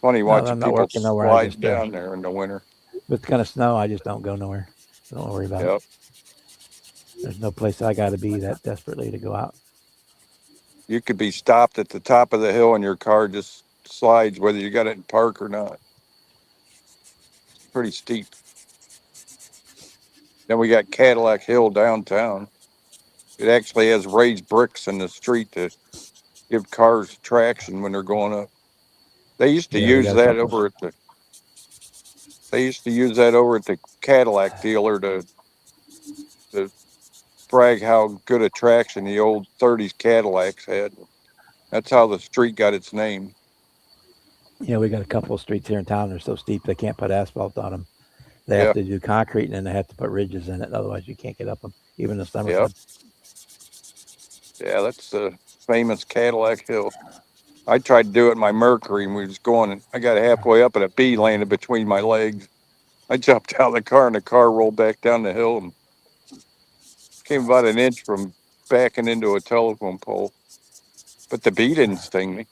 Funny No, watching I'm not people working nowhere. I slide just, down there in the winter. if it's gonna snow, I just don't go nowhere. So don't worry about Yep. it. There's no place I got to be that desperately to go out. You could be stopped at the top of the hill and your car just slides whether you got it in park or not. It's pretty steep. Then we got Cadillac Hill downtown. It actually has raised bricks in the street to give cars traction when they're going up. They used to Yeah, we use got a that couple. over at the. They used to use that over at the Cadillac dealer to brag how good a traction the old '30s Cadillacs had. That's how the street got its name. Yeah, we got a couple of streets here in town. They're so steep they can't put asphalt on them. They have to do concrete and then they have to put ridges in it. Otherwise, you can't get up them, even in the summertime. Yep. Yeah, that's the famous Cadillac Hill. I tried to do it in my Mercury and we was going and I got halfway up and a bee landed between my legs. I jumped out of the car and the car rolled back down the hill and came about an inch from backing into a telephone pole. But the bee didn't sting me.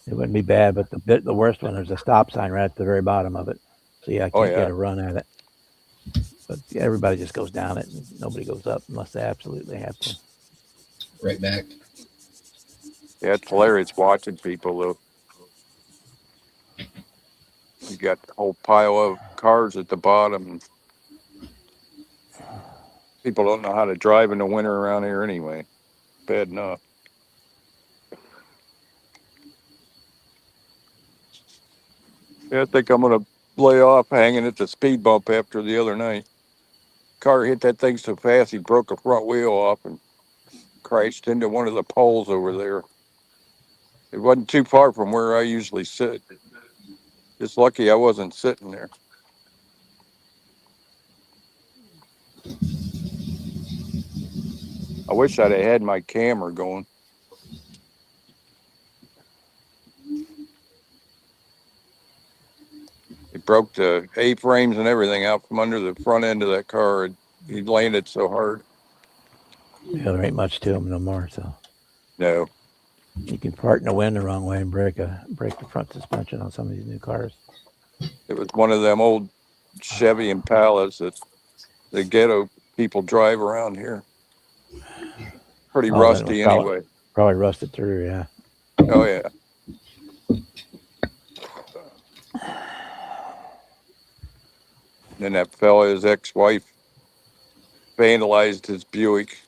It wouldn't be bad, but the worst one, there's a stop sign right at the very bottom of it. So yeah, I can't get a run at it. But yeah, everybody just goes down it and nobody goes up unless they absolutely have to. Right back. Yeah, it's hilarious watching people though. You got a whole pile of cars at the bottom. People don't know how to drive in the winter around here anyway. Bad enough. Yeah, I think I'm going to lay off hanging at the speed bump after the other night. Car hit that thing so fast he broke a front wheel off and crashed into one of the poles over there. It wasn't too far from where I usually sit. Just lucky I wasn't sitting there. I wish I'd have had my camera going. It broke the A-frames and everything out from under the front end of that car. He landed so hard. Yeah, there ain't much to them no more. So No. you can part in the wind the wrong way and break the front suspension on some of these new cars. It was one of them old Chevy Impalas that the ghetto people drive around here. Pretty rusty anyway. Probably rusted through, yeah. Oh, yeah. Then that fella, his ex-wife, vandalized his Buick.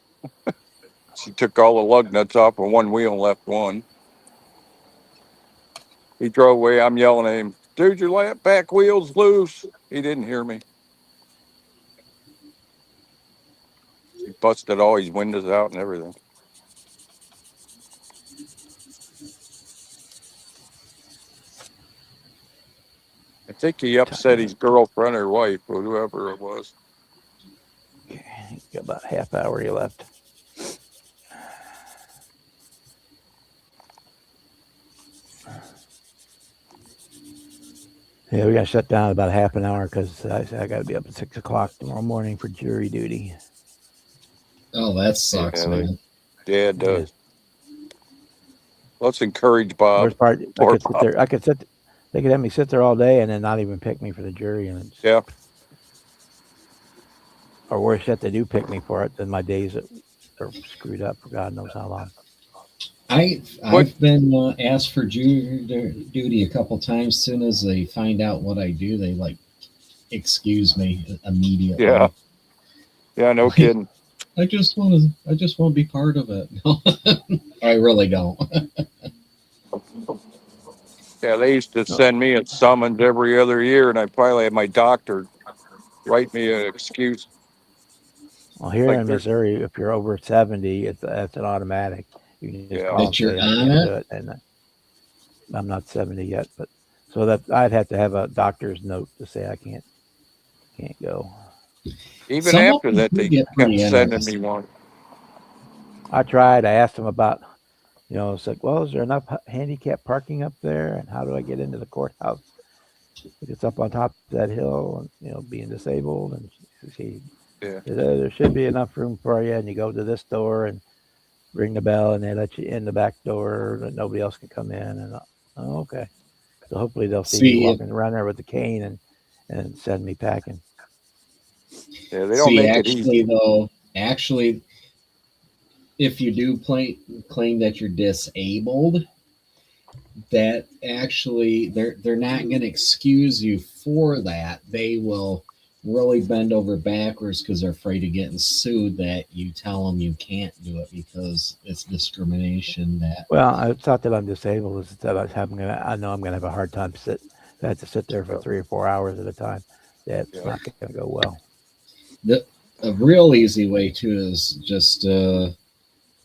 She took all the lug nuts off of one wheel and left one. He drove away. I'm yelling at him, dude, your back wheel's loose. He didn't hear me. He busted all his windows out and everything. I think he upset his girlfriend or wife or whoever it was. Okay, got about a half hour you left. Yeah, we got shut down about half an hour because I got to be up at 6 o'clock tomorrow morning for jury duty. Oh, that sucks, man. Yeah, it does. Let's encourage Bob. Worst part, I could sit there. They could have me sit there all day and then not even pick me for the jury. And yeah. Or worse yet, they do pick me for it. Then my days are screwed up for God knows how long. I've been asked for jury duty a couple times. As soon as they find out what I do, they excuse me immediately. Yeah, no kidding. I just want to be part of it. No, I really don't. Yeah, they used to send me a summons every other year, and I finally had my doctor write me an excuse. Well, here Like in there's, Missouri, if you're over 70, that's an automatic. You can just yeah, call and That you're say, I on can't it. do it. And I'm not 70 yet, but so that I'd have to have a doctor's note to say I can't go. even Some of after them that, do they get kept pretty sending me interesting. one. I tried. I asked them about, it's like, well, is there enough handicap parking up there? And how do I get into the courthouse? It's up on top of that hill and, being disabled. And she Yeah. said, there should be enough room for you. And you go to this door and ring the bell and they let you in the back door that nobody else can come in. And oh, okay. So hopefully they'll see me See, walking around there with the cane and send me packing. Yeah, they don't make it actually, easy. though, actually, if you do claim that you're disabled, that actually they're not going to excuse you for that. They will really bend over backwards because they're afraid of getting sued. That you tell them you can't do it because it's discrimination. That Well, it's not that I'm disabled. It's that I know I'm going to have a hard time I have to sit there for 3 or 4 hours at a time. That's Yeah. not going to go well. a real easy way too is just let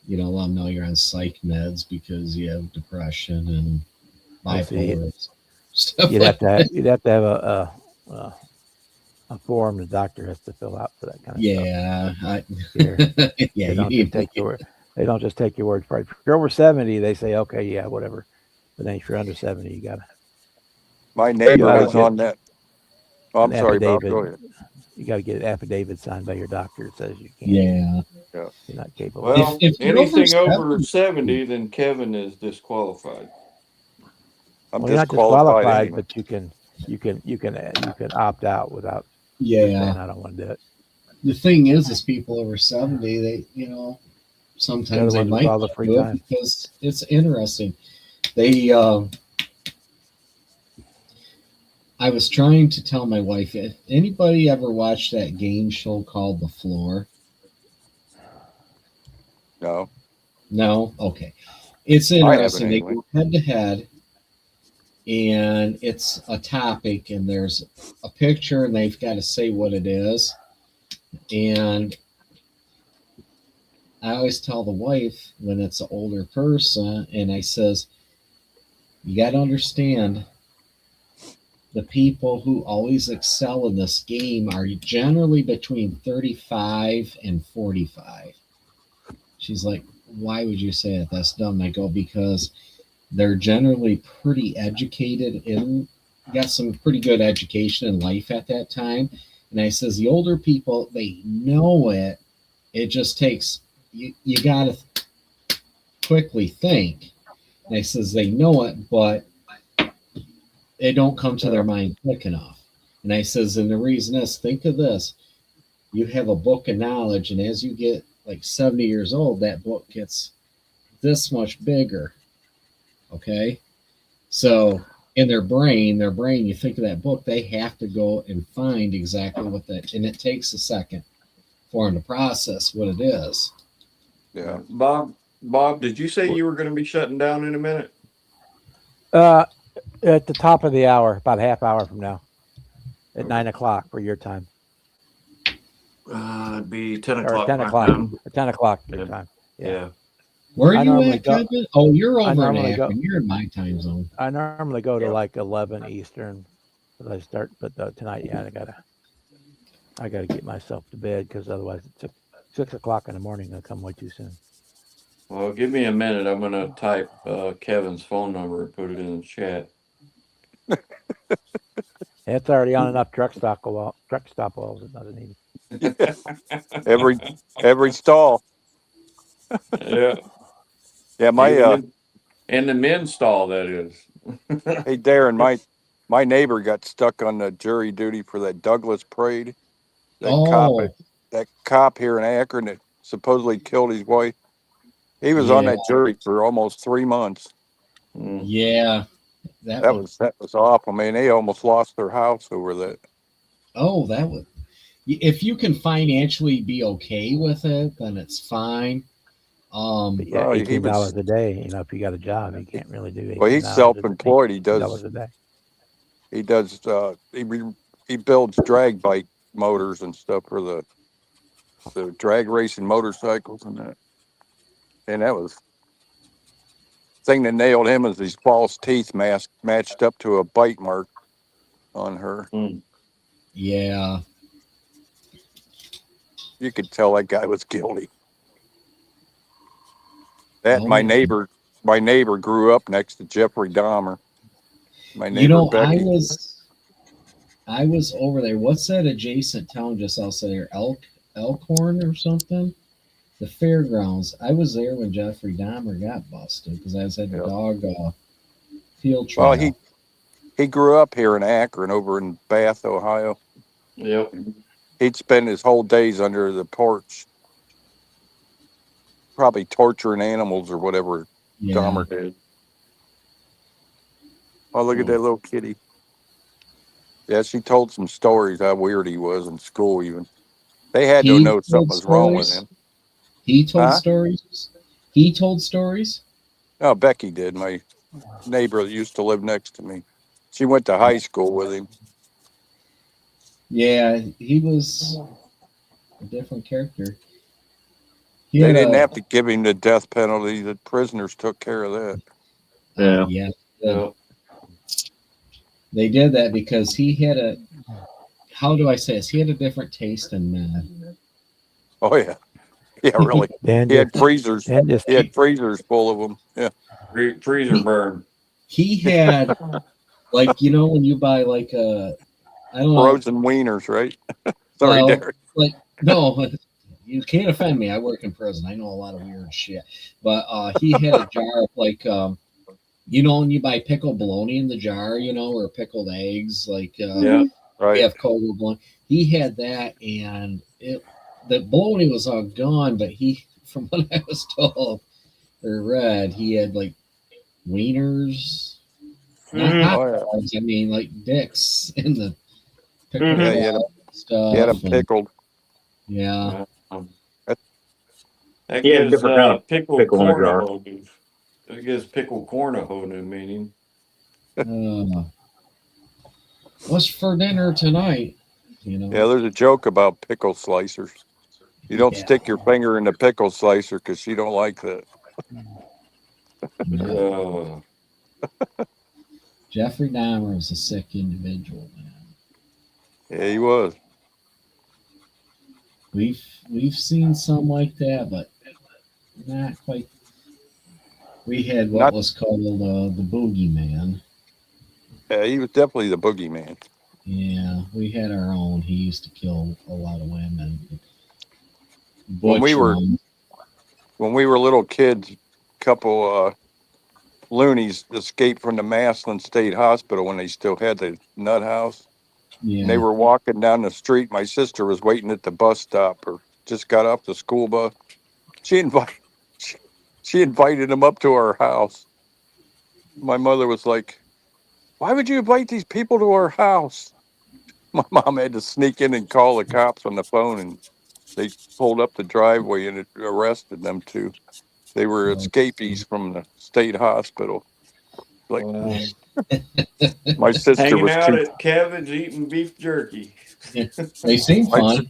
them know you're on psych meds because you have depression and I see. bipolar stuff. You'd have to have a form the doctor has to fill out for that kind of stuff. Here, Yeah, they you don't just need take your word. They don't just take your word for it. If you're over 70, they say, okay, yeah, whatever. But then if you're under 70, you gotta My neighbor gotta was get on that. Oh, I'm an sorry, Bob. affidavit. Go ahead. You got to get an affidavit signed by your doctor that says you can't. yeah. Yeah. You're not capable. Well, If you're anything over 70, 70, then Kevin is disqualified. I'm Well, you're not disqualified disqualified, anyway. but you can opt out without just saying yeah. I don't want to do it. The thing is people over 70, they They're sometimes the they ones with might all the not free do it time. because it's interesting. They I was trying to tell my wife, if anybody ever watched that game show called The Floor? No, No? Okay. It's I haven't interesting. They anyway. go head to head and it's a topic and there's a picture and they've got to say what it is. And I always tell the wife when it's an older person, and I says, you got to understand the people who always excel in this game are generally between 35 and 45. She's like, why would you say that? That's dumb. I go, because they're generally pretty educated and got some pretty good education in life at that time. And I says, the older people, they know it. It just takes, you got to quickly think. And I says, they know it, but it don't come to their mind quick enough. And I says, and the reason is, think of this. You have a book of knowledge, and as you get like 70 years old, that book gets this much bigger. Okay? So in their brain, you think of that book, they have to go and find exactly what that, and it takes a second for them to process what it is. Yeah. Bob, did you say you were going to be shutting down in a minute? At the top of the hour, about a half hour from now, at 9 o'clock for your time, It'd be 10 or o'clock. 10 my o'clock, time. or 10 o'clock your Yeah. time. Yeah. Where are I you normally at, go- Kevin? Oh, you're I over in normally Akron. go- You're in my time zone. I normally go to Yeah. like 11 Eastern, but I start. But tonight, yeah, I gotta get myself to bed because otherwise, it's 6 o'clock in the morning. I'll come way too soon. Well, give me a minute. I'm going to type Kevin's phone number and put it in the chat. It's already on enough truck stop walls. It doesn't need. Every stall. Yeah. Yeah, my Even in the men's stall, that is. hey Darren, my neighbor got stuck on the jury duty for that Douglas parade. That cop here in Akron that supposedly killed his wife. He was on Yeah. that jury for almost 3 months. Mm. Yeah. That was awful, man. They almost lost their house over that. Oh, that would. if you can financially be okay with it, then it's fine. But yeah, Oh, he $18 was. a day. You know, if you got a job, you can't really do Well, he's $18 self-employed. He $18 does. a day. He does. He builds drag bike motors and stuff for the drag racing motorcycles and that. And that was thing that nailed him is these false teeth matched up to a bite mark on her. Yeah. You could tell that guy was guilty. That Oh, my yeah. neighbor grew up next to Jeffrey Dahmer. My You neighbor know, Becky. I was over there. What's that adjacent town just outside there? Elkhorn or something? The fairgrounds. I was there when Jeffrey Dahmer got busted because I was at the Yep. dog field trial. Well, he grew up here in Akron, over in Bath, Ohio. Yep. He'd spend his whole days under the porch, probably torturing animals or whatever Yeah. Dahmer did. Oh, look at that little kitty. Yeah, she told some stories how weird he was in school even. They had to He know something told was wrong with stories? him. He told Huh? stories. He told stories. Oh, Becky did, my neighbor that used to live next to me. She went to high school with him. Yeah, he was a different character. He They had didn't a have to give him the death penalty. The prisoners took care of that. Yeah. yeah. Yep. They did that because he had a. How do I say this? He had a different taste in men. Oh yeah, yeah, really. Dan He had just, freezers. Dan just, He had freezers full of them. Yeah. Freezer burn. He had like when you buy like a I don't know. Frozen wieners, right? Sorry, Well, Derek. like no, you can't offend me. I work in prison. I know a lot of weird shit. But he had a jar of like when you buy pickled bologna in the jar, or pickled eggs, like Yeah. Right. you have cold bologna. He had that, and the bologna was all gone. But from what I was told or read, he had like wieners, not hot Oh yeah. dogs. I mean, like dicks in the pickled Yeah, he had stuff. He had them and- pickled. yeah. That He had a gives different kind of pickled pickle in a corn jar. a whole new. That gives pickled corn a whole new meaning. What's for dinner tonight? Yeah, there's a joke about pickle slicers. You don't Yeah. stick your finger in the pickle slicer because she don't like that. No. Jeffrey Dahmer was a sick individual, man. Yeah, he was. We've seen some like that, but not quite. We had what Not- was called the boogeyman. Yeah, he was definitely the boogeyman. Yeah, we had our own. He used to kill a lot of women. When we were- Butcher 'em. When we were little kids, a couple loonies escaped from the Massillon State Hospital when they still had the nut house. Yeah. And they were walking down the street. My sister was waiting at the bus stop, or just got off the school bus. She invited them up to our house. My mother was like, "Why would you invite these people to our house?" My mom had to sneak in and call the cops on the phone, and they pulled up the driveway and arrested them too. They were escapees from the state hospital. Like, my sister Hanging was out too. at Kevin's eating beef jerky. They seem fun.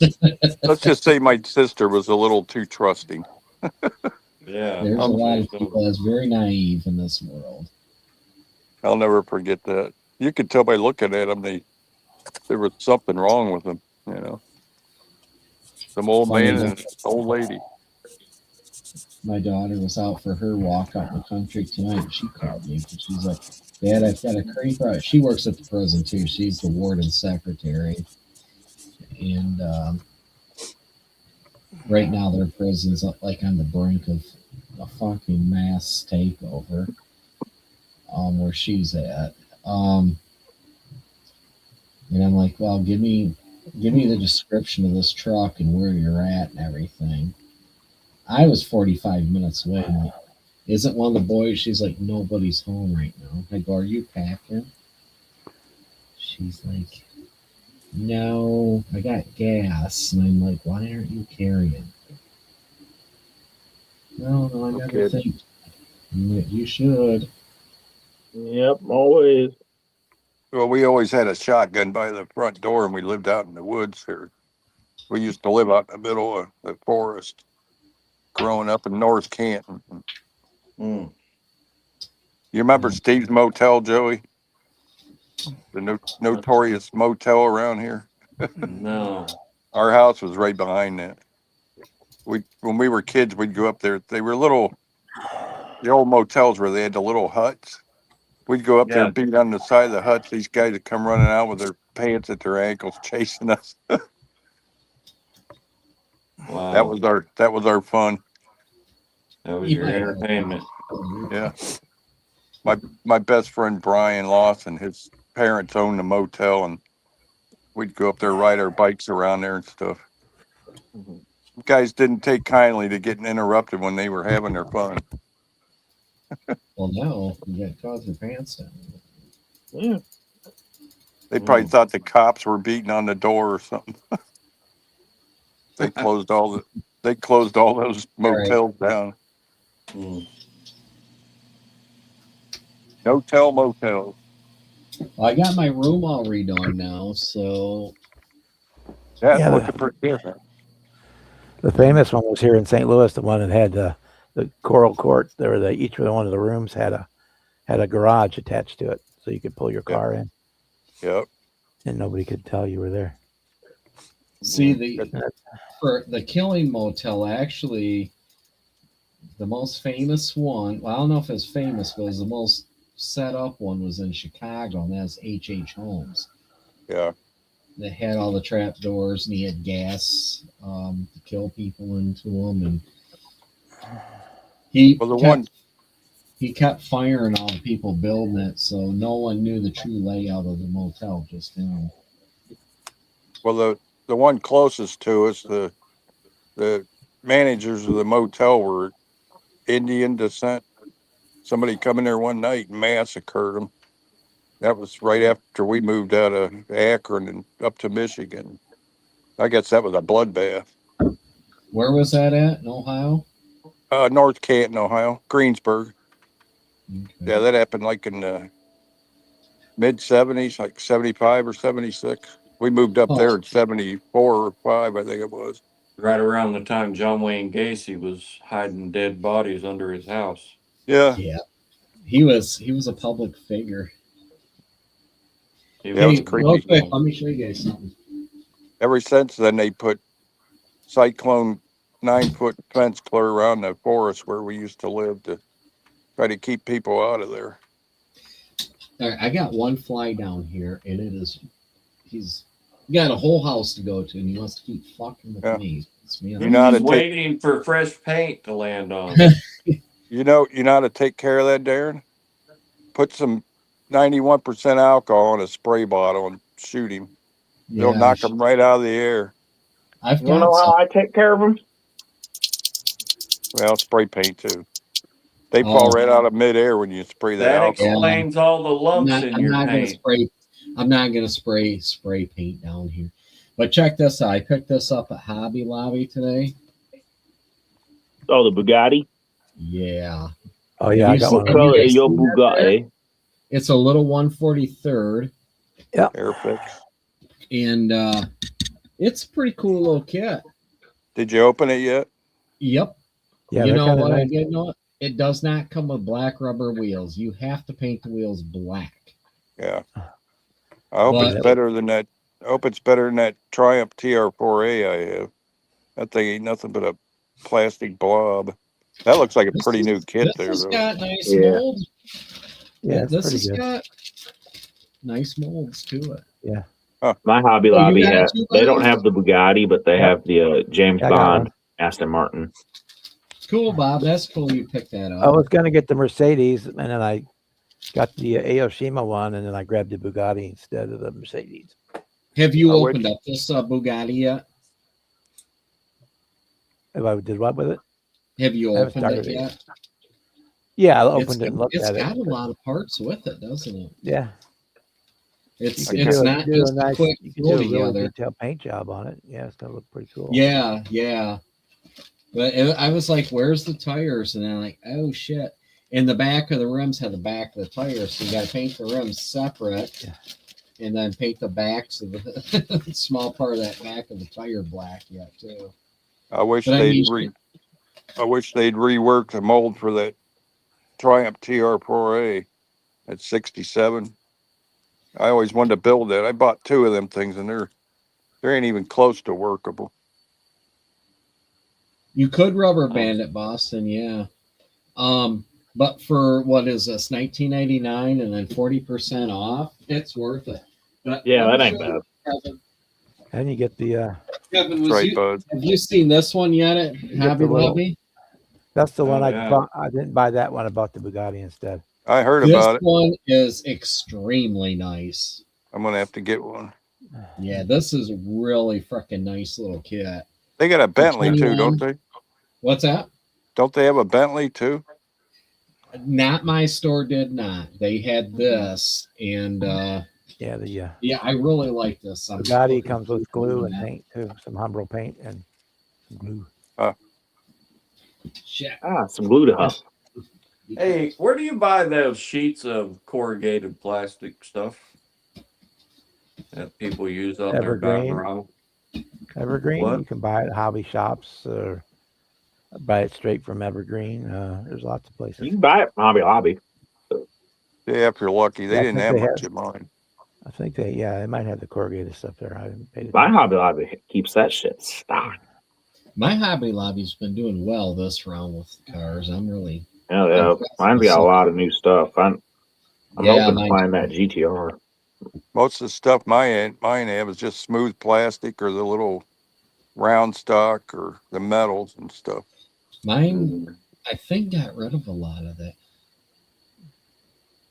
Let's just say my sister was a little too trusting. Yeah. There's a I'll lot say of so. people that's very naive in this world. I'll never forget that. You could tell by looking at them, there was something wrong with them. Some old Funny, man and old lady. my daughter was out for her walk out in the country tonight. And she called me. She's like, "Dad, I've got a creeper." She works at the prison too. She's the warden secretary, and right now their prison's like on the brink of a fucking mass takeover. Where she's at, and I'm like, "Well, give me the description of this truck and where you're at and everything." I was 45 minutes away. I'm like, "Isn't one of the boys?" She's like, "Nobody's home right now." I go, "Are you packing?" She's like, No, I got gas. And I'm like, why aren't you carrying? No, I never Okay. think. You should. Yep, always. Well, we always had a shotgun by the front door, and we lived out in the woods here. We used to live out in the middle of the forest, growing up in North Canton. Mm. You remember Steve's Motel, Joey? The notorious motel around here. No. Our house was right behind that. When we were kids, we'd go up there. They were the old motels where they had the little huts. We'd go up there, Yeah. beat on the side of the huts. These guys would come running out with their pants at their ankles, chasing us. Wow. That was our fun. That was You your might- entertainment. Yeah. My best friend Brian Lawson, his parents owned a motel, and we'd go up there, ride our bikes around there and stuff. Guys didn't take kindly to getting interrupted when they were having their fun. Well, no, you got to cause your pants down. Yeah. They probably thought the cops were beating on the door or something. They closed all those motels down. Mm. No-tell motels. Well, I got my room all redone now, so That's Yeah, looking pretty good. The famous one was here in St. Louis, the one that had the coral court. There were each one of the rooms had a garage attached to it, so you could pull your car in, Yep. and nobody could tell you were there. see for the Killing Motel, actually, the most famous one. Well, I don't know if it's famous, but it was the most set up one was in Chicago, and that's H.H. Holmes. Yeah. That had all the trap doors, and he had gas to kill people into them, and he kept firing all the people building it, so no one knew the true layout of the motel, just him. Well, the one closest to us, the managers of the motel were Indian descent. Somebody come in there one night and massacred them. That was right after we moved out of Akron and up to Michigan. I guess that was a bloodbath. Where was that at? In Ohio? North Canton, Ohio, Greensburg. Okay. Yeah, that happened like in the mid 70s, like 75 or 76. We moved up there in 74 or 5, I think it was. Right around the time John Wayne Gacy was hiding dead bodies under his house. Yeah. Yeah. He was a public figure. He Yeah, it was was creepy. Real quick, let me show you guys something. Ever since then, they put cyclone 9-foot fence clear around the forest where we used to live to try to keep people out of there. All right, I got one fly down here, and he's got a whole house to go to, and he wants to keep fucking with me. You know how to He's waiting for fresh paint to land on. You know how to take care of that, Darren? Put some 91% alcohol in a spray bottle and shoot him. They'll knock him right out of the air. I've You know how I take care of them? Well, spray paint too. They fall right out of midair when you spray that That alcohol. explains all the lumps in your paint. I'm not gonna spray paint down here. But check this out. I picked this up at Hobby Lobby today. Oh, the Bugatti? Yeah. Oh yeah, I got one. Color your Bugatti. It's a little 143rd. Yeah. Airfix. And it's a pretty cool little kit. Did you open it yet? Yep. Yeah, you know what? nice. You know, it does not come with black rubber wheels. You have to paint the wheels black. Yeah. I hope it's better than that. I hope it's better than that Triumph TR4A I have. That thing ain't nothing but a plastic blob. That looks like a pretty new kit there, This though. has got nice molds. Yeah, this has got nice molds to it. Yeah. My Hobby Lobby they don't have the Bugatti, but they have the James Bond Aston Martin. Cool, Bob. That's cool you picked that up. I was going to get the Mercedes, and then I got the Aoshima one, and then I grabbed the Bugatti instead of the Mercedes. Have you opened up this Bugatti yet? If I did what with it? Have you opened it yet? Yeah, I opened it and looked at it. It's got a lot of parts with it, doesn't it? Yeah. It's You could it's do, not do just a a nice, quick you could pull do a really together. detailed paint job on it. Yeah, it's gonna look pretty cool. Yeah, yeah. But I was like, "Where's the tires?" And I'm like, "Oh shit!" And the back of the rims had the back of the tires, so you got to paint the rims separate, Yeah. and then paint the backs of the small part of that back of the tire black yet too. I wish But I they'd mean, rework the mold for that Triumph TR4A at 67. I always wanted to build that. I bought 2 of them things, and they ain't even close to workable. you could rubber band it, Boston, yeah. But for what is this, 19.99 and then 40% off, it's worth it. But Yeah, let that me ain't show bad. you, Kevin. And you get the Kevin, That's right, bud. have you seen this one yet at get Hobby the little- Lobby? that's the one I yeah. bought. I didn't buy that one. I bought the Bugatti instead. I heard This about it. one is extremely nice. I'm gonna have to get one. Yeah, this is a really freaking nice little kit. They got a Bentley too, don't 21. they? What's that? Don't they have a Bentley too? Not my store did not. They had this, and Yeah, the yeah, I really like this. I'm Bugatti looking comes with forward to glue and that. paint too. Some Humbrol paint and some glue. Shit. Some glue to huff. Hey, where do you buy those sheets of corrugated plastic stuff that people use out there driving Evergreen. around? Evergreen. What? You can buy it at hobby shops or buy it straight from Evergreen. There's lots of places. You can buy it from Hobby Lobby. Yeah, if you're lucky. They Yeah, I didn't think have they much of mine. I think they might have the corrugated stuff there. I haven't paid My attention. Hobby Lobby keeps that shit stocked. My Hobby Lobby's been doing well this round with the cars. I'm really Yeah. Mine's got a lot of new stuff. I'm Yeah, hoping to mine find too. that GTR. Most of the stuff mine have is just smooth plastic or the little round stock or the metals and stuff. Mine, I think, got rid of a lot of that.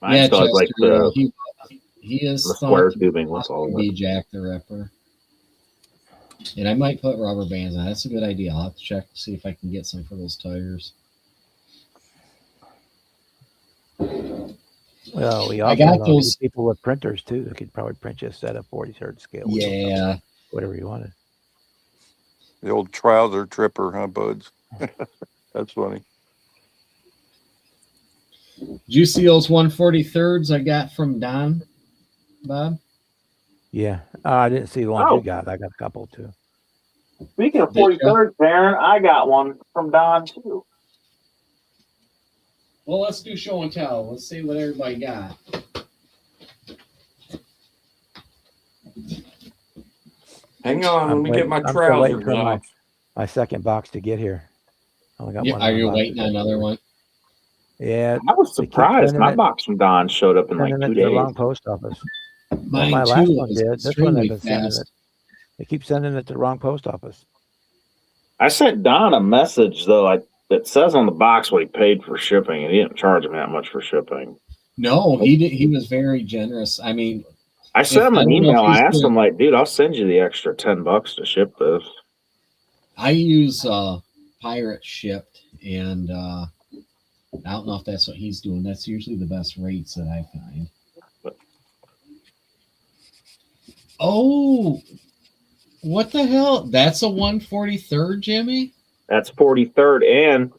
Mine still has like Chester, the he is square thought tubing with all to of be it. Jack the Ripper. And I might put rubber bands on. That's a good idea. I'll have to check to see if I can get some for those tires. Well, we I also got know those- people with printers too that could probably print you a set of 43rd scale. wheels, Yeah. whatever you wanted. The old trouser tripper, huh, buds? That's funny. Did you see those 143rds I got from Don, Bob? Yeah, I didn't see the ones Oh. you got. I got a couple too. Speaking of Did ya? 43rd, Darren, I got one from Don too. Well, let's do show and tell. Let's see what everybody got. Hang on, let me get my I'm still waiting trousers for off. my second box to get here. I only got Yeah, one. are more you box waiting to on get another here. one? Yeah, I was They keep surprised. sending My it- box from Don showed up in like sending 2 it to the days. wrong post office. Mine my too. last one is did. This one they've extremely been sending fast. it. They keep sending it to the wrong post office. I sent Don a message though. It says on the box what he paid for shipping, and he didn't charge him that much for shipping. No, he did. He was very generous. I mean, I sent him I an don't know if email. I he's asked gonna- him like, "Dude, I'll send you the extra $10 to ship this." I use Pirate Shipped, and I don't know if that's what he's doing. That's usually the best rates that I find. Oh, what the hell? That's a 143rd, Jimmy? That's 43rd, and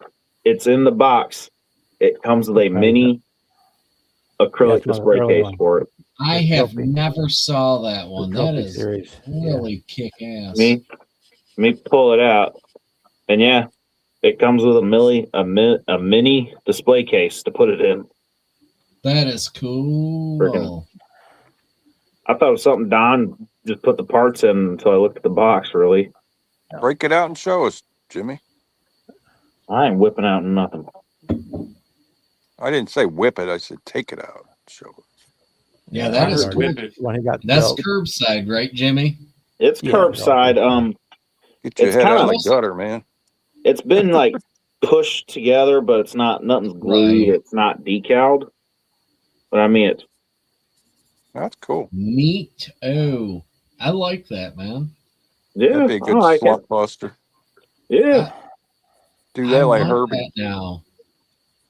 it's in the box. It comes with a Right. mini acrylic That's one of the display early case ones. for it. I The have trophy. never saw that The one. That trophy is series. Yeah. really kick ass. Let me pull it out, and yeah, it comes with a mini display case to put it in. That is cool. Freaking- I thought it was something Don just put the parts in until I looked at the box. Really, Break it out and show us, Jimmy. I ain't whipping out nothing. I didn't say whip it. I said take it out. Show us. Yeah, that I is heard cool. Whip it. When he got That's built. curbside, right, Jimmy? It's Yeah, curbside. Get your It's head out of kinda- the gutter, man. It's been like pushed together, but it's not nothing's glued. Right. It's not decaled. But I mean, it's That's cool. Neat. Oh, I like that, man. yeah, That'd be a I good like it. slot buster. Yeah, Do that like want Herbie. that now.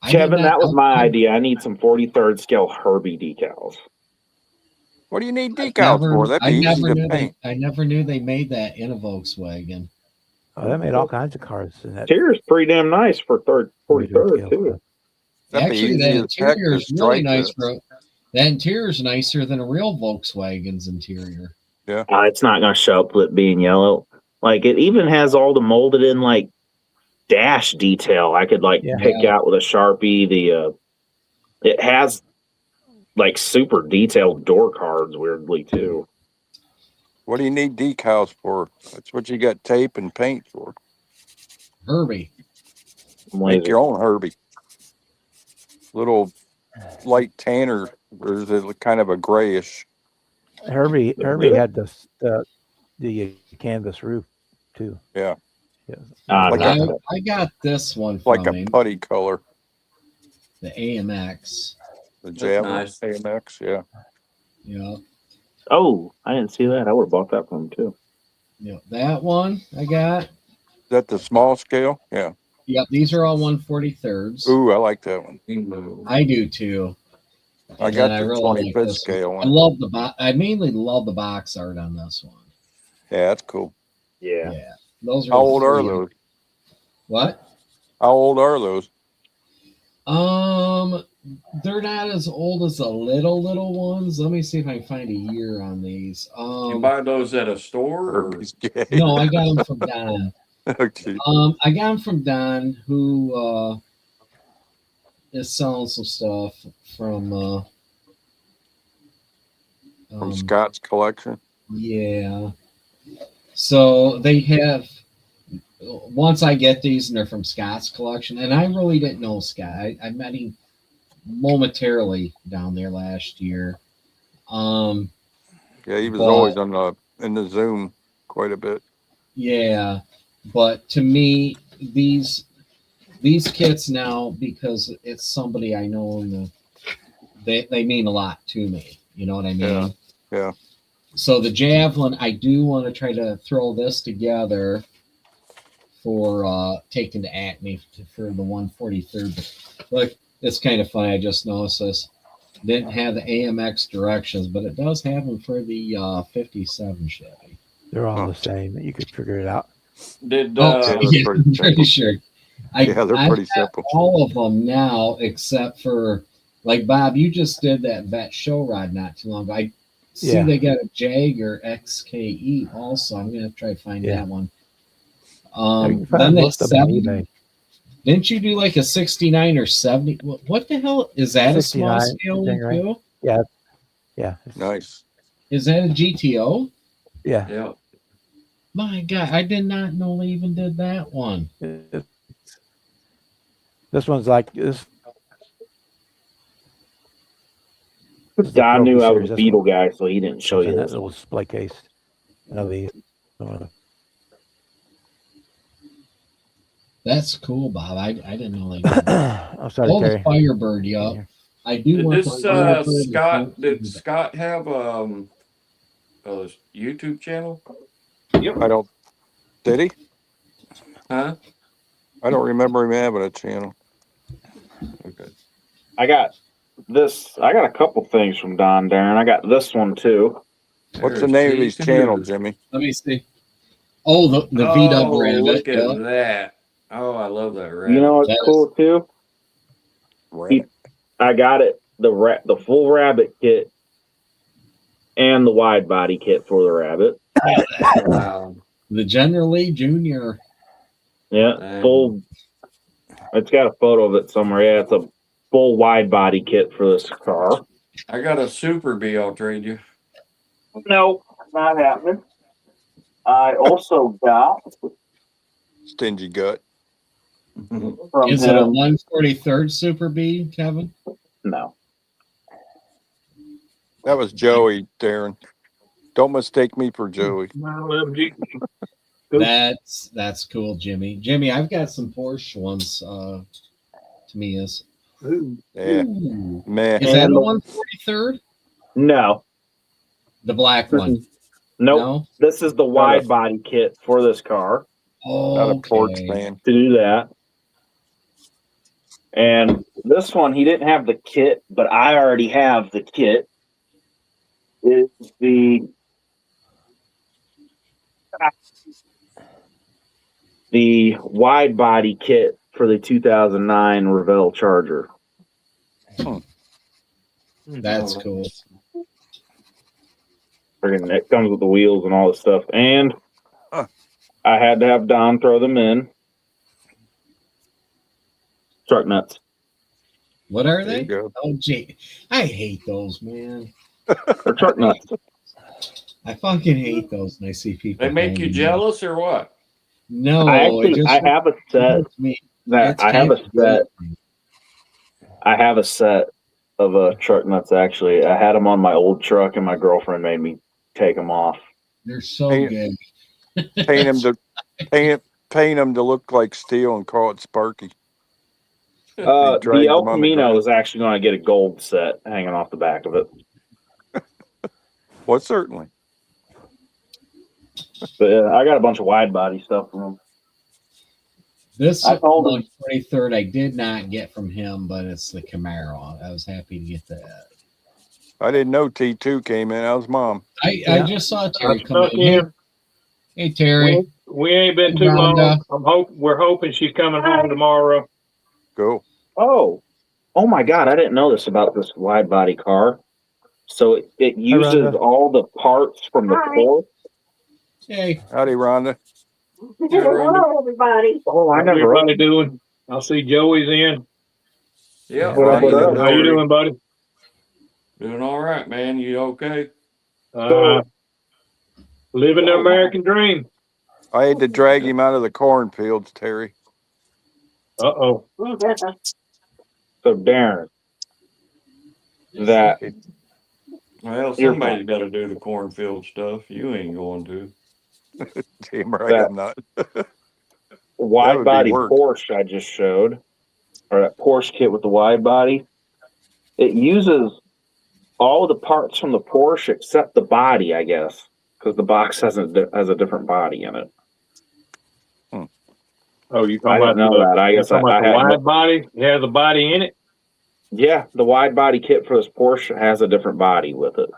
I Kevin, did that was my I- idea. I need some 43rd scale Herbie decals. What do you need decals for? That'd be easy to paint. I never knew they made that in a Volkswagen. Oh, they made all kinds of cars in that. Interior's pretty damn nice for 43rd scale. too. That'd be Actually, easy that as heck interior to is really stripe nice. this. That interior is nicer than a real Volkswagen's interior. It's not going to show up with it being yellow. Like it even has all the molded in like dash detail. I could like pick out with a Sharpie. It has like super detailed door cards weirdly too. What do you need decals for? That's what you got tape and paint for. Herbie. Make your own Herbie. Little light tanner, or is it kind of a grayish? Herbie had the canvas roof too. Yeah. Like I got this one from like a putty color. The AMX. The Javelin nice. AMX, yeah. Yeah. Oh, I didn't see that. I would have bought that from him too. Yeah. That one I got. Is that the small scale? Yeah. Yep, these are all 1/43. Ooh, I like that one. I do too. I got the 25th scale one. I love I mainly love the box art on this one. Yeah, that's cool. Yeah. Yeah. Those are How old are those? What? How old are those? They're not as old as the little ones. Let me see if I can find a year on these. You buy those at a store? Or? No, I got them from Don. Okay. I got them from Don, who is selling some stuff from Scott's collection. Yeah. So they have. Once I get these, and they're from Scott's collection, and I really didn't know Scott. I met him momentarily down there last year. Yeah, he was always in the Zoom quite a bit. Yeah, but to me, these kits now, because it's somebody I know, and they mean a lot to me. You know what I mean? Yeah. So the Javelin, I do want to try to throw this together for taking to Acme for the 1/43rd. Look, it's kind of funny. I just noticed this. Didn't have the AMX directions, but it does have them for the 57 Chevy. They're all the same. You could figure it out. Did I'm pretty sure. They're pretty simple. All of them now, except for like Bob, you just did that vet show rod not too long ago. I see they got a Jaguar XKE also. I'm gonna try to find that one. Then they 70. Didn't you do like a 69 or 70? What the hell is that? A small scale too? Yeah. Yeah. Nice. Is that a GTO? Yeah. Yeah. My God, I did not know they even did that one. This one's like this. Don knew I was a Beetle guy, so he didn't show you that this little display case. These. That's cool, Bob. I didn't know they did that. I'm sorry, Oh, Terry. the Firebird, yeah. I do want This the Scott. Did Scott have a YouTube channel? Yep. I don't. Did he? Huh? I don't remember him having a channel. Okay. I got a couple things from Don, Darren. I got this one too. What's the name of his channel, Jimmy? Let me see. Oh, the V-Dub Rabbit. Look at that. Oh, I love that rabbit. You know what's cool too? I got it the full rabbit kit and the wide body kit for the rabbit. Wow. The General Lee Jr. Yeah, full. It's got a photo of it somewhere. Yeah, it's a full wide body kit for this car. I got a Super Bee. I'll trade you. No, not happening. I also got Stingy gut. from Is him. it a 1/43rd Super B, Kevin? No. That was Joey, Darren. Don't mistake me for Joey. That's cool, Jimmy. Jimmy, I've got some Porsche ones. Tamiya's. Yeah. Ooh. Man. Is that a 1/43rd? No. The black one. Nope. No. This is the wide body kit for this car. Oh, Not a Porsche fan. To do that. And this one, he didn't have the kit, but I already have the kit. is the wide body kit for the 2009 Revell Charger. That's cool. Friggin' it comes with the wheels and all this stuff. And Huh. I had to have Don throw them in. Truck nuts. What are There you they? go. Oh, gee. I hate those, man. They're truck nuts. I fucking hate those when I see people. They make you hanging jealous or what? No, I have a set me. that It's I have kind a of set. weird. I have a set of truck nuts. Actually, I had them on my old truck, and my girlfriend made me take them off. They're so Paint- good. Paint them to look like steel and call it Sparky. The dragged El them on the Camino ground. is actually going to get a gold set hanging off the back of it. Well, certainly. But I got a bunch of wide body stuff from them. This I told on him- 23rd I did not get from him, but it's the Camaro. I was happy to get that. I didn't know T2 came in. How's mom? I just saw Terry I come snuck in. in. Hey Terry. We ain't been Hey, too long. Rhonda. We're hoping she's coming home tomorrow. Go. Oh my God! I didn't know this about this wide body car. So it uses Rhonda. all the parts from the Hi. Porsche. Hey. Howdy, Rhonda. Hello, everybody. Oh, I How's never. everybody doing? I see Joey's in. Yeah. What up, how what you up? doing? How you doing, buddy? Doing all right, man. You okay? Living the American dream. I had to drag him out of the cornfields, Terry. Uh-oh. So Darren, that Well, You're somebody's got to do the cornfield stuff. You ain't going to. Damn right That- I'm not. wide would be body work. Porsche I just showed, or that Porsche kit with the wide body, it uses all the parts from the Porsche except the body, I guess, because the box has a different body in it. Oh, you I talking didn't about know that. I you guess I talking about the had wide body? It has a body in it? yeah, the wide body kit for this Porsche has a different body with it.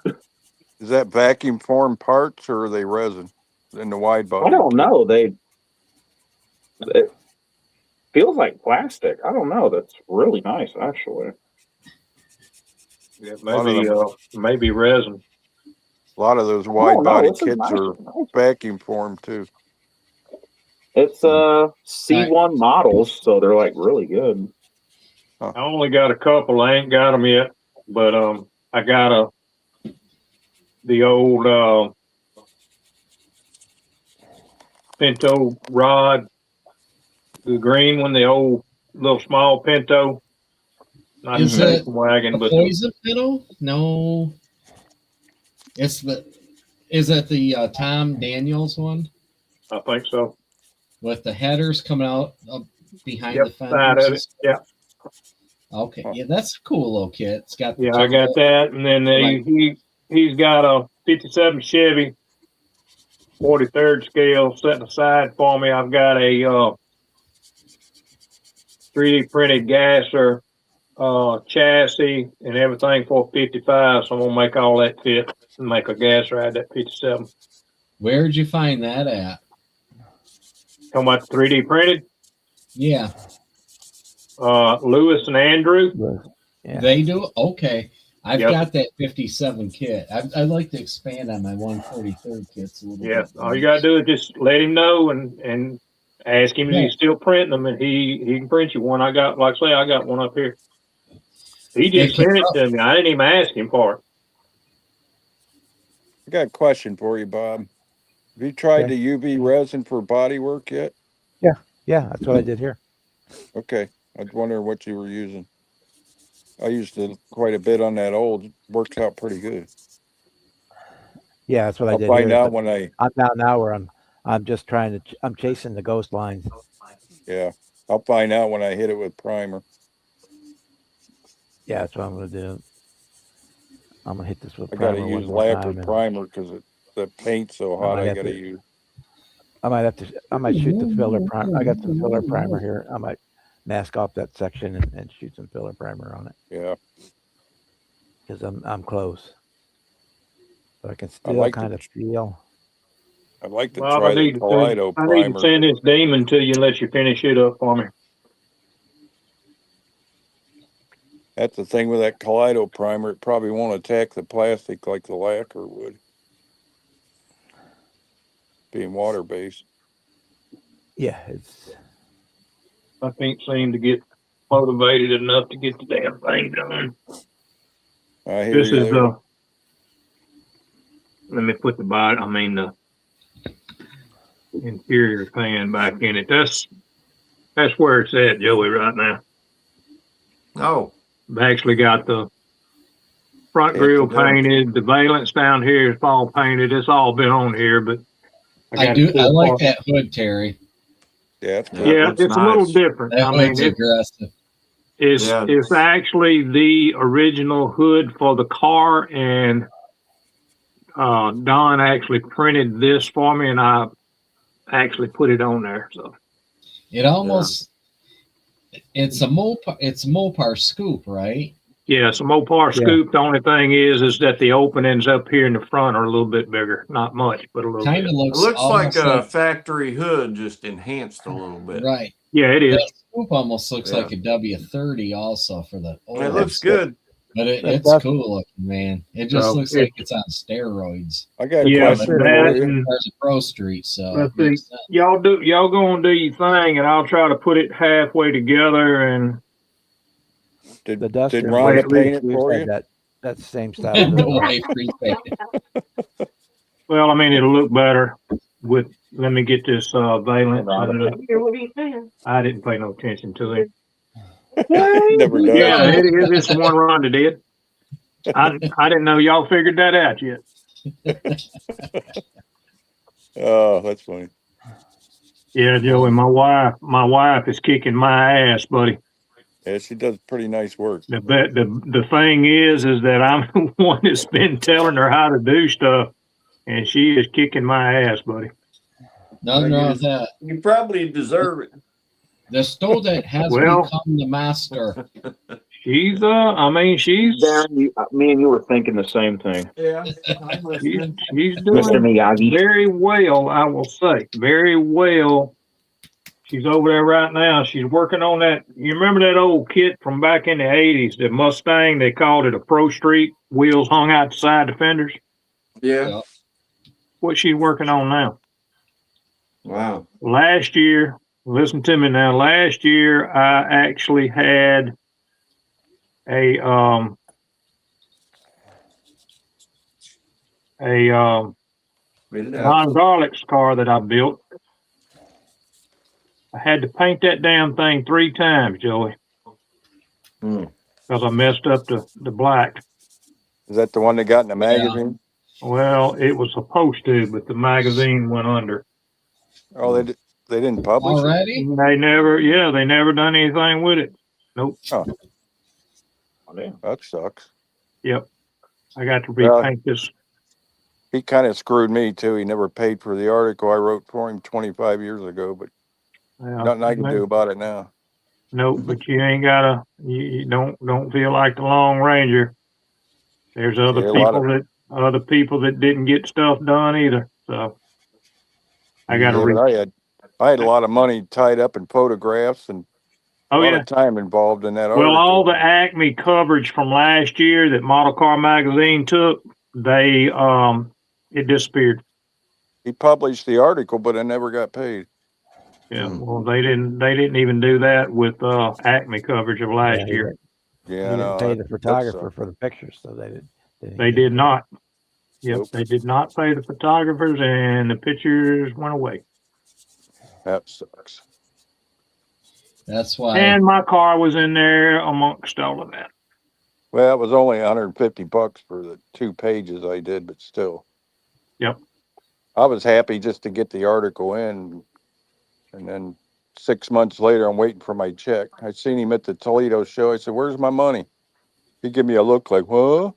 Is that vacuum formed parts or are they resin in the wide body? I don't know. It feels like plastic. I don't know. That's really nice, actually. Yeah, lot of maybe resin. A lot of those I wide don't know. body This is kits nice. are vacuum formed too. It's C1 models, so they're like really good. I only got a couple. I ain't got them yet, but I got the old Pinto rod, the green one, the old little small Pinto. Not Is the it station wagon, The but poison pill? No. Is it the Tom Daniels one I think so. with the headers coming out up behind Yep, the fenders? side of and it. stuff? Yeah, Okay. Yeah, that's a cool little kit. It's got the yeah, I got turbo. that, and then he's got a '57 Chevy 43rd scale setting aside for me. I've got a 3D printed Gaahleri chassis and everything for 55. So I'm gonna make all that fit and make a Gaahleri out that 57. Where'd you find that at? Talking about the 3D printed, Yeah. Lewis and Andrew. Yeah. They do? Okay. I've Yep. got that 57 kit. I'd like to expand on my 143rd kits a little Yeah, bit. all you gotta do is just let him know and ask him if he's still printing them, and he can print you one. I got, like I say, I got one up here. He just Yeah, sent it to me. I didn't even ask him for it. I got a question for you, Bob. Have you tried Okay. the UV resin for body work yet? Yeah, that's what I did here. Okay. I was wondering what you were using. I used it quite a bit on that old. It worked out pretty good. Yeah, that's what I I'll did find here. out but when I'm down now where I'm just trying to I'm chasing the ghost lines. I'll find out when I hit it with primer. Yeah, that's what I'm gonna do. I'm gonna hit this with I gotta primer use one more lacquer time. And primer because the paint's so hot. might I have gotta to- use. I might shoot the filler primer. I got some filler primer here. I might mask off that section and shoot some filler primer on it Yeah. because I'm close. but I can I still like kind of feel. I'd like to Bob, try the Kaleido I need to primer. send this demon to you and let you finish it up for me. That's the thing with that Kaleido primer. It probably won't attack the plastic like the lacquer would, being water based. Yeah, it's I can't seem to get motivated enough to get the damn thing done. I hear This you is there. let me put the interior pan back in it. That's where it's at, Joey, right now. Oh, I've actually got the front Patch grille it up. painted. The valence down here is all painted. It's all been on here, but I got do. to I pull like apart. that hood, Terry. Yeah, it's Yeah. cool. Yeah, looks it's a little nice. different. That I mean, hood's aggressive. Yeah. it's actually the original hood for the car, and Don actually printed this for me, and I actually put it on there. So It almost. It's a Mopar scoop, right? yeah, it's a Mopar Yeah. scoop. The only thing is that the openings up here in the front are a little bit bigger. Not much, but a little Kind bit. of It looks looks like almost a factory hood, just enhanced a little bit. right. Yeah, it is. That scoop almost looks Yeah. like a W30 also for the old. It looks good. But That it's does- cool looking, man. It just So, looks like it's on steroids. I got a Yeah, question that for you. and There's a Pro Street, so let's it makes see. sense. Y'all go and do your thing, and I'll try to put it halfway together. And Did the Duster. did and Rhonda Wait, paint it We've for had you? that same style. No hood. way prepaid. well, I mean, it'll look better with. Let me get this valence. What are you saying? I didn't pay no attention to it. Never does. Yeah, it is. It's the one Rhonda did. I didn't know y'all figured that out yet. Oh, that's funny. Yeah, Joey, my wife is kicking my ass, buddy. Yeah, she does pretty nice work. The thing is that I'm the one that's been telling her how to do stuff, and she is kicking my ass, buddy. Nothing wrong with that. You probably deserve it. The student has Well- become the master. She's she's Darren, me and you were thinking the same thing. Yeah. she's Mr. doing Miyagi. very well, I will say. Very well. She's over there right now. She's working on that. You remember that old kit from back in the 80s, the Mustang? They called it a Pro Street, wheels hung out the side the fenders. Yeah. What she's working on now. Wow. Last year, listen to me now. Last year, I actually had a Read it out. Ron Garlick's car that I built. I had to paint that damn thing 3 times, Joey, Hmm. because I messed up the black. Is that the one that got in the magazine? Well, it was supposed to, but the magazine went under. Oh, they didn't publish it. Already? They never done anything with it. Nope. Oh, Yeah. that sucks. Yep. I got to Well, repaint this. He kind of screwed me too. He never paid for the article I wrote for him 25 years ago, but nothing I can do about it now. Nope, but you ain't gotta. You don't feel like the Long Ranger. There's other Yeah, other people that didn't get stuff done either. So I got to Yeah, but I had a lot of money tied up in photographs and a Oh lot yeah. of time involved in that Well, article. all the Acme coverage from last year that Model Car Magazine took, it disappeared. He published the article, but I never got paid. Yeah. Hmm. Well, they didn't even do that with Acme coverage of last Yeah, year. Yeah, He I know. didn't pay the that photographer sucks. for the pictures, so they didn't. They did not. Yep, Nope. they did not pay the photographers, and the pictures went away. That sucks. That's why. And my car was in there amongst all of that. Well, it was only $150 for the 2 pages I did, but still. Yep. I was happy just to get the article in, and then 6 months later, I'm waiting for my check. I seen him at the Toledo show. I said, "Where's my money?" He gave me a look like, "What?"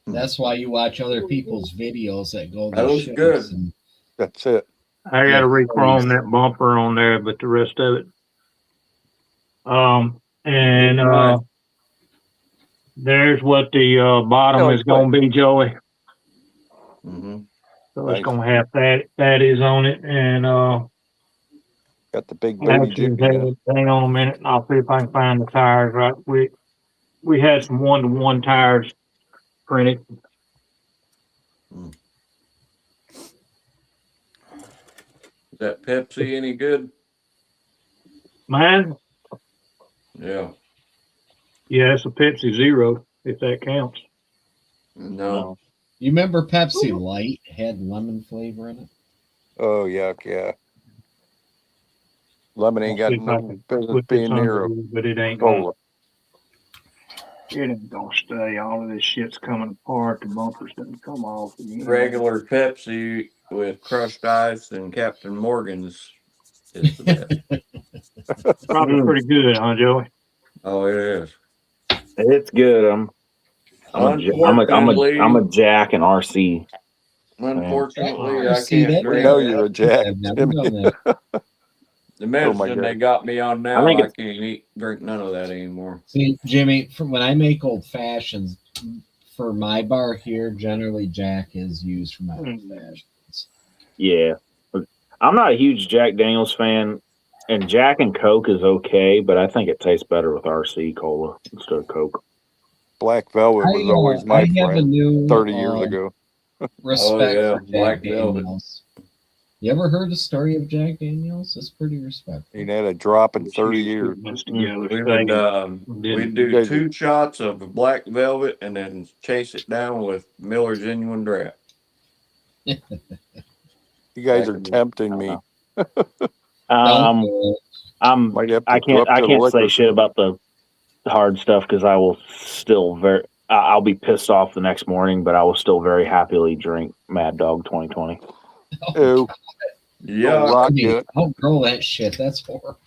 That's why you watch other people's videos that go. That to looks shows good. and- That's it. I got Yeah, to re-chrome please. that bumper on there, but the rest of it. And Right. there's what the bottom No, is going to be, Joey. Mm-hmm. So it's Nice. gonna have that is on it, and Got the big booty actually, Jimmy now. hang on a minute, and I'll see if I can find the tires right quick. We had some 1-to-1 tires printed. Is that Pepsi any good? Mine, Yeah. yeah, it's a Pepsi Zero, if that counts. No. You remember Pepsi Light had lemon flavor in it? Oh, yuck, yeah. Lemon ain't I'll got see if I no can business put this being under near a here, but it ain't gonna, cola. it ain't gonna stay. All of this shit's coming apart. The bumpers didn't come off again. Regular Pepsi with crushed ice and Captain Morgan's is the best. Probably pretty good, huh, Joey? Oh, it is. It's good. I'm a Jack and RC. Unfortunately, Oh, I see, can't that We drink know you're a Jack, I've never Jimmy. done that. the Oh my medicine God. they got me on I now. think I can't drink none of that anymore. See, Jimmy, from when I make old fashions for my bar here, generally Jack is used for my old fashions. Yeah. I'm not a huge Jack Daniels fan, and Jack and Coke is okay, but I think it tastes better with RC cola instead of Coke. Black Velvet was always my I have a friend new 30 years ago. respect yeah, for Jack Black Velvet. Daniels. You ever heard the story of Jack Daniels? It's pretty respectful. He had a drop in 30 years. This together, We stay. would we'd do Guys- 2 shots of Black Velvet and then chase it down with Miller Genuine Draft. You guys Back are in the- tempting me. Um, Don't I'm Might have to I go up to the can't say liquor shit store. about the hard stuff because I will still I'll be pissed off the next morning, but I will still very happily drink Mad Dog 2020. Ew. Yeah, rock Jimmy, it. don't grow that shit. That's horrible.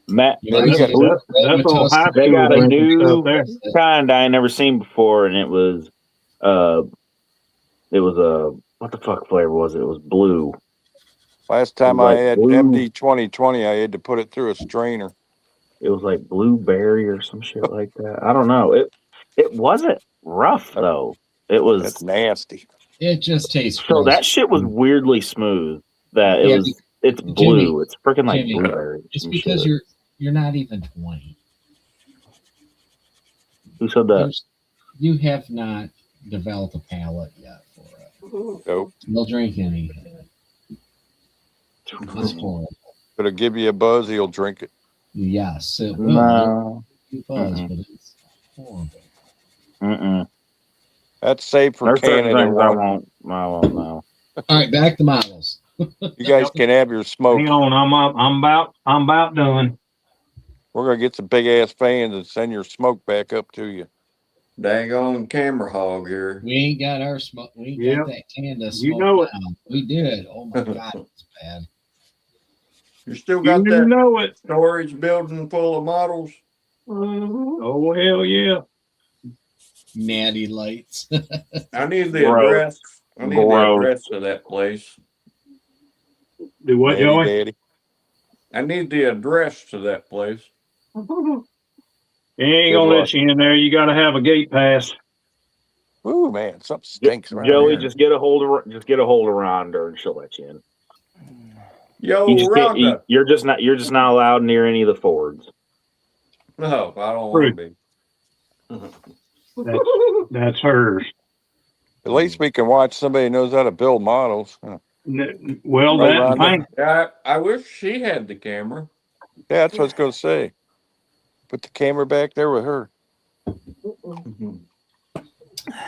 Matt, Yeah, they got, That's all high they school got a drinking new stuff there. kind I ain't never seen before, and it was a what the fuck flavor was it? It was blue. Last time Like I had blue- MD 2020, I had to put it through a strainer. It was like blueberry or some shit like that. I don't know. It wasn't rough though. It was That's nasty. It just tastes so gross. that shit was weirdly smooth. That Yeah, it's Jimmy, blue. It's freaking like Jimmy, blueberry. Just some because shit. you're not even 20. Who said that? You have not developed a palate yet for it. Nope. They'll drink anything. It's horrible. But it'll give you a buzz, he'll drink it. Yes, it will. No. It does, Mm-mm. but it's horrible. Mm-mm. That's safe for There's certain Canada. things I won't know. All right, back to models. You guys can have your smoke. Hang on, I'm about done. We're gonna get some big ass fans and send your smoke back up to you. daggone camera hog here. We ain't got our smoke. We ain't Yeah. got that can to You smoke know it. down. We did. Oh my god, it's bad. You still got You that know it. storage building full of models? Oh hell yeah. Natty lights. I need the Bro. address. I need the Bro. address to that place. Do what, Daddy, Joey? daddy. I need the address to that place. He ain't Good gonna luck. let you in there. You gotta have a gate pass. Ooh man, something stinks around Joey, here. just get a hold of Rhonda and she'll let you in. Yo, You just can't, Rhonda. you're just not allowed near any of the Fords. No, I don't want to be. That's hers. At least we can watch somebody who knows how to build models. Well, Right, that and Rhonda? paint. Yeah, I wish she had the camera. Yeah, that's what I was gonna say. Put the camera back there with her.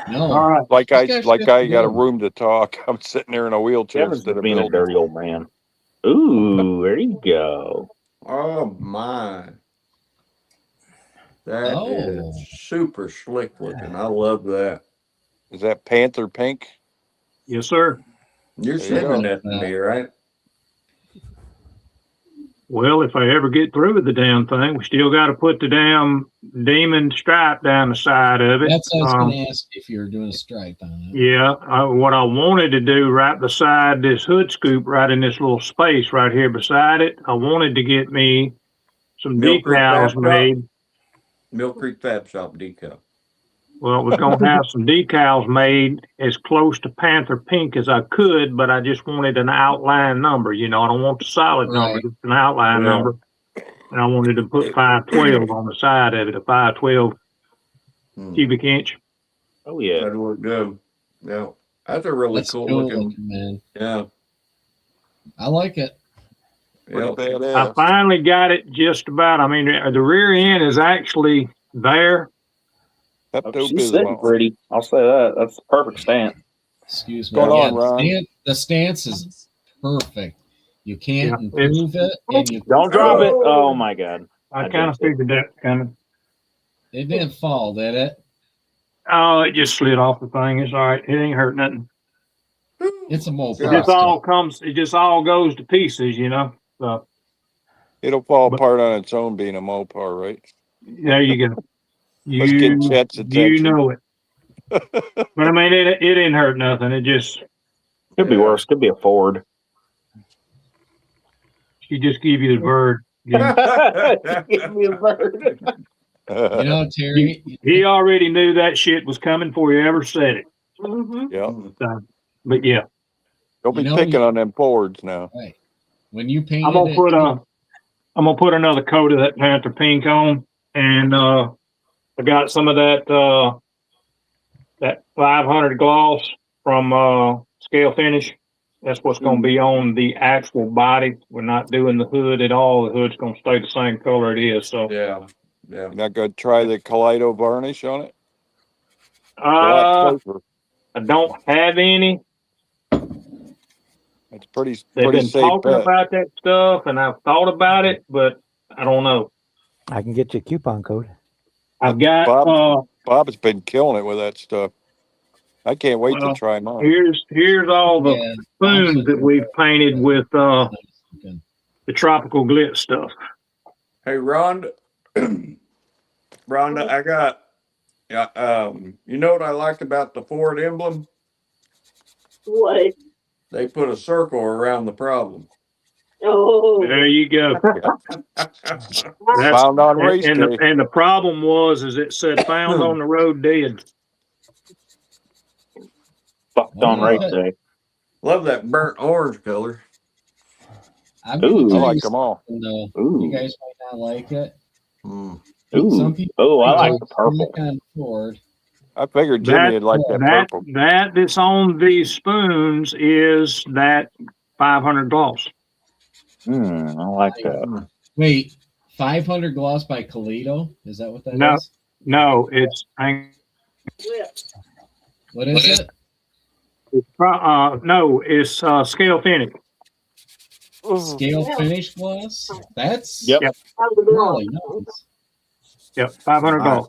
No. All right. Like This I guy's got a good. room to talk. I'm sitting there in a wheelchair Kevin's instead just of being a building. dirty old man. Ooh, there you go. Oh my. That is Oh. super slick looking. I love that. Is that Panther pink? Yes, sir. You're There you sending go. that to me, right? Well, if I ever get through with the damn thing, we still got to put the damn demon stripe down the side of it. That's what I was going to ask if you were doing a stripe on it. Yeah, what I wanted to do right beside this hood scoop, right in this little space right here beside it, I wanted to get me some Mill Creek decals Fab Shop. made. Mill Creek Fab Shop decal. Well, I was gonna have some decals made as close to Panther Pink as I could, but I just wanted an outline number. You know, I don't want the solid number, Right. just an outline Yeah. number. And I wanted to put 512 on the side of it, a 512 Hmm. cubic inch. Oh yeah. That'd look good. Yeah. That's a really That's cool cool looking. looking, man. Yeah. I like it. Pretty Yeah. I badass. finally got it just about. I mean, the rear end is actually there. She's sitting Pepto-Bismol. pretty. I'll say that. That's the perfect stance. Excuse me. What's going Yeah, on, Ron? the stance is perfect. You can't Yeah, it's- improve it, and you Don't drop it. Oh my god. I I kind of just did. figured that coming. it didn't fall, did it? Oh, it just slid off the thing. It's all right. It ain't hurt nothing. It's a Mopar. It just all comes. It just all goes to pieces, you know. So It'll fall But- apart on its own being a Mopar, right? there you go. Let's get Chet's You attention. know it. But I mean, it didn't hurt nothing. It just Could be worse. Could be a Ford. she just give you the bird. Give me a bird. You know, Terry. He already knew that shit was coming before he ever said it. Yeah. So, but yeah, Don't be You know, picking you- on them Fords now. Right. When you painted I'm gonna it, put another coat of that Panther Pink on, and I got some of that 500 gloss from Scale Finish. That's what's going to be on the actual body. We're not doing the hood at all. The hood's going to stay the same color it is. So, Yeah. Yeah. You're not going to try the Kaleido varnish on it? It's a uh, lot safer. I don't have any. It's pretty They've been safe talking bet. about that stuff, and I've thought about it, but I don't know. I can get you a coupon code. I've got Bob's been killing it with that stuff. I can't wait Well, to try mine. here's all the yeah, spoons that we've painted with the tropical glitz stuff. Hey, Rhonda. Rhonda, I got. Yeah. You know what I liked about the Ford emblem? What? They put a circle around the problem. Oh. There you go. That's, Found on race and day. the problem was is it said found on the road dead. Fucked on race day. Love that burnt orange color. I'm gonna Ooh. tell I like you them all. something, though. Ooh. You guys might not like it. Mm. Some Ooh. people Oh, I like think the purple. it's on Ford. I figured Jimmy would like that purple. That's on these spoons is that 500 gloss. I like that. Wait, 500 gloss by Kaleido? Is that what that is? No. No, it's What is it? Scale Finish. Scale finish gloss? That's Yep. really nice. Yep, 500 gloss.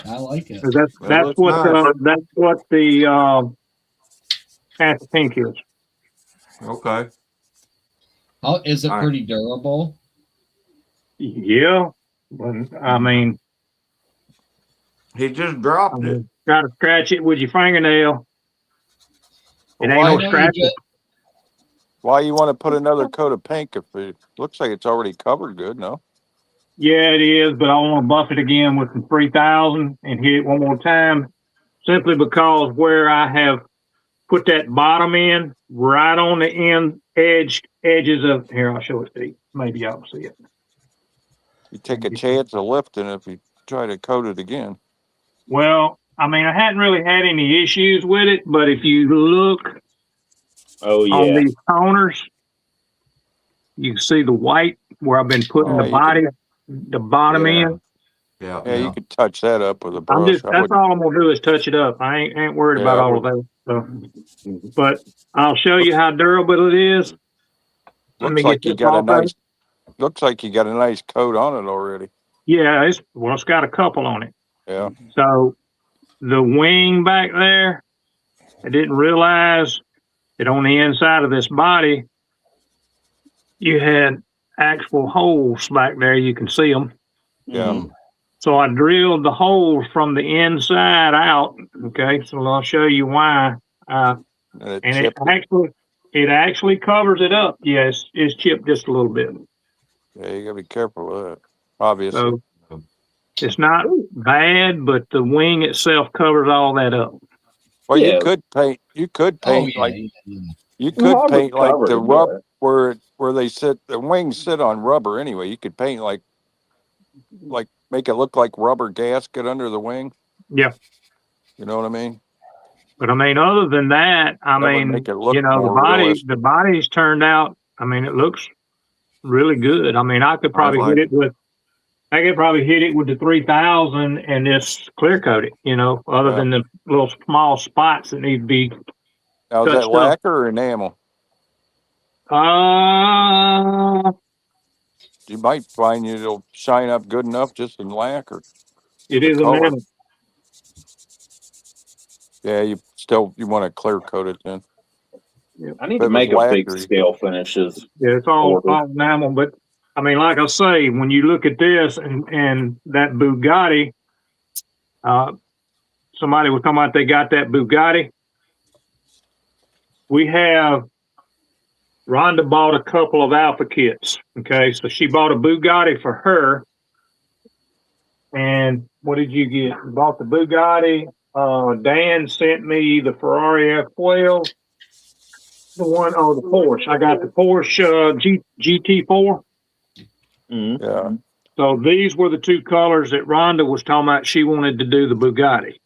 I like it. That's looks what nice. that's what the Panther Pink is. Okay. How is it All right. pretty durable? Yeah, but I mean, He just dropped it. try to scratch it with your fingernail. It ain't Why, no know you scratch. get- why you want to put another coat of pink if it looks like it's already covered good, no? Yeah, it is, but I want to buff it again with some 3000 and hit it one more time, simply because where I have put that bottom in right on the edges of here. I'll show it to you. Maybe y'all can see it. You take a chance of lifting if you try to coat it again. Well, I mean, I hadn't really had any issues with it, but if you look Oh on yeah. these toners, you can see the white where I've been putting Oh, the you body, the bottom Yeah. in. Yeah. Yeah, you could touch that up with a I'm brush. just, that's all I'm gonna do is touch it up. I ain't worried Yeah, about I all of that. So, but I'll show you how durable it is. Let me Looks like get you this got a off of nice. it. Looks like you got a nice coat on it already. Yeah, it's got a couple on it. Yeah. So the wing back there, I didn't realize that on the inside of this body, you had actual holes back there. You can see them. Yeah. So I drilled the holes from the inside out. Okay, so I'll show you why. And And it actually covers it up. Yes, it's chipped just a little bit. Yeah, you gotta be careful with that. Obviously. So It's not bad, but the wing itself covers all that up. Well, Yeah. you could paint. You could Oh paint yeah, like yeah. you could Well, paint like the covered, rub where they sit. The wings sit on rubber anyway. You could paint like make it look like rubber gasket under the wing. Yeah. You know what I mean? But I mean, other than that, I That would mean, make it look you know, more realistic. the body's turned out. I mean, it looks really good. I mean, I could probably like hit it with the 3000 and just clear coat it, you know, other Yeah. than the little small spots that need to be Now is that touched up. lacquer or enamel? You might find it'll shine up good enough just in lacquer. It The is color. enamel. Yeah, you want to clear coat it then. I need If to it was make a big lacquer, scale finishes. Yeah, it's all Order. enamel. But I mean, like I say, when you look at this and that Bugatti, somebody was talking about they got that Bugatti. We have Rhonda bought a couple of Alpha kits. Okay, so she bought a Bugatti for her. And what did you get? You bought the Bugatti. Dan sent me the Ferrari F12. The Porsche. I got the Porsche GT4. Mm-hmm. yeah. So these were the two colors that Rhonda was talking about. She wanted to do the Bugatti.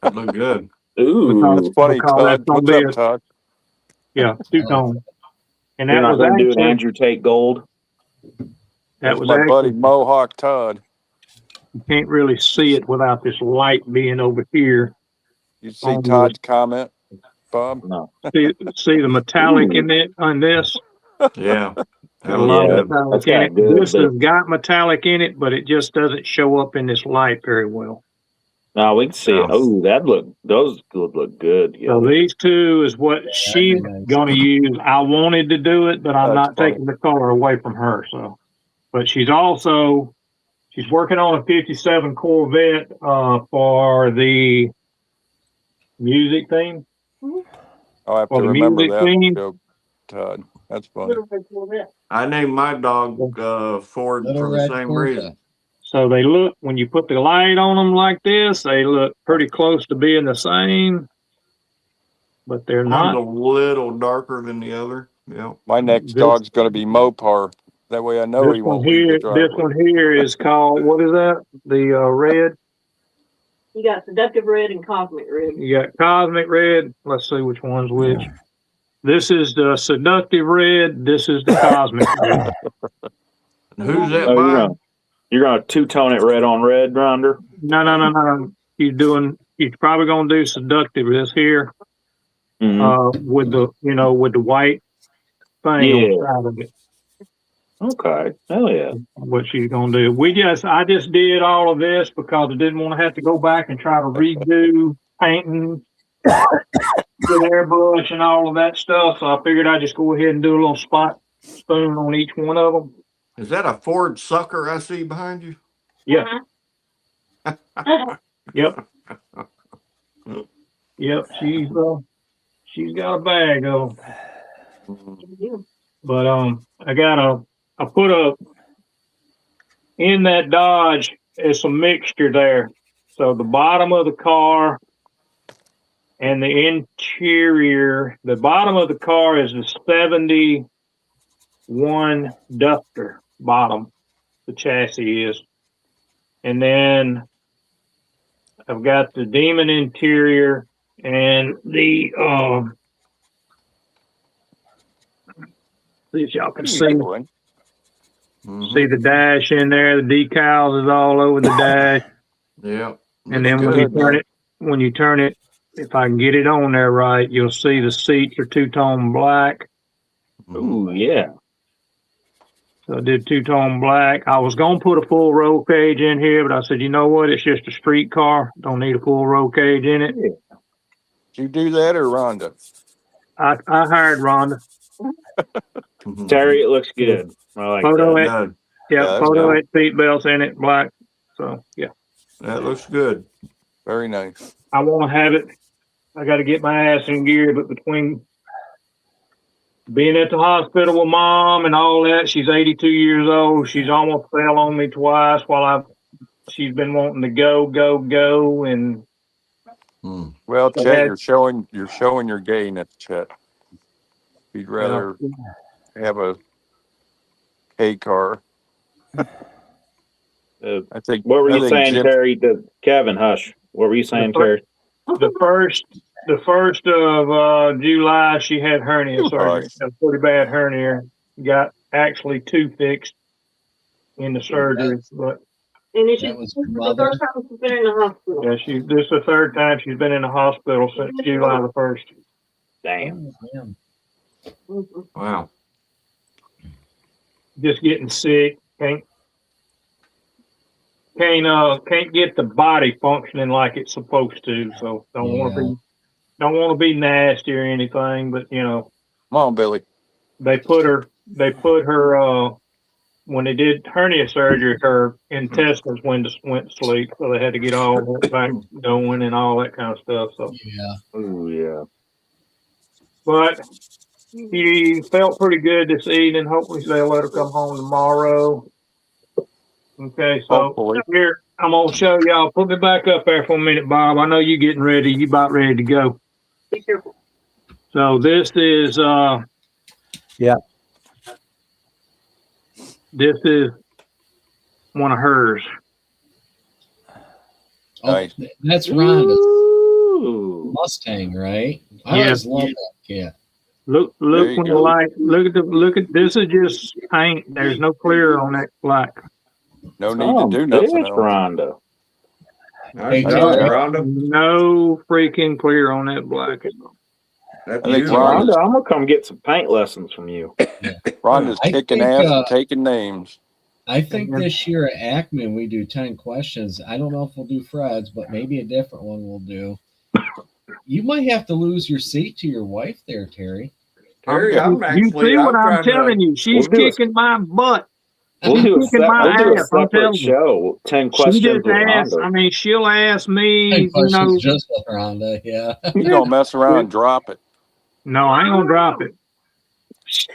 That looked good. Ooh, That's funny, because Todd. that's gonna What's be up, Todd? Yeah, two-tone. And you're that not was going to do an actually, Andrew Tate Gold? that That's was my buddy actually, Mohawk Todd. you can't really see it without this light being over here. You see on Todd's comment, Bob? No. See the metallic Ooh. in it on this? Yeah. Got a lot Yeah, of metallic that's in got it. good This bit. has got metallic in it, but it just doesn't show up in this light very well. No, we can see it. No. Oh, those would look good. So Yeah. these two is what that'd she's be nice. going to use. I wanted to do it, but I'm That's not funny. taking the color away from her. So, but she's working on a 57 Corvette for the music theme. I'll have For to the remember music that theme. joke, Todd. That's funny. I named my dog Ford Little for the red same Corvette. reason. So they look, when you put the light on them like this, they look pretty close to being the same, but they're One's not. a little darker than the other. Yeah. My next This- dog's going to be Mopar. That way I know This he one won't leave the here, driveway. this one here is called, what is that? The red. You got seductive red and cosmic red. You got cosmic red. Let's see which one's which. This is the seductive red. This is the cosmic red. And who's that Oh, by? you're gonna two-tone it red on red, Ronder? No. He's probably gonna do seductive. This here, Mm-hmm. with the white thing on the side of it. Okay. Hell yeah. What she's gonna do. I just did all of this because I didn't want to have to go back and try to redo painting with airbrush and all of that stuff. So I figured I'd just go ahead and do a little spot spoon on each one of them. Is that a Ford Sucker I see behind you? Yeah. Yep. Yep. She's got a bag of them. But I put in that Dodge, it's a mixture there. So the bottom of the car and the interior, the bottom of the car is the 71 Duster bottom, the chassis is. And then I've got the Demon interior and the, see if y'all can see the dash in there. The decals is all over the dash. Yeah. And then when you turn it, if I can get it on there right, you'll see the seats are two-tone black. Ooh, yeah. So I did two-tone black. I was going to put a full roll cage in here, but I said, you know what? It's just a street car. Don't need a full roll cage in it. Did you do that or Rhonda? I hired Rhonda. Terry, it looks good. I like Photo that. it. Good. Yeah, that's photo good. it, seat belts in it, black. So, yeah. That looks good. Very nice. I want to have it. I got to get my ass in gear, but between being at the hospital with mom and all that, she's 82 years old. She's almost fell on me twice while I she's been wanting to go, and Well, So Chet, that- you're showing your gayness, Chet. You'd rather have a K car. I think. What were you saying, Jim, Terry? Kevin, hush. What were you saying, Terry? the first of July, she had hernia surgery, a pretty bad hernia. Got actually 2 fixed in the surgery, but And this That is was this is the mother. first time she's been in the hospital. yeah, this is the 3rd time she's been in the hospital since July the 1st. Damn. Oh, damn. Mhm. Wow. Just getting sick, can't get the body functioning like it's supposed to. So don't want to be nasty or anything, but you know, come on, Billy. they put her when they did hernia surgery, her intestines went to sleep, so they had to get all that back going and all that kind of stuff. So, Yeah. Oh yeah. but he felt pretty good this evening. Hopefully, they'll let her come home tomorrow. Okay, so Hopefully. here I'm gonna show y'all. Put me back up there for a minute, Bob. I know you getting ready. You about ready to go. Be careful. So this is Yeah. This is one of hers. Oh, Nice. that's Rhonda's Ooh. Mustang, right? I Yeah. always love that kit. Look There you when the go. light. Look at this is just paint. There's no clear on that black. No need to do nothing else. Rhonda. Nice Hey, job, Terry. Rhonda. No freaking clear on that black. That's I think beautiful. Rhonda's- Rhonda, I'm gonna come get some paint lessons from you. Rhonda's I kicking think, ass and taking names. I think this year at Acme we do 10 questions. I don't know if we'll do Fred's, but maybe a different one we'll do. You might have to lose your seat to your wife there, Terry. Terry, You see what I'm telling you? She's We'll do it. kicking my butt. We'll do a, kicking my we'll do a ass, I'm telling separate you. show. 10 She questions just with asks. Rhonda. I mean, she'll ask me. 10 You questions know, just with Rhonda, yeah. You're gonna mess around and drop it. no, I ain't gonna drop it.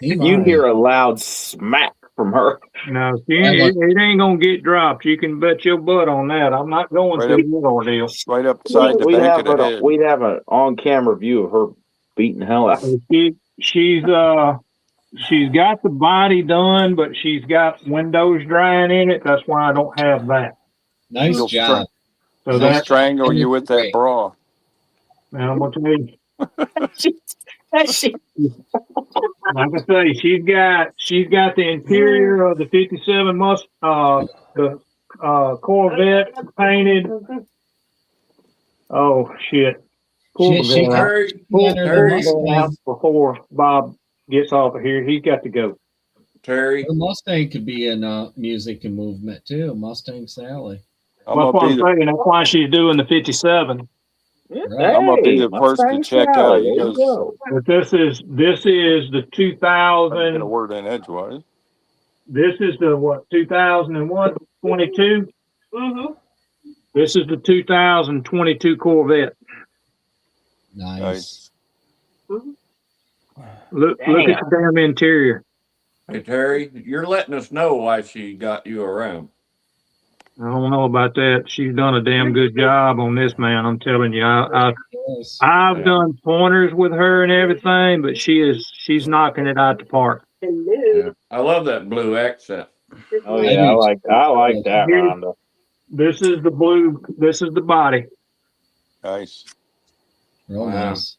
He You might. hear a loud smack from her. No, Yeah, it ain't gonna get dropped. You can bet your butt on that. I'm not going Right through up. that ordeal. Right upside the back of the head. We'd have an on-camera view of her beating the hell out. She's got the body done, but she's got windows drying in it. That's why I don't have that. Nice She'll job. So She'll that, strangle you with that Great. bra. and I'm gonna tell you, She- like I say, she's got the interior of the '57 Corvette painted. Oh shit! Pull She the van out. Terry, Pull Terry, the van out before Bob gets off of here. He's got to go. Terry. The Mustang could be in music and movement too. Mustang Sally. I'm That's what gonna I'm be the saying. That's why she's doing the '57. Right. I'm gonna be the Hey, first to Mustang check out. Sally, He there you goes, go. But this is the I get a 2000. word in edgewise. This is the what 2001 22. Mm-hmm. This is the 2022 Corvette. Nice. Look at the damn interior. Hey, Terry, you're letting us know why she got you around. I don't know about that. She's done a damn good job on this, man. I'm telling you. Yes. I've done pointers with her and everything, but she's knocking it out the park. Hello. I love that blue accent. Oh yeah, I like that, Here- Rhonda. This is the blue. This is the body. Nice. Real Wow. nice.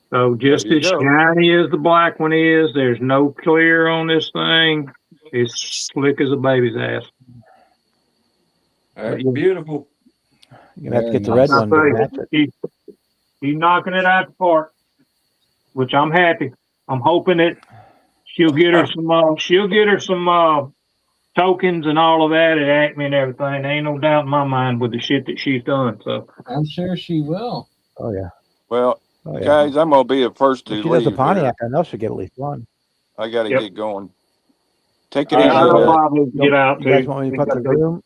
So just There you as go. shiny as the black one is, there's no clear on this thing. It's slick as a baby's ass. That's beautiful. You're gonna have to Very get the red nice. one to match it. He's knocking it out the park, which I'm happy. I'm hoping that she'll get her some tokens and all of that at Acme and everything. There ain't no doubt in my mind with the shit that she's done. So I'm sure she will. Oh yeah. Well, Oh yeah. guys, I'm gonna be the first to If she does a leave. Pontiac, Here. I know she'll get at least one. I gotta Yep. get going. Take it All easy, right, I know guys. Bob needs to get out You guys too. want me to He's put gotta the go. Zoom?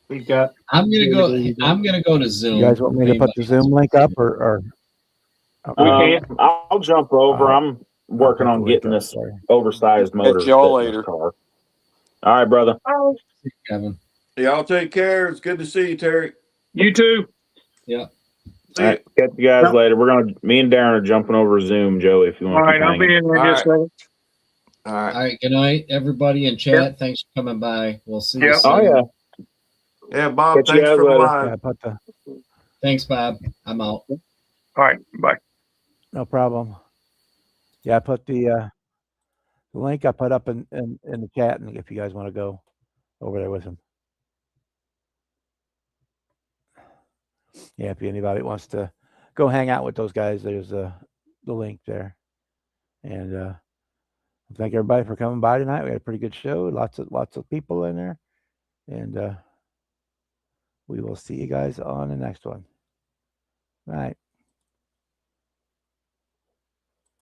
He's got. I'm gonna go to Zoom. You guys want me to put the Zoom link up or We can't. I'll jump over. I'm working on getting this Sorry. oversized motor Catch y'all fit in this later. car. All right, brother. Oh, Kevin. Y'all take care. It's good to see you, Terry. You too. Yeah. See All ya. right, catch you guys Yep. later. Me and Darren are jumping over Zoom, Joey, if you All want to right, keep I'll be hanging. in there All just a second. All right. All right. Good night, everybody in chat. Thanks for coming by. We'll see you Yep. soon. Oh, yeah. Yeah, Bob, Catch you thanks guys for the later. line. Yeah, I put the Thanks, Bob. I'm out. All right, bye. no problem. Yeah, I put the link I put up in the chat, and if you guys want to go over there with him. Yeah, if anybody wants to go hang out with those guys, there's the link there. And thank everybody for coming by tonight. We had a pretty good show. Lots of people in there, and we will see you guys on the next one. All right.